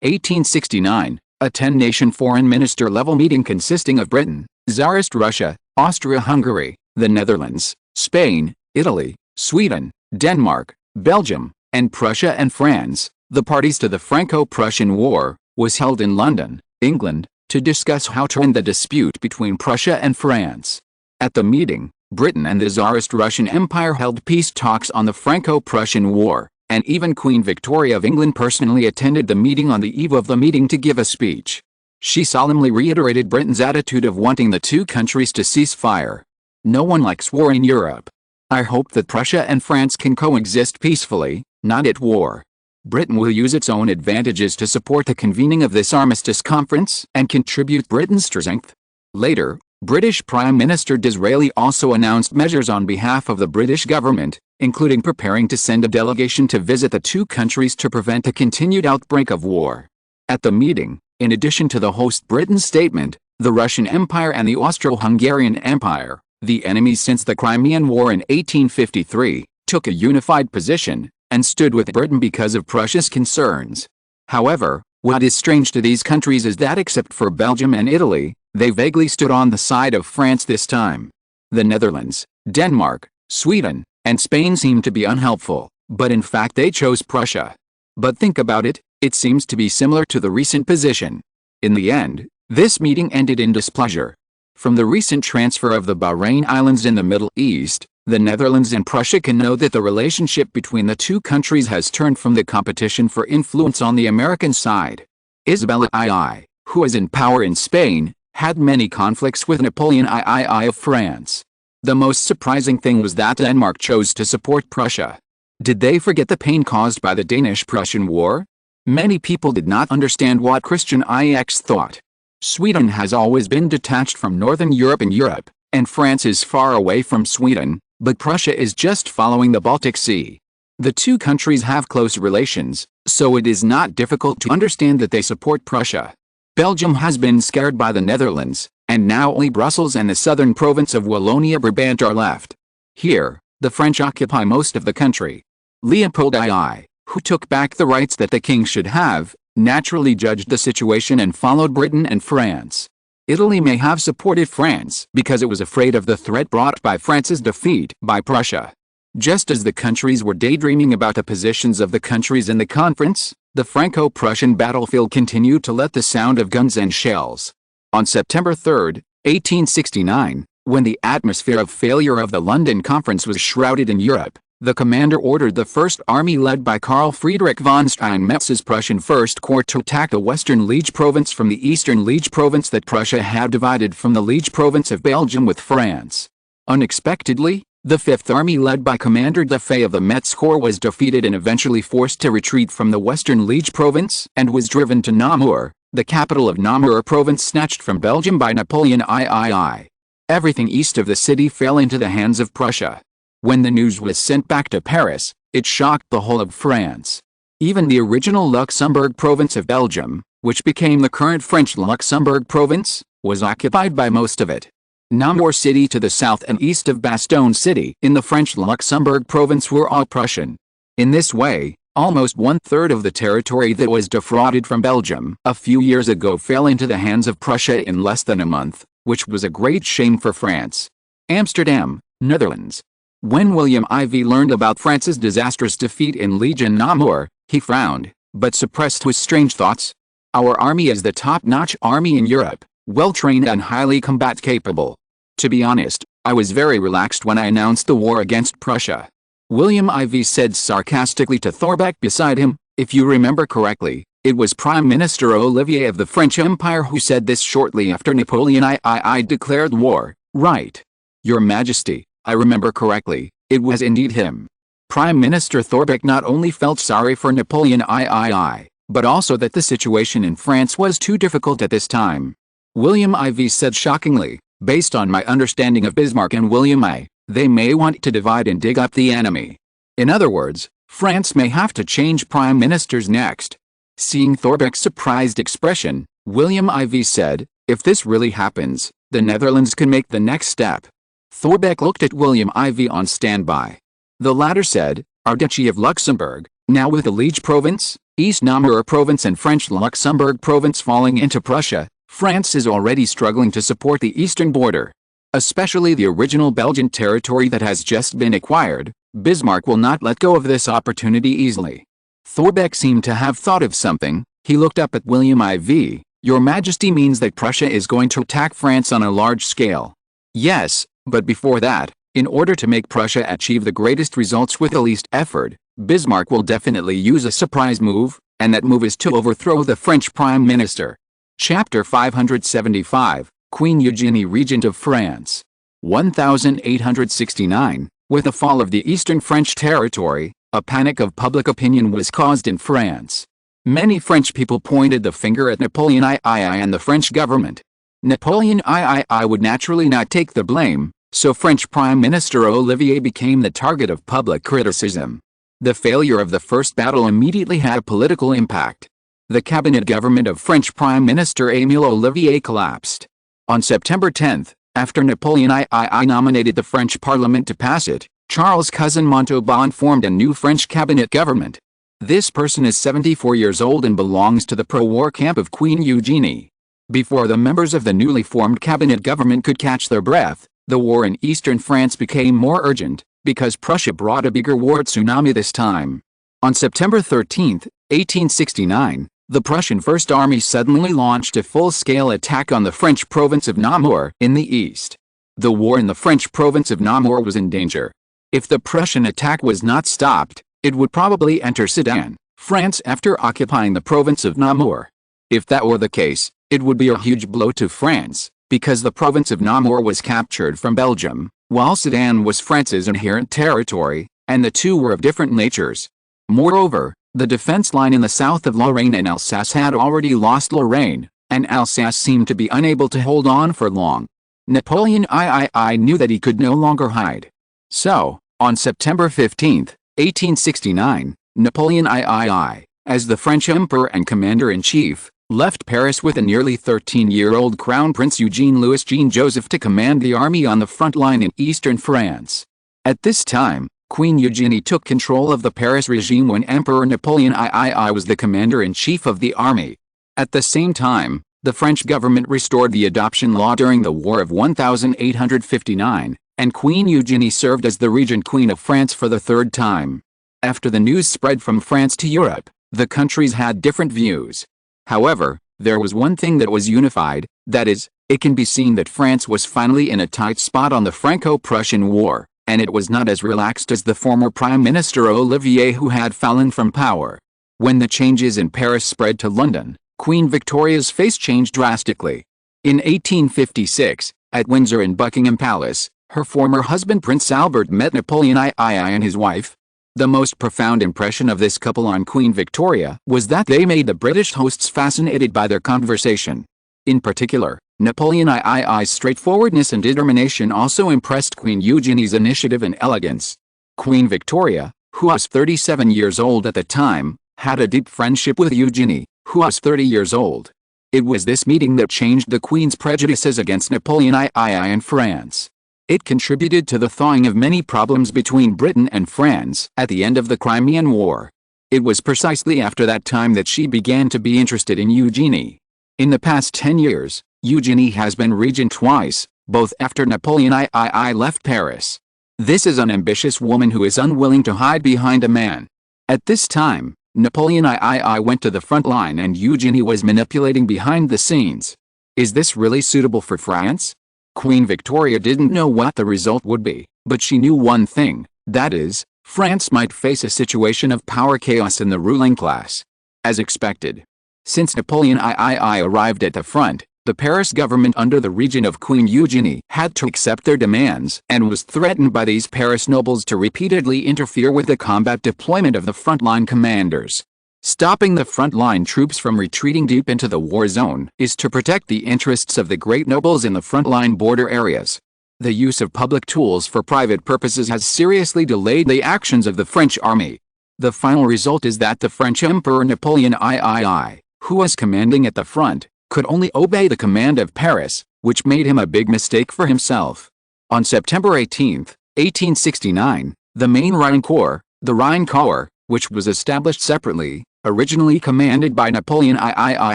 1869, a 10-nation foreign minister-level meeting consisting of Britain, Tsarist Russia, Austria-Hungary, the Netherlands, Spain, Italy, Sweden, Denmark, Belgium, and Prussia and France, the parties to the Franco-Prussian War, was held in London, England, to discuss how to end the dispute between Prussia and France. At the meeting, Britain and the Tsarist Russian Empire held peace talks on the Franco-Prussian War, and even Queen Victoria of England personally attended the meeting on the eve of the meeting to give a speech. She solemnly reiterated Britain's attitude of wanting the two countries to cease fire. No one likes war in Europe. I hope that Prussia and France can coexist peacefully, not at war. Britain will use its own advantages to support the convening of this armistice conference and contribute Britain's strength. Later, British Prime Minister Disraeli also announced measures on behalf of the British government, including preparing to send a delegation to visit the two countries to prevent a continued outbreak of war. At the meeting, in addition to the host Britain's statement, the Russian Empire and the Austro-Hungarian Empire, the enemies since the Crimean War in 1853, took a unified position, and stood with Britain because of Prussia's concerns. However, what is strange to these countries is that except for Belgium and Italy, they vaguely stood on the side of France this time. The Netherlands, Denmark, Sweden, and Spain seemed to be unhelpful, but in fact they chose Prussia. But think about it, it seems to be similar to the recent position. In the end, this meeting ended in displeasure. From the recent transfer of the Bahrain Islands in the Middle East, the Netherlands and Prussia can know that the relationship between the two countries has turned from the competition for influence on the American side. Isabella II, who was in power in Spain, had many conflicts with Napoleon III of France. The most surprising thing was that Denmark chose to support Prussia. Did they forget the pain caused by the Danish-Prussian War? Many people did not understand what Christian IX thought. Sweden has always been detached from Northern Europe and France is far away from Sweden, but Prussia is just following the Baltic Sea. The two countries have close relations, so it is not difficult to understand that they support Prussia. Belgium has been scared by the Netherlands, and now only Brussels and the southern province of Wallonia-Brabant are left. Here, the French occupy most of the country. Leopold II, who took back the rights that the king should have, naturally judged the situation and followed Britain and France. Italy may have supported France because it was afraid of the threat brought by France's defeat by Prussia. Just as the countries were daydreaming about the positions of the countries in the conference, the Franco-Prussian battlefield continued to let the sound of guns and shells. On September 3, 1869, when the atmosphere of failure of the London Conference was shrouded in Europe, the commander ordered the First Army led by Karl Friedrich von Steinmetz's Prussian First Corps to attack the Western Liege Province from the Eastern Liege Province that Prussia had divided from the Liege Province of Belgium with France. Unexpectedly, the Fifth Army led by Commander Defies of the Metz Corps was defeated and eventually forced to retreat from the Western Liege Province and was driven to Namur, the capital of Namur Province snatched from Belgium by Napoleon III. Everything east of the city fell into the hands of Prussia. When the news was sent back to Paris, it shocked the whole of France. Even the original Luxembourg province of Belgium, which became the current French Luxembourg province, was occupied by most of it. Namur City to the south and east of Bastogne City in the French Luxembourg province were all Prussian. In this way, almost one-third of the territory that was defrauded from Belgium a few years ago fell into the hands of Prussia in less than a month, which was a great shame for France. Amsterdam, Netherlands. When William IV learned about France's disastrous defeat in Legion Namur, he frowned, but suppressed his strange thoughts. Our army is the top-notch army in Europe, well-trained and highly combat-capable. To be honest, I was very relaxed when I announced the war against Prussia. William IV said sarcastically to Thorbecke beside him. If you remember correctly, it was Prime Minister Olivier of the French Empire who said this shortly after Napoleon III declared war, right? Your Majesty, I remember correctly, it was indeed him. Prime Minister Thorbecke not only felt sorry for Napoleon III, but also that the situation in France was too difficult at this time. William IV said shockingly, based on my understanding of Bismarck and William I, they may want to divide and dig up the enemy. In other words, France may have to change prime ministers next. Seeing Thorbecke's surprised expression, William IV said, if this really happens, the Netherlands can make the next step. Thorbecke looked at William IV on standby. The latter said, our Duchy of Luxembourg, now with the Liege province, East Namur province and French Luxembourg province falling into Prussia, France is already struggling to support the eastern border. Especially the original Belgian territory that has just been acquired, Bismarck will not let go of this opportunity easily. Thorbecke seemed to have thought of something. He looked up at William IV. Your Majesty means that Prussia is going to attack France on a large scale. Yes, but before that, in order to make Prussia achieve the greatest results with the least effort, Bismarck will definitely use a surprise move, and that move is to overthrow the French Prime Minister. Chapter 575, Queen Eugénie Regent of France. 1869, with the fall of the eastern French territory, a panic of public opinion was caused in France. Many French people pointed the finger at Napoleon III and the French government. Napoleon III would naturally not take the blame, so French Prime Minister Olivier became the target of public criticism. The failure of the first battle immediately had a political impact. The cabinet government of French Prime Minister Émile Olivier collapsed. On September 10, after Napoleon III nominated the French Parliament to pass it, Charles' cousin Montauban formed a new French cabinet government. This person is 74 years old and belongs to the pro-war camp of Queen Eugénie. Before the members of the newly formed cabinet government could catch their breath, the war in eastern France became more urgent, because Prussia brought a bigger war tsunami this time. On September 13, 1869, the Prussian First Army suddenly launched a full-scale attack on the French province of Namur in the east. The war in the French province of Namur was in danger. If the Prussian attack was not stopped, it would probably enter Sedan, France after occupying the province of Namur. If that were the case, it would be a huge blow to France, because the province of Namur was captured from Belgium, while Sedan was France's inherent territory, and the two were of different natures. Moreover, the defense line in the south of Lorraine and Alsace had already lost Lorraine, and Alsace seemed to be unable to hold on for long. Napoleon III knew that he could no longer hide. So, on September 15, 1869, Napoleon III, as the French Emperor and Commander-in-Chief, left Paris with a nearly 13-year-old Crown Prince Eugene Louis Jean-Joseph to command the army on the front line in eastern France. At this time, Queen Eugénie took control of the Paris regime when Emperor Napoleon III was the commander-in-chief of the army. At the same time, the French government restored the adoption law during the War of 1859, and Queen Eugénie served as the Regent Queen of France for the third time. After the news spread from France to Europe, the countries had different views. However, there was one thing that was unified, that is, it can be seen that France was finally in a tight spot on the Franco-Prussian War, and it was not as relaxed as the former Prime Minister Olivier who had fallen from power. When the changes in Paris spread to London, Queen Victoria's face changed drastically. In 1856, at Windsor and Buckingham Palace, her former husband Prince Albert met Napoleon III and his wife. The most profound impression of this couple on Queen Victoria was that they made the British hosts fascinated by their conversation. In particular, Napoleon II's straightforwardness and determination also impressed Queen Eugénie's initiative and elegance. Queen Victoria, who was 37 years old at the time, had a deep friendship with Eugénie, who was 30 years old. It was this meeting that changed the Queen's prejudices against Napoleon III in France. It contributed to the thawing of many problems between Britain and France at the end of the Crimean War. It was precisely after that time that she began to be interested in Eugenie. In the past 10 years, Eugenie has been regent twice, both after Napoleon III left Paris. This is an ambitious woman who is unwilling to hide behind a man. At this time, Napoleon III went to the front line and Eugenie was manipulating behind the scenes. Is this really suitable for France? Queen Victoria didn't know what the result would be, but she knew one thing, that is, France might face a situation of power chaos in the ruling class. As expected. Since Napoleon III arrived at the front, the Paris government under the regent of Queen Eugenie had to accept their demands and was threatened by these Paris nobles to repeatedly interfere with the combat deployment of the frontline commanders. Stopping the frontline troops from retreating deep into the war zone is to protect the interests of the great nobles in the frontline border areas. The use of public tools for private purposes has seriously delayed the actions of the French army. The final result is that the French Emperor Napoleon III, who was commanding at the front, could only obey the command of Paris, which made him a big mistake for himself. On September 18, 1869, the main Rhine Corps, the Rhine Corps, which was established separately, originally commanded by Napoleon III,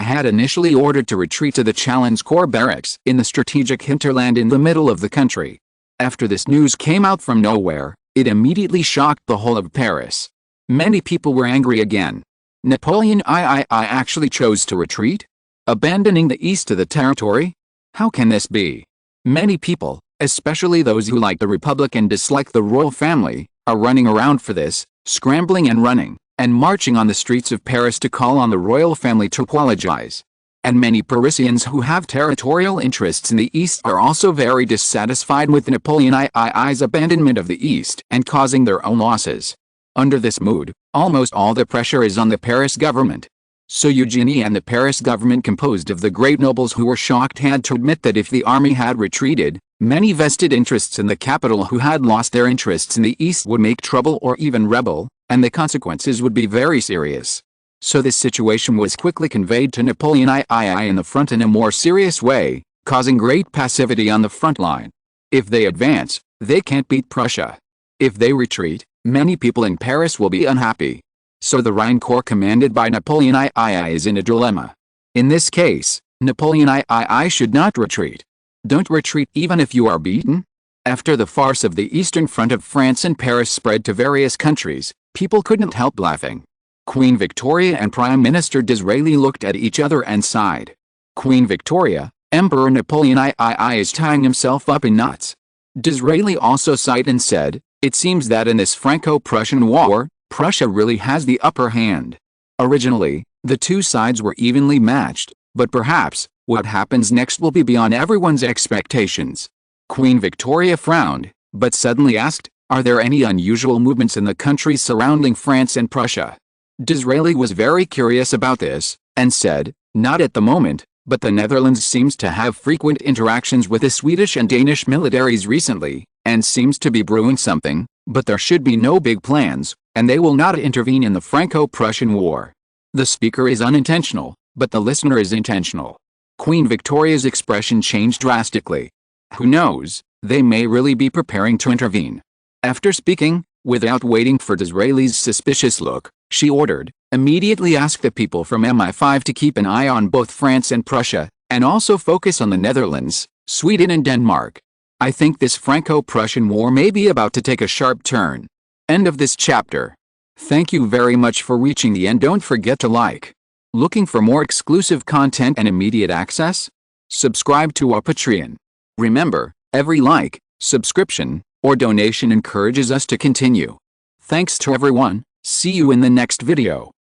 had initially ordered to retreat to the Chalons Corps barracks in the strategic hinterland in the middle of the country. After this news came out from nowhere, it immediately shocked the whole of Paris. Many people were angry again. Napoleon III actually chose to retreat? Abandoning the east to the territory? How can this be? Many people, especially those who like the Republic and dislike the royal family, are running around for this, scrambling and running, and marching on the streets of Paris to call on the royal family to apologize. And many Parisians who have territorial interests in the East are also very dissatisfied with Napoleon II's abandonment of the East and causing their own losses. Under this mood, almost all the pressure is on the Paris government. So Eugenie and the Paris government, composed of the great nobles who were shocked, had to admit that if the army had retreated, many vested interests in the capital who had lost their interests in the East would make trouble or even rebel, and the consequences would be very serious. So this situation was quickly conveyed to Napoleon III in the front in a more serious way, causing great passivity on the front line. If they advance, they can't beat Prussia. If they retreat, many people in Paris will be unhappy. So the Rhine Corps commanded by Napoleon III is in a dilemma. In this case, Napoleon III should not retreat. Don't retreat even if you are beaten. After the farce of the Eastern Front of France and Paris spread to various countries, people couldn't help laughing. Queen Victoria and Prime Minister Disraeli looked at each other and sighed. Queen Victoria, Emperor Napoleon III is tying himself up in knots. Disraeli also sighed and said, "It seems that in this Franco-Prussian war, Prussia really has the upper hand." Originally, the two sides were evenly matched, but perhaps, what happens next will be beyond everyone's expectations. Queen Victoria frowned, but suddenly asked, "Are there any unusual movements in the countries surrounding France and Prussia?" Disraeli was very curious about this, and said, "Not at the moment, but the Netherlands seems to have frequent interactions with the Swedish and Danish militaries recently, and seems to be brewing something, but there should be no big plans, and they will not intervene in the Franco-Prussian War." The speaker is unintentional, but the listener is intentional. Queen Victoria's expression changed drastically. Who knows, they may really be preparing to intervene. After speaking, without waiting for Disraeli's suspicious look, she ordered, "Immediately ask the people from MI5 to keep an eye on both France and Prussia, and also focus on the Netherlands, Sweden and Denmark. I think this Franco-Prussian war may be about to take a sharp turn." End of this chapter. Thank you very much for reaching the end. Don't forget to like. Looking for more exclusive content and immediate access? Subscribe to our Patreon. Remember, every like, subscription, or donation encourages us to continue. Thanks to everyone. See you in the next video.